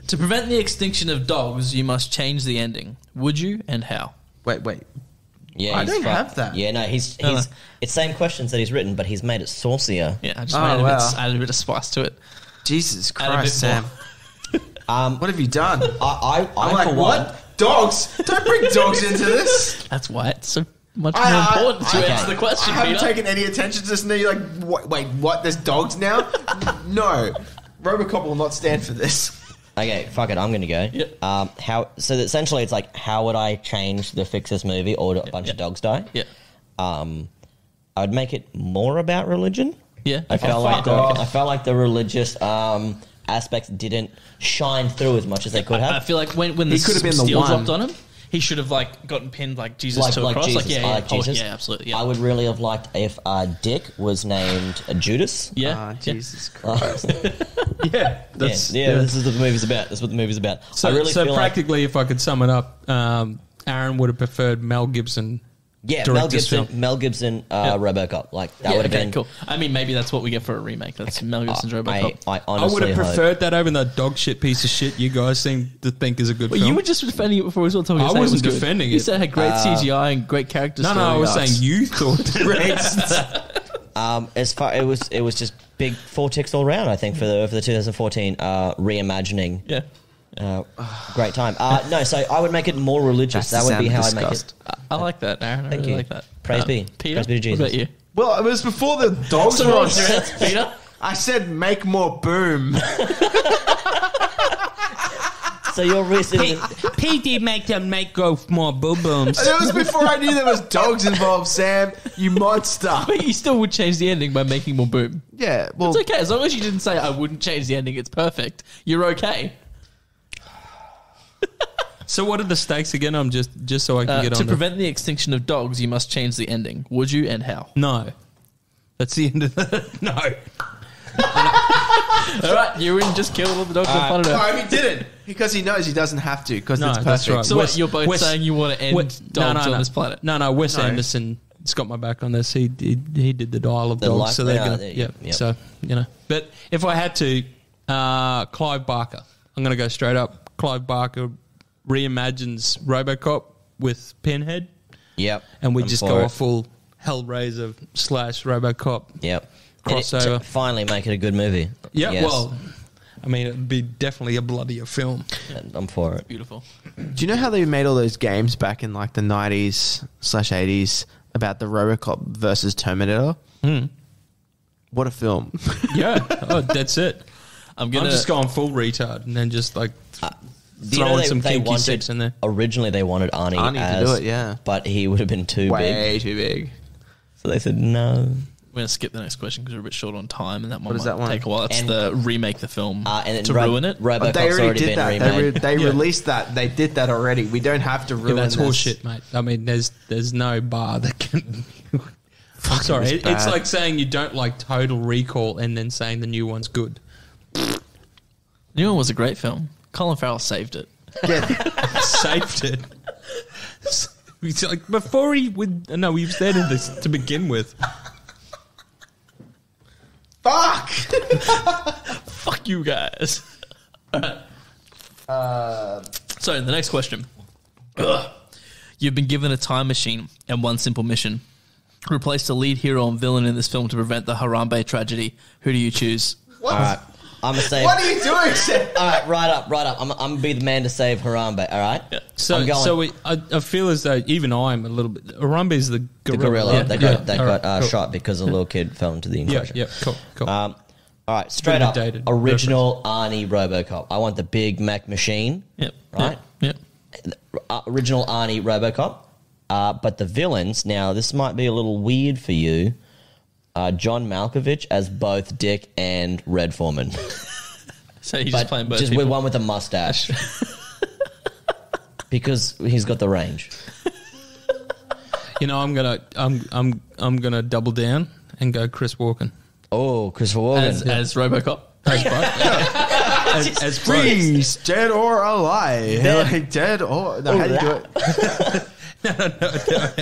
To prevent the extinction of dogs, you must change the ending. Would you, and how? Wait. Yeah, I he's don't fu- have that. Yeah, no, he's No. it's same questions that he's written, but he's made it saucier. Yeah, I just Oh, added wow. a bit of spice to it. Jesus Add a bit Christ, Sam. What have you done? I'm like, for what? one. Dogs? Don't bring dogs into this. That's why it's so much more important to answer the question, I haven't Peter. taken any attention to this. And you're like, wait, what? There's dogs now? No. Robocop will not stand for this. Okay, fuck it, I'm going to go. Yep. So essentially it's like, how would I change the fix this movie or a bunch of dogs die? Yeah. I would make it more about religion. Yeah. I felt like the religious aspects didn't shine through as much as they could have. I feel like when the could have been the steel one. dropped on him, he should have like gotten pinned like Jesus to a cross. Jesus. Like, I like Jesus. Yeah, absolutely. Yeah. I would really have liked if Dick was named Judas. Yeah. Jesus Christ. This is what the movie's about. That's what the movie's about. So, I really feel practically, if I could sum it up, Aaron would have preferred Mel Gibson. Mel Gibson, Robocop. Like that would have been cool. I mean, maybe that's what we get for a remake. That's Mel Gibson's Robocop. I I honestly would have hope. preferred that over the dog shit piece of shit you guys seem to think is a good Well, film. you were just defending it before we were talking. I wasn't good. defending You it. said it had great CGI and great character story. No, I was arcs. saying you thought As far it was just big 4 ticks all round. I think for the 2014 reimagining. Yeah. Great time. No, so I would make it more religious. That's That would be how I sound make it. disgust. I like that, Aaron. I Thank really you. like that. Praise be. Peter, Praise be to Jesus. What about you? Well, it was before the dogs So were on what's your set. answer, Peter? I said make more boom. So your reason Pete did make them go more boom booms. It was before I knew there was dogs involved, Sam. You monster. But you still would change the ending by making more boom. Yeah, well, It's okay. As long as you didn't say I wouldn't change the ending, it's perfect. You're okay. So what are the stakes again? I'm just so I can get on. To prevent the extinction of dogs, you must change the ending. Would you and how? No, that's the end of the no. All right, Euan just killed all the dogs on planet Earth. no, he didn't because he knows he doesn't have to because No, it's perfect. that's right. So what, you're both saying you want to end dogs on this planet? No, Wes No. Anderson's got my back on this. He did the Dial of The Dogs, life- so they're yeah, gonna, there you go. Yep. So but if I had to, Clive Barker, I'm gonna go straight up. Clive Barker reimagines RoboCop with Pinhead, Yep. and we I'm just for go it. a full Hellraiser / RoboCop. Yep. And crossover. to finally make it a good movie. Yeah, Yes. well, I mean, it'd be definitely a bloodier film. I'm for it. Beautiful. Do you know how they made all those games back in like the 90s / 80s about the Robocop versus Terminator? What a film. Yeah, that's it. I'm I'm just going full retard and then just like throwing some kinky sex in there. Originally, they wanted Arnie, Arnie to as, do it, yeah. but he would have been too big. Way too big. So they said no. We're going to skip the next question because we're a bit short on time, and that one What is might that one? take a while. It's And- the remake the film And then to ruin it. Robocop's They already did been that. remade. They Yeah. released that. They did that already. We don't have to Yeah, ruin that's this. horseshit, mate. I mean, there's no bar that can. I'm sorry. it was It's bad. like saying you don't like Total Recall and then saying the new one's good. New one was a great film. Colin Farrell saved it. Saved it. It's like before he would. No, we've said this to begin with. Fuck! Fuck you guys. So, the next question. You've been given a time machine and one simple mission. Replace the lead hero and villain in this film to prevent the Harambe tragedy. Who do you choose? What? All right. I'm going to say... What are you doing, Sam? All right, right up. I'm going to be the man to save Harambe, all right? Yeah. I feel as though even I'm a little bit. Harambe is the The gorilla. gorilla Yeah, that yeah. got All right, cool. shot because a little kid fell into the Yeah, enclosure. yeah, cool. All right, straight Bit of up, a dated original Arnie Robocop. I want the Big Mac machine. Yep. Right? Yep. Original Arnie Robocop. But the villains, now this might be a little weird for you, John Malkovich as both Dick and Red Foreman. So you're But just playing both just people. with one with a mustache. Because he's got the range. You know, I'm gonna double down and go Chris Walken Oh, Christopher Walken. as Robocop. as both. as Freeze, dead or alive. Like dead or... No, how do you do it? No,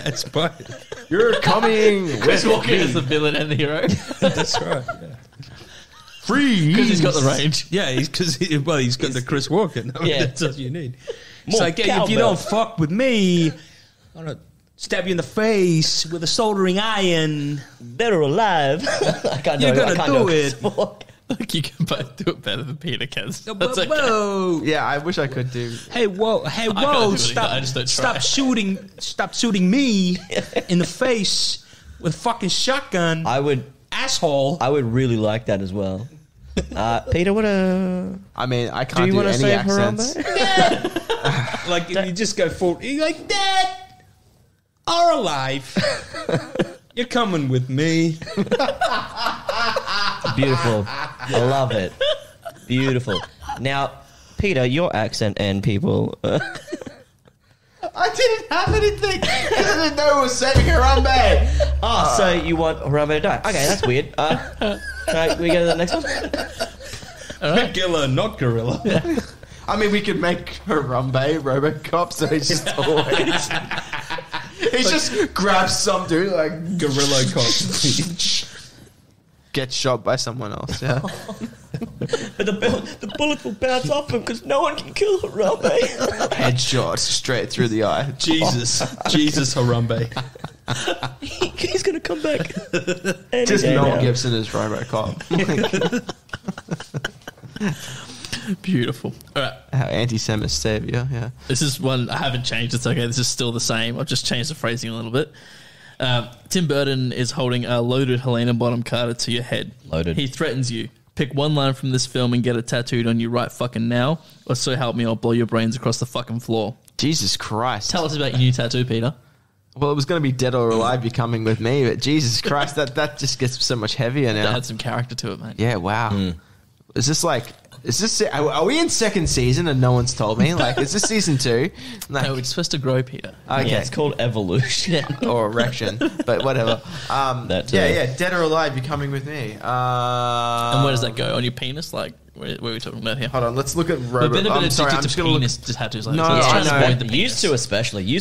as both. You're coming Chris with Walken me. is the villain and the hero. That's right. Yeah. Freeze. Because he's got the range. Yeah, he's got the Chris Walken. I mean, Yeah. that's all you need. It's More like, hey, if you cowbell. don't fuck with me, I'm gonna stab you in the face with a soldering iron. Better alive. I can't You're do it. I gonna can't do it. it. Like you can both do it better than Peter can. That's okay. Whoa! Yeah, I wish I could do. Hey, whoa! Hey, whoa! Stop shooting me in the face with a fucking shotgun. Asshole. I would really like that as well. Peter, what a... I mean, I can't do any accents. Like, you just go forward. You're like, Dad, are alive. You're coming with me. Beautiful. I love it. Beautiful. Now, Peter, your accent and people... I didn't have anything. I didn't know it was saying Harambe. Oh, so you want Harambe to die. Okay, that's weird. Right, we go to the next one? Megilla, not gorilla. Yeah. I mean, we could make Harambe Robocop, so he's just always... he just grabs some dude, like... Gorilla cop. Gets shot by someone else, yeah. But the bullet will bounce off him because no one can kill Harambe. Headshot straight through the eye. Jesus Harambe. He's going to come back. Just Mel Gibson as Robocop. Beautiful. All right. How anti-Semite savior, yeah. This is one I haven't changed. It's okay. This is still the same. I've just changed the phrasing a little bit. Tim Burton is holding a loaded Helena Bonham Carter to your head. Loaded. He threatens you. Pick one line from this film and get it tattooed on you right fucking now, or so help me, I'll blow your brains across the fucking floor. Jesus Christ. Tell us about your new tattoo, Peter. Well, it was going to be Dead or Alive, You're Coming With Me, but Jesus Christ, that just gets so much heavier now. That had some character to it, mate. Yeah, wow. Is this like... Are we in second season and no one's told me? Like, is this season 2? Like, No, it's supposed to grow, Peter. okay. Yeah, it's called evolution. Or erection, but whatever. Dead or Alive, You're Coming With Me. And where does that go? On your penis? Like, where are we talking about here? Hold on, let's look at We've been a bit addicted to penis tattoos. Like, No, so let's try I to know. avoid the penis. Used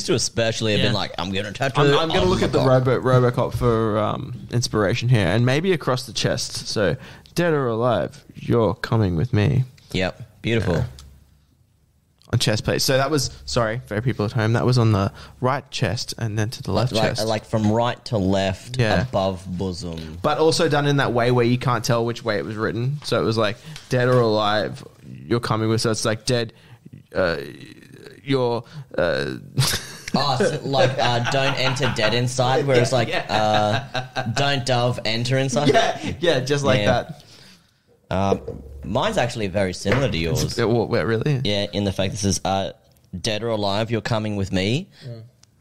to especially have been like, I'm going to tattoo. I'm going to look at the Robocop for inspiration here, and maybe across the chest. So, Dead or Alive, You're Coming With Me. Yep. Beautiful. Yeah. On chest plate. So that was, sorry, for people at home, that was on the right chest and then to the left chest. Like from right to left, above bosom. But also done in that way where you can't tell which way it was written. So it was like, Dead or Alive, You're Coming With. So it's like, dead, you're... So like, don't enter dead inside, where it's like, don't dove enter inside. Yeah, just like that. Mine's actually very similar to yours. Really? Yeah, in the fact this is Dead or Alive, You're Coming With Me.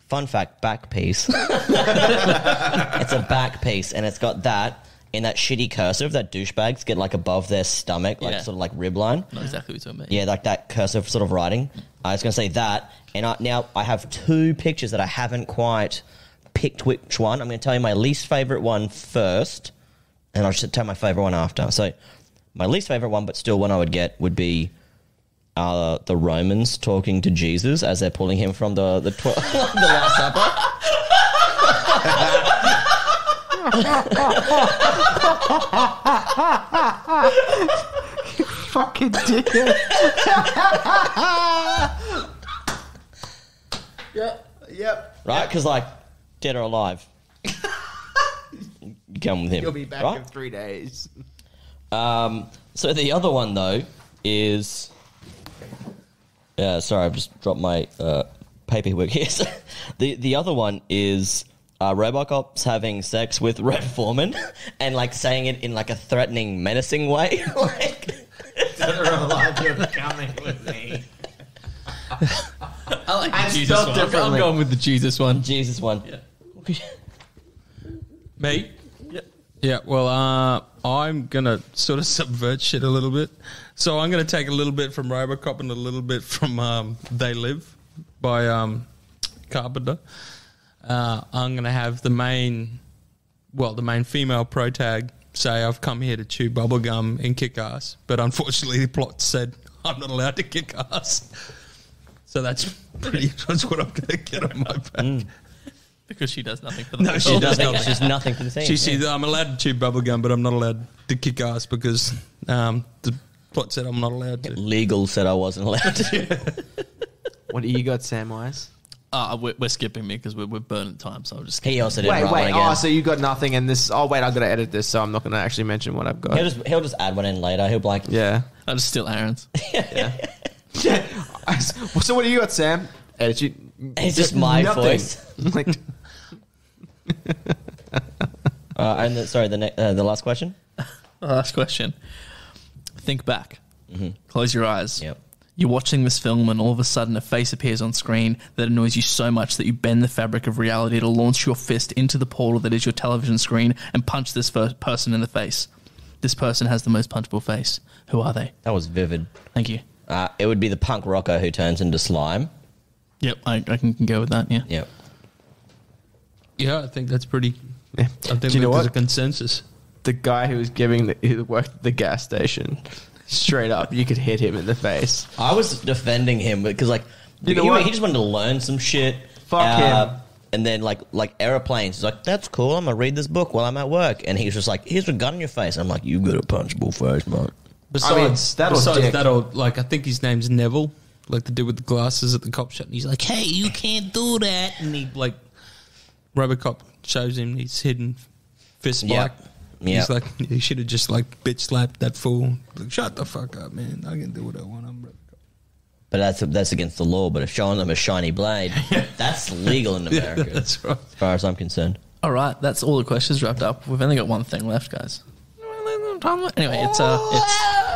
Fun fact, back piece. It's a back piece, and it's got that in that shitty cursive that douchebags get like above their stomach, like sort of like rib line. Not exactly what you're talking about. Yeah, like that cursive sort of writing. I was going to say that, and now I have 2 pictures that I haven't quite picked which one. I'm going to tell you my least favourite one first, and I'll just tell my favourite one after. So my least favourite one, but still one I would get, would be the Romans talking to Jesus as they're pulling him from the Last Supper. You fucking dickhead. Yep. Right? Because, like, Dead or Alive. You come with him. You'll be back right? in 3 days. So the other one, though, is... sorry, I've just dropped my paperwork here. So the other one is Robocop's having sex with Red Foreman and, like, saying it in, like, a threatening, menacing way. Like... Dead or Alive, You're Coming With Me. I like And the Jesus spelled one. differently. I'm going with the Jesus one. Jesus one. Yeah. Me? Yep. Yeah, well, I'm going to sort of subvert shit a little bit. So I'm going to take a little bit from Robocop and a little bit from They Live by Carpenter. I'm going to have the main female pro tag say, I've come here to chew bubblegum and kick ass. But unfortunately, the plot said, I'm not allowed to kick ass. So that's what I'm going to get on my back. Because she does nothing for the No, she does It's nothing. just nothing for the scene. She said, I'm allowed to chew bubblegum, but I'm not allowed to kick ass because the plot said I'm not allowed to. Legal said I wasn't allowed to. What do you got, Samwise? We're skipping me because we're burning time, so I'll just skip. He also didn't write one Wait. again. Oh, so you got nothing, and this. Oh, wait, I've got to edit this, so I'm not going to actually mention what I've got. He'll just add one in later. He'll be like, Yeah. I'll just steal Aaron's. Yeah. So what do you got, Sam? Edit you. it's just my nothing. voice. Like, The last question. Last question. Think back. Mm-hmm. Close your eyes. Yep. You're watching this film and all of a sudden a face appears on screen that annoys you so much that you bend the fabric of reality to launch your fist into the portal that is your television screen and punch this first person in the face. This person has the most punchable face. Who are they? That was vivid. Thank you. It would be the punk rocker who turns into slime. Yep, I can go with that, yeah. Yep. Yeah, I think that's pretty. yeah. I think Do you know there's a what? consensus. The guy who was who worked at the gas station, straight up, you could hit him in the face. I was defending him because, like, You know what? he just wanted to learn some shit. Fuck him. And then, like airplanes, he's like, that's cool, I'm going to read this book while I'm at work. And he was just like, here's a gun in your face. I'm like, you got a punchable face, mate. Besides dick. that, like, I think his name's Neville, like the dude with the glasses at the cop shop. And he's like, hey, you can't do that. And he, like, Robocop shows him his hidden fist spike. Yeah. He's like, he should have just, like, bitch slapped that fool. Like, shut the fuck up, man. I can do what I want. I'm Robocop. But that's against the law. But if showing them a shiny blade, that's legal in America. Yeah, that's right. As far as I'm concerned. All right, that's all the questions wrapped up. We've only got one thing left, guys. Anyway,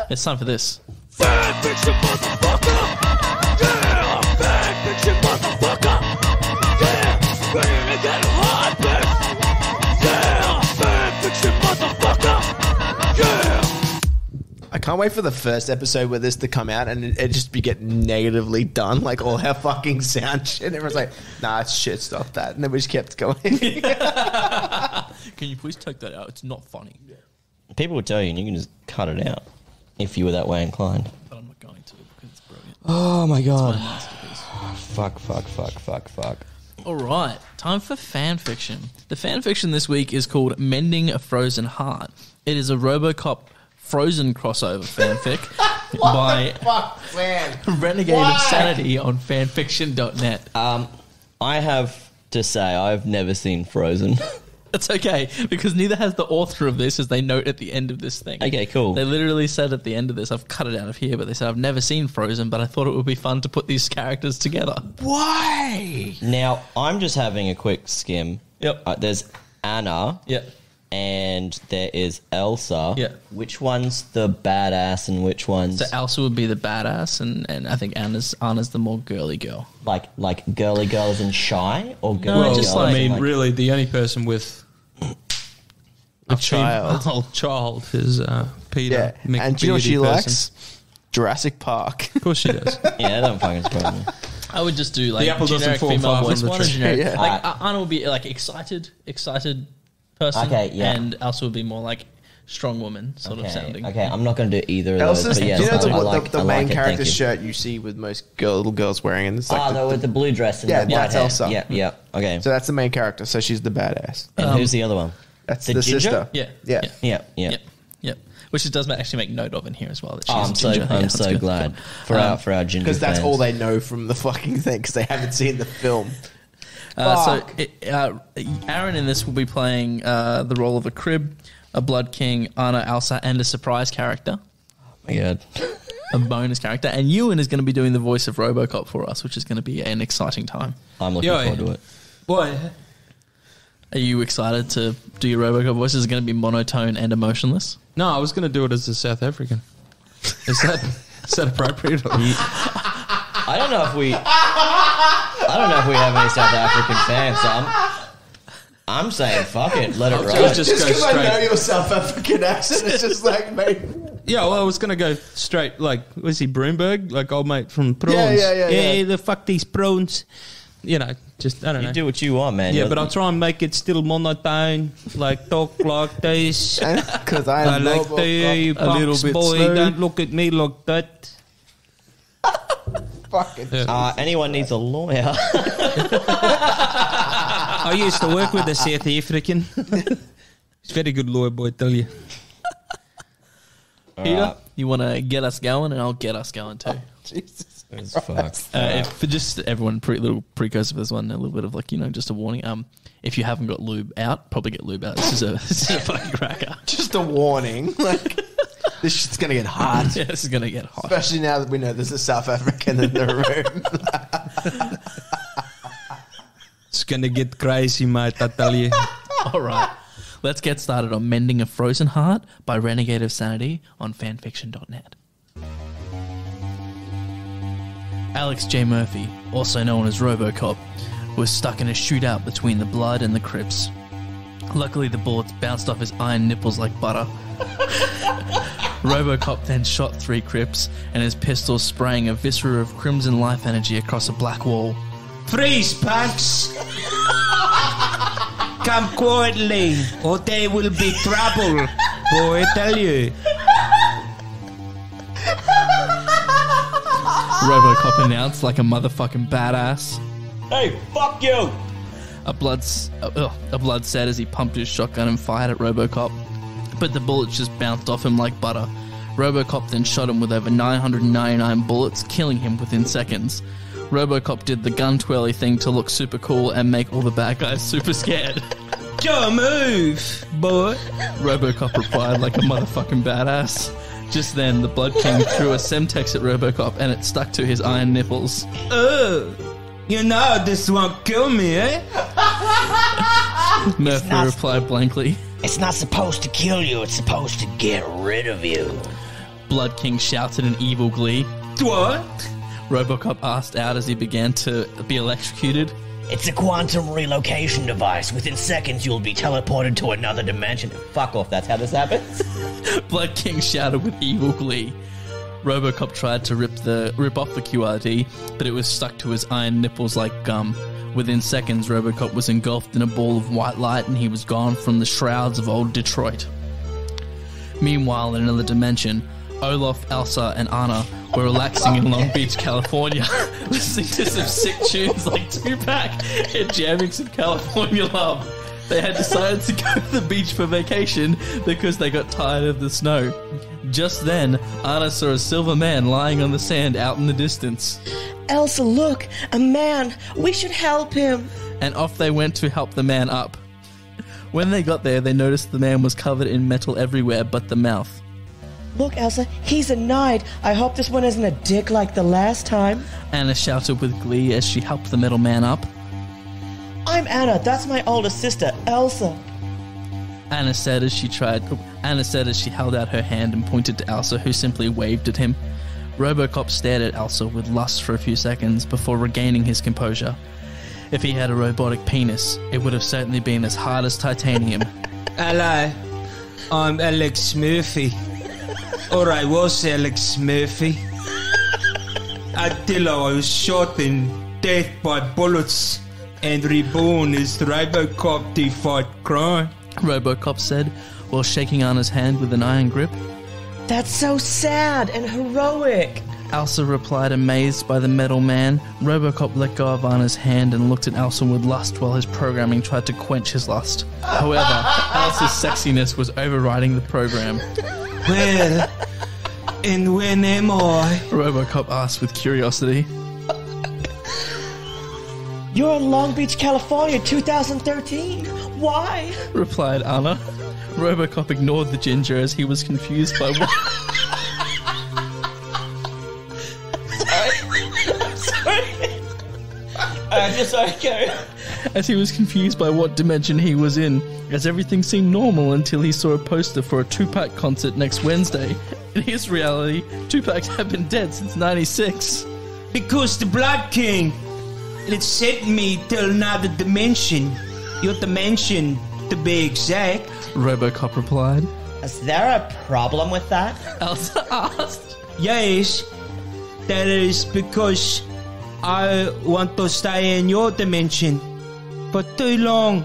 it's time for this. Fan fiction, motherfucker. Yeah, fan fiction, motherfucker. Yeah, ready to get hard, bitch. Yeah, fan fiction, motherfucker. Yeah. I can't wait for the first episode with this to come out and it just be get negatively done, like all our fucking sound shit. Everyone's like, nah, it's shit, stop that. And then we just kept going. Can you please take that out? It's not funny. People would tell you, and you can just cut it out if you were that way inclined. But I'm not going to because it's brilliant. Oh my god! It's my masterpiece. Fuck. All right, time for fan fiction. The fan fiction this week is called Mending a Frozen Heart. It is a Robocop Frozen crossover fanfic by Renegade and Sanity on fanfiction.net. I have to say, I've never seen Frozen. It's okay, because neither has the author of this, as they note at the end of this thing. Okay, cool. They literally said at the end of this, I've cut it out of here, but they said, I've never seen Frozen, but I thought it would be fun to put these characters together. Why? Now, I'm just having a quick skim. Yep. There's Anna. Yep. And there is Elsa. Yeah. Which one's the badass and which one's... So Elsa would be the badass, and I think Anna's the more girly girl. Like girly girls and shy? Or girly No, girls just I like- mean, really, the only person with a child. female child is Peter. Yeah. And do you know what she McBeardy likes? Jurassic Park. Of course she does. Yeah, that don't fucking surprise me. I would just do like The apple doesn't generic fall female far from voice the one, and tree. generic. Yeah. Like Anna would be like excited person. Okay, yeah. And Elsa would be more like strong woman sort of sounding. Okay, I'm not going to do either of those. Elsa's, But yeah, do you know so I the like main it, thank character's you. shirt you see with most little girls wearing? And it's like With the blue dress and Yeah, the white that's hair. Elsa. Yeah, okay. So that's the main character. So she's the badass. And who's the other one? That's the the ginger? sister. Yeah. Yeah. Yeah. Yep. Which it does actually make note of in here as well. That she's I'm so ginger. Yeah, I'm that's so good. glad for our ginger Because that's fans. all they know from the fucking thing because they haven't seen the film. Aaron in this will be playing the role of a crib, a blood king, Anna, Elsa, and a surprise character, Oh my god. a bonus character. And Euan is going to be doing the voice of Robocop for us, which is going to be an exciting time. I'm looking forward to it. Boy, Are you excited to do your Robocop voice? Is it going to be monotone and emotionless? no, I was going to do it as a South African. Is that appropriate? Or I don't know if we have any South African fans, so I'm saying fuck it, let it roll. just go because I know straight. your South African accent, it's just like, mate. Yeah, well, I was going to go straight, like, was he Broomberg? Like old mate from Prawns. Yeah. Hey, the fuck these prawns. You know, just, I don't know. You do what you want, man. Yeah, You're- but I'll try and make it still monotone, like talk like this. Because I I like to hear you, a little Bucks bit boy. slow. Don't look at me like that. fucking. anyone needs a lawyer. I used to work with a South African. He's a very good lawyer, boy, I tell you. Peter, you want to get us going, and I'll get us going too. Jesus. It's fucked. For just everyone, little precursor for this one, a little bit of like, just a warning. If you haven't got lube out, probably get lube out. This is a fucking cracker. Just a warning. Like, this shit's going to get hot. Yeah, this is going to get hot. Especially now that we know there's a South African in the room. It's going to get crazy, mate, I tell you. All right. Let's get started on Mending a Frozen Heart by Renegade of Sanity on fanfiction.net. Alex J. Murphy, also known as Robocop, was stuck in a shootout between the Blood and the Crips. Luckily, the bullets bounced off his iron nipples like butter. Robocop then shot 3 Crips, and his pistol spraying a viscera of crimson life energy across a black wall. Freeze, punks! Come quietly, or there will be trouble, boy, I tell you. Robocop announced like a motherfucking badass. Hey, fuck you! A blood said as he pumped his shotgun and fired at Robocop, but the bullets just bounced off him like butter. Robocop then shot him with over 999 bullets, killing him within seconds. Robocop did the gun twirly thing to look super cool and make all the bad guys super scared. Don't move, boy. Robocop replied like a motherfucking badass. Just then, the Blood King threw a Semtex at Robocop and it stuck to his iron nipples. You know this won't kill me, eh? Murphy replied blankly. It's not supposed to kill you, it's supposed to get rid of you. Blood King shouted in evil glee. What? Robocop asked out as he began to be electrocuted. It's a quantum relocation device. Within seconds, you'll be teleported to another dimension. Fuck off, that's how this happens. Blood King shouted with evil glee. Robocop tried to rip off the QRD, but it was stuck to his iron nipples like gum. Within seconds, Robocop was engulfed in a ball of white light and he was gone from the shrouds of old Detroit. Meanwhile, in another dimension, Olaf, Elsa, and Anna were relaxing in Long Beach, California, listening to some sick tunes like Tupac and jamming some California love. They had decided to go to the beach for vacation because they got tired of the snow. Just then, Anna saw a silver man lying on the sand out in the distance. Elsa, look, a man. We should help him. And off they went to help the man up. When they got there, they noticed the man was covered in metal everywhere but the mouth. Look, Elsa, he's a knight. I hope this one isn't a dick like the last time. Anna shouted with glee as she helped the metal man up. I'm Anna. That's my older sister, Elsa. Anna said as she held out her hand and pointed to Elsa, who simply waved at him. Robocop stared at Elsa with lust for a few seconds before regaining his composure. If he had a robotic penis, it would have certainly been as hard as titanium. Hello, I'm Alex Murphy. Or I was Alex Murphy. Until I was shot in death by bullets and reborn as Robocop to fight crime. Robocop said, while shaking Anna's hand with an iron grip. That's so sad and heroic. Elsa replied, amazed by the metal man. Robocop let go of Anna's hand and looked at Elsa with lust while his programming tried to quench his lust. However, Elsa's sexiness was overriding the program. Well, and when am I? Robocop asked with curiosity. You're in Long Beach, California, 2013. Why? Replied Anna. Robocop ignored the ginger as he was confused by what... Just okay. As he was confused by what dimension he was in, as everything seemed normal until he saw a poster for a Tupac concert next Wednesday. In his reality, Tupac had been dead since 96. Because the Blood King, it sent me to another dimension. Your dimension, to be exact. Robocop replied. Is there a problem with that? Elsa asked. Yes, that is because I want to stay in your dimension. For too long,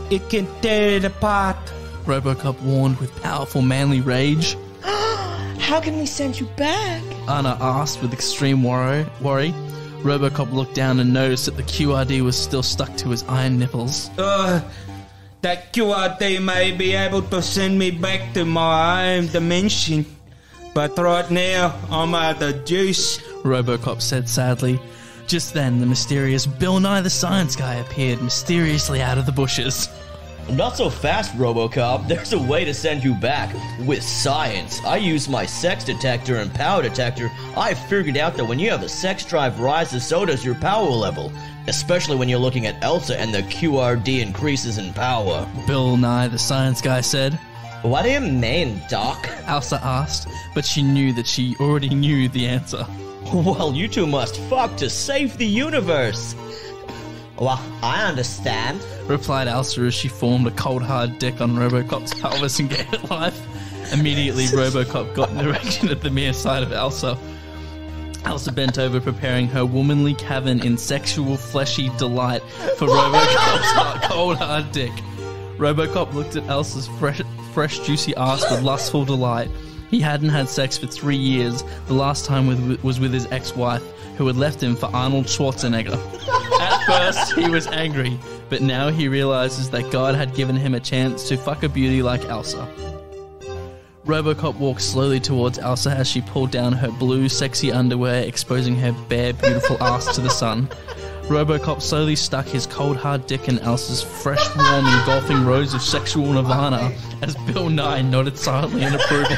it can tear it apart. Robocop warned with powerful manly rage. How can we send you back? Anna asked with extreme worry. Robocop looked down and noticed that the QRD was still stuck to his iron nipples. That QRD may be able to send me back to my own dimension. But right now, I'm out of juice. Robocop said sadly. Just then, the mysterious Bill Nye the Science Guy appeared mysteriously out of the bushes. Not so fast, Robocop. There's a way to send you back. With science. I use my sex detector and power detector. I figured out that when you have a sex drive rises, so does your power level. Especially when you're looking at Elsa and the QRD increases in power. Bill Nye the Science Guy said. What do you mean, Doc? Elsa asked, but she knew that she already knew the answer. Well, you two must fuck to save the universe. Well, I understand, replied Elsa as she formed a cold hard dick on Robocop's pelvis and gave it life. Immediately, Robocop got an erection at the mere sight of Elsa. Elsa bent over, preparing her womanly cavern in sexual fleshy delight for Robocop's cold hard dick. Robocop looked at Elsa's fresh juicy ass with lustful delight. He hadn't had sex for 3 years. The last time was with his ex-wife, who had left him for Arnold Schwarzenegger. At first, he was angry, but now he realizes that God had given him a chance to fuck a beauty like Elsa. Robocop walked slowly towards Elsa as she pulled down her blue, sexy underwear, exposing her bare, beautiful ass to the sun. Robocop slowly stuck his cold, hard dick in Elsa's fresh, warm, engulfing rose of sexual nirvana as Bill Nye nodded silently in approval.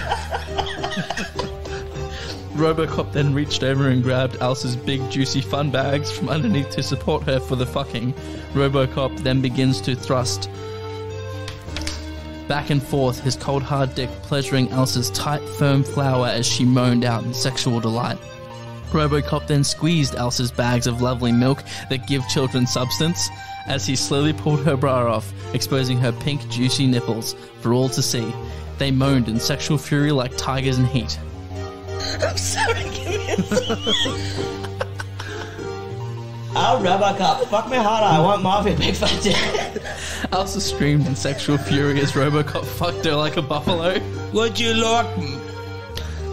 Robocop then reached over and grabbed Elsa's big, juicy fun bags from underneath to support her for the fucking. Robocop then begins to thrust back and forth, his cold, hard dick pleasuring Elsa's tight, firm flower as she moaned out in sexual delight. Robocop then squeezed Elsa's bags of lovely milk that give children substance as he slowly pulled her bra off, exposing her pink, juicy nipples for all to see. They moaned in sexual fury like tigers in heat. I'm sorry, give me a Oh, Robocop, fuck me harder, I want more of your big fat dick. Elsa screamed in sexual fury as Robocop fucked her like a buffalo. Would you like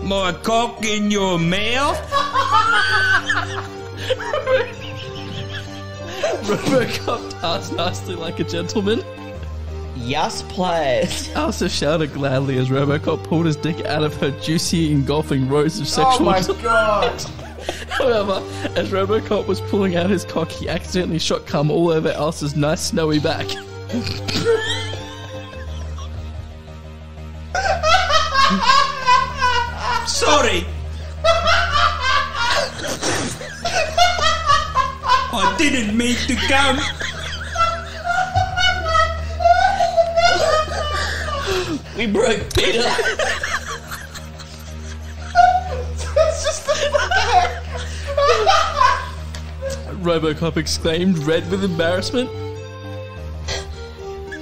my cock in your mouth? Robocop asked nicely like a gentleman. Yes, please. Elsa shouted gladly as Robocop pulled his dick out of her juicy, engulfing rose of sexual... Oh my god! However, as Robocop was pulling out his cock, he accidentally shot cum all over Elsa's nice snowy back. Sorry. I didn't mean to come. We broke Peter. Robocop exclaimed, red with embarrassment.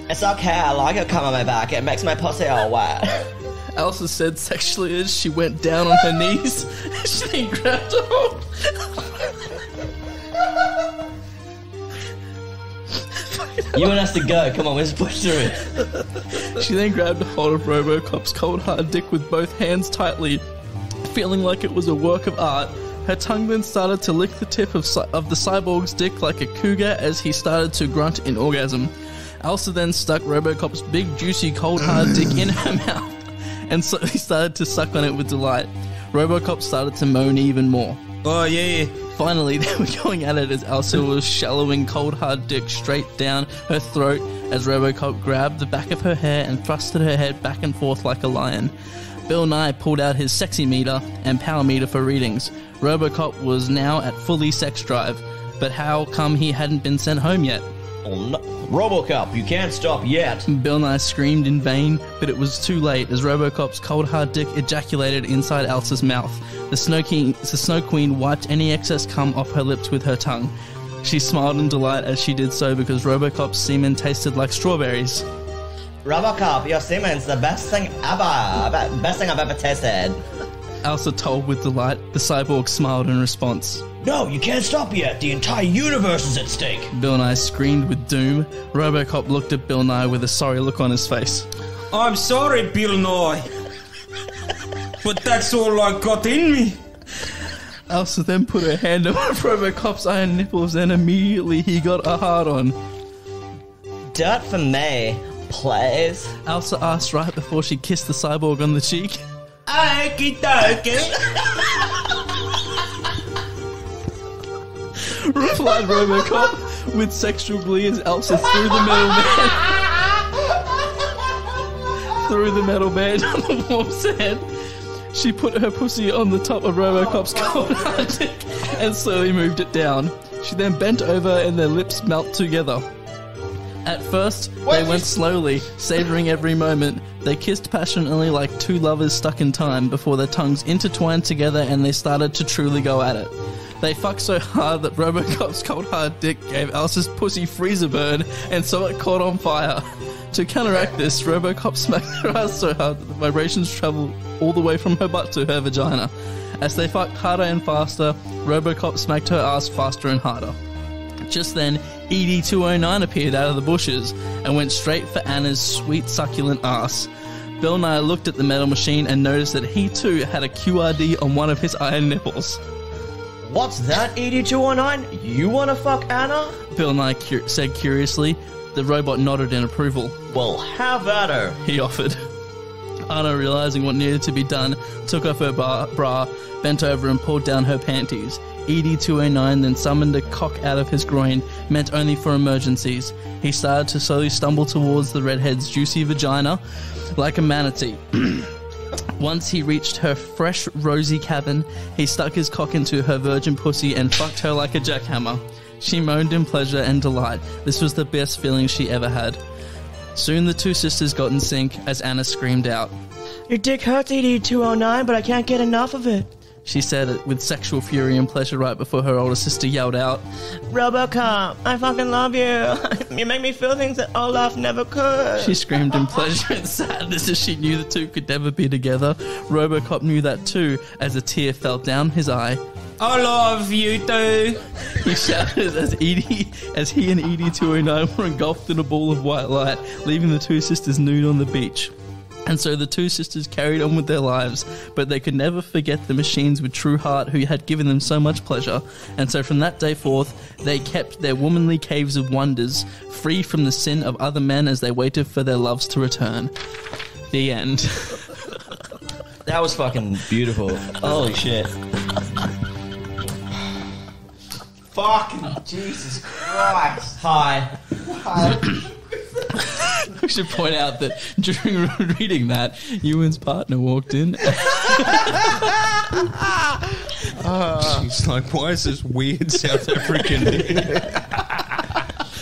It's okay, I like it coming on my back. It makes my pussy all wet. Elsa said sexually as she went down on her knees. She then grabbed a hold. Euan has to go. Come on, let's push through it. She then grabbed a hold of Robocop's cold hard dick with both hands tightly, feeling like it was a work of art. Her tongue then started to lick the tip of the cyborg's dick like a cougar as he started to grunt in orgasm. Elsa then stuck Robocop's big, juicy, cold hard dick in her mouth and slowly started to suck on it with delight. Robocop started to moan even more. Oh, yeah. Finally, they were going at it as Elsa was shallowing cold hard dick straight down her throat as Robocop grabbed the back of her hair and thrusted her head back and forth like a lion. Bill Nye pulled out his sexy meter and power meter for readings. Robocop was now at fully sex drive, but how come he hadn't been sent home yet? Oh, no. Robocop, you can't stop yet. Bill Nye screamed in vain, but it was too late as Robocop's cold hard dick ejaculated inside Elsa's mouth. The Snow Queen wiped any excess cum off her lips with her tongue. She smiled in delight as she did so because Robocop's semen tasted like strawberries. Robocop, your semen's the best thing ever. Best thing I've ever tasted. Elsa told with delight. The cyborg smiled in response. No, you can't stop yet. The entire universe is at stake. Bill Nye screamed with doom. Robocop looked at Bill Nye with a sorry look on his face. I'm sorry, Bill Nye. But that's all I got in me. Elsa then put her hand over Robocop's iron nipples and immediately he got a hard-on. Do it for me, please. Elsa asked right before she kissed the cyborg on the cheek. Okie dokie. replied Robocop with sexual glee as Elsa threw the metal man on the wolf's head. She put her pussy on the top of Robocop's cold hard dick and slowly moved it down. She then bent over and their lips melt together. At first, they went slowly, savouring every moment. They kissed passionately like two lovers stuck in time before their tongues intertwined together and they started to truly go at it. They fucked so hard that Robocop's cold hard dick gave Elsa's pussy freezer burn and so it caught on fire. To counteract this, Robocop smacked her ass so hard that the vibrations travelled all the way from her butt to her vagina. As they fucked harder and faster, Robocop smacked her ass faster and harder. Just then, ED-209 appeared out of the bushes and went straight for Anna's sweet succulent ass. Bill Nye looked at the metal machine and noticed that he too had a QRD on one of his iron nipples. What's that, ED-209? You wanna fuck Anna? Bill Nye said curiously. The robot nodded in approval. Well, have at her, he offered. Anna, realising what needed to be done, took off her bra, bent over and pulled down her panties. ED-209 then summoned a cock out of his groin, meant only for emergencies. He started to slowly stumble towards the redhead's juicy vagina like a manatee. Once he reached her fresh, rosy cabin, he stuck his cock into her virgin pussy and fucked her like a jackhammer. She moaned in pleasure and delight. This was the best feeling she ever had. Soon the two sisters got in sync as Anna screamed out. Your dick hurts, ED-209, but I can't get enough of it. She said it with sexual fury and pleasure right before her older sister yelled out, Robocop, I fucking love you. You make me feel things that Olaf never could. She screamed in pleasure and sadness as she knew the two could never be together. Robocop knew that too, as a tear fell down his eye. I love you too. He shouted as he and ED-209 were engulfed in a ball of white light, leaving the two sisters nude on the beach. And so the two sisters carried on with their lives, but they could never forget the machines with true heart who had given them so much pleasure. And so from that day forth, they kept their womanly caves of wonders, free from the sin of other men as they waited for their loves to return. The end. That was fucking beautiful. Holy shit. Fucking Jesus Christ. Hi. We should point out that during reading that, Euan's partner walked in. She's like, why is this weird South African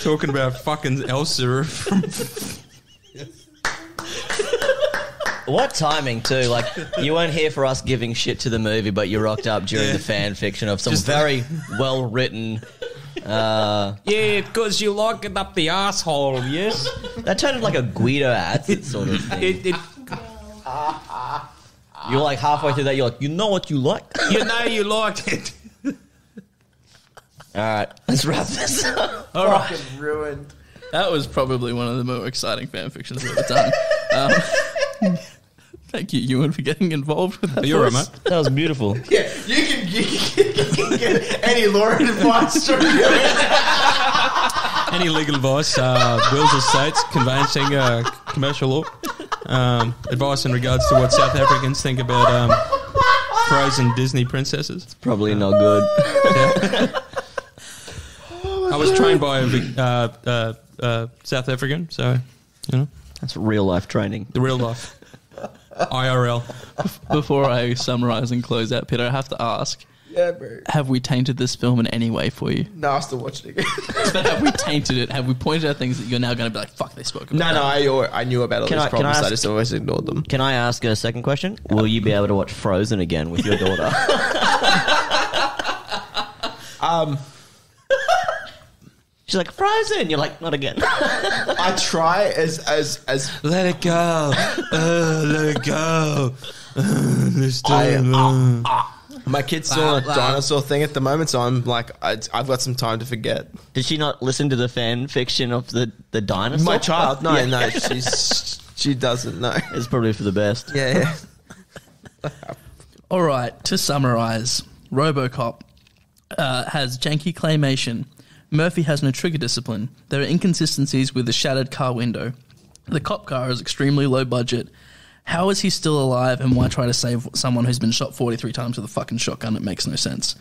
talking about fucking Elsa from... What timing too? Like, you weren't here for us giving shit to the movie, but you rocked up during the fan fiction of some very well written. Yeah, because you lock it up the asshole. Yes, that sounded like a Guido ad sort of thing. You're like halfway through that. You're like, you know what you like. You know you like it. All right, let's wrap this up. All right. Fucking ruined. That was probably one of the more exciting fan fictions we've ever done. Thank you, Euan, for getting involved with that. You're right, mate. That was beautiful. Yeah, you can get any law advice from Any legal advice, wills, estates, conveyancing, commercial law, advice in regards to what South Africans think about frozen Disney princesses. It's probably not good. Yeah. I was trained by a South African, so, you know. That's real life training. The real life. IRL. Before I summarise and close out, Peter, I have to ask. Yeah, bro. Have we tainted this film in any way for you? No, I'll still watch it again. But have we tainted it? Have we pointed out things that you're now going to be like, fuck, they spoke about No, I knew about all these problems. I just always ignored them. Can I ask a second question? Will you be able to watch Frozen again with your daughter? She's like, Frozen! You're like, not again. I try as let it go. Let it go. my kid's doing a dinosaur thing at the moment, so I'm like, I've got some time to forget. Did she not listen to the fan fiction of the dinosaur? My child? No, she doesn't know. It's probably for the best. Yeah. All right, to summarise, Robocop has janky claymation. Murphy has no trigger discipline. There are inconsistencies with the shattered car window. The cop car is extremely low budget. How is he still alive, and why try to save someone who's been shot 43 times with a fucking shotgun? It makes no sense.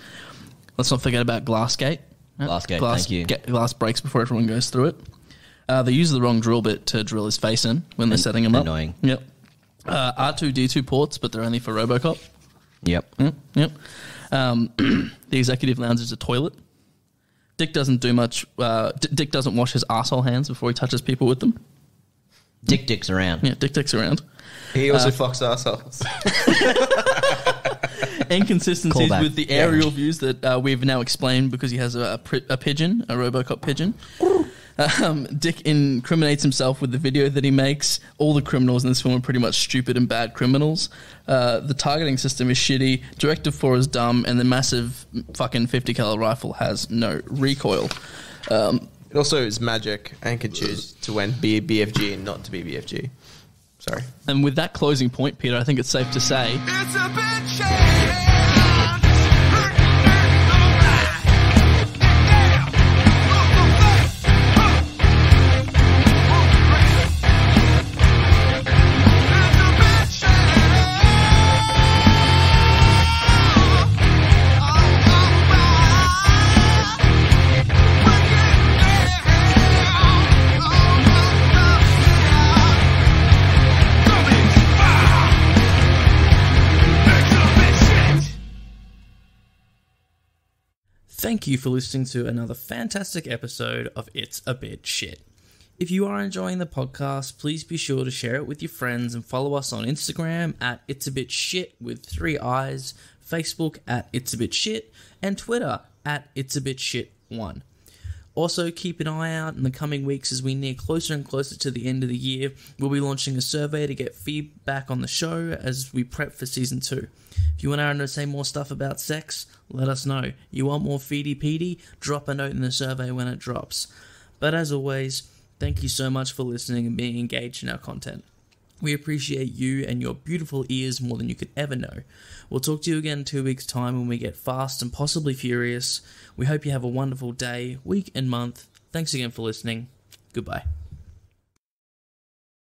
Let's not forget about Glassgate. Glass gate, thank you. Glass breaks before everyone goes through it. They use the wrong drill bit to drill his face in when they're setting him up. Annoying. Yep. R2-D2 ports, but they're only for Robocop. Yep. Yep. The executive lounge is a toilet. Dick doesn't do much. Dick doesn't wash his arsehole hands before he touches people with them. Dick's around. Yeah, Dick's around. He also fucks assholes. Inconsistencies with the aerial views that we've now explained because he has a pigeon, a Robocop pigeon. Dick incriminates himself with the video that he makes. All the criminals in this film are pretty much stupid and bad criminals. The targeting system is shitty. Directive 4 is dumb, and the massive fucking 50 cal rifle has no recoil. It also is magic and can choose to be BFG and not to be BFG. Sorry. And with that closing point, Peter, I think it's safe to say... It's a bit shady. Thank you for listening to another fantastic episode of It's a Bit Shit. If you are enjoying the podcast, please be sure to share it with your friends and follow us on Instagram at It's a Bit Shit with 3 I's, Facebook at It's a Bit Shit, and Twitter at It's a Bit Shit 1. Also, keep an eye out in the coming weeks as we near closer and closer to the end of the year. We'll be launching a survey to get feedback on the show as we prep for Season 2. If you want Aaron to say more stuff about sex, let us know. You want more Feedy Peedy? Drop a note in the survey when it drops. But as always, thank you so much for listening and being engaged in our content. We appreciate you and your beautiful ears more than you could ever know. We'll talk to you again in 2 weeks' time when we get fast and possibly furious. We hope you have a wonderful day, week, and month. Thanks again for listening. Goodbye.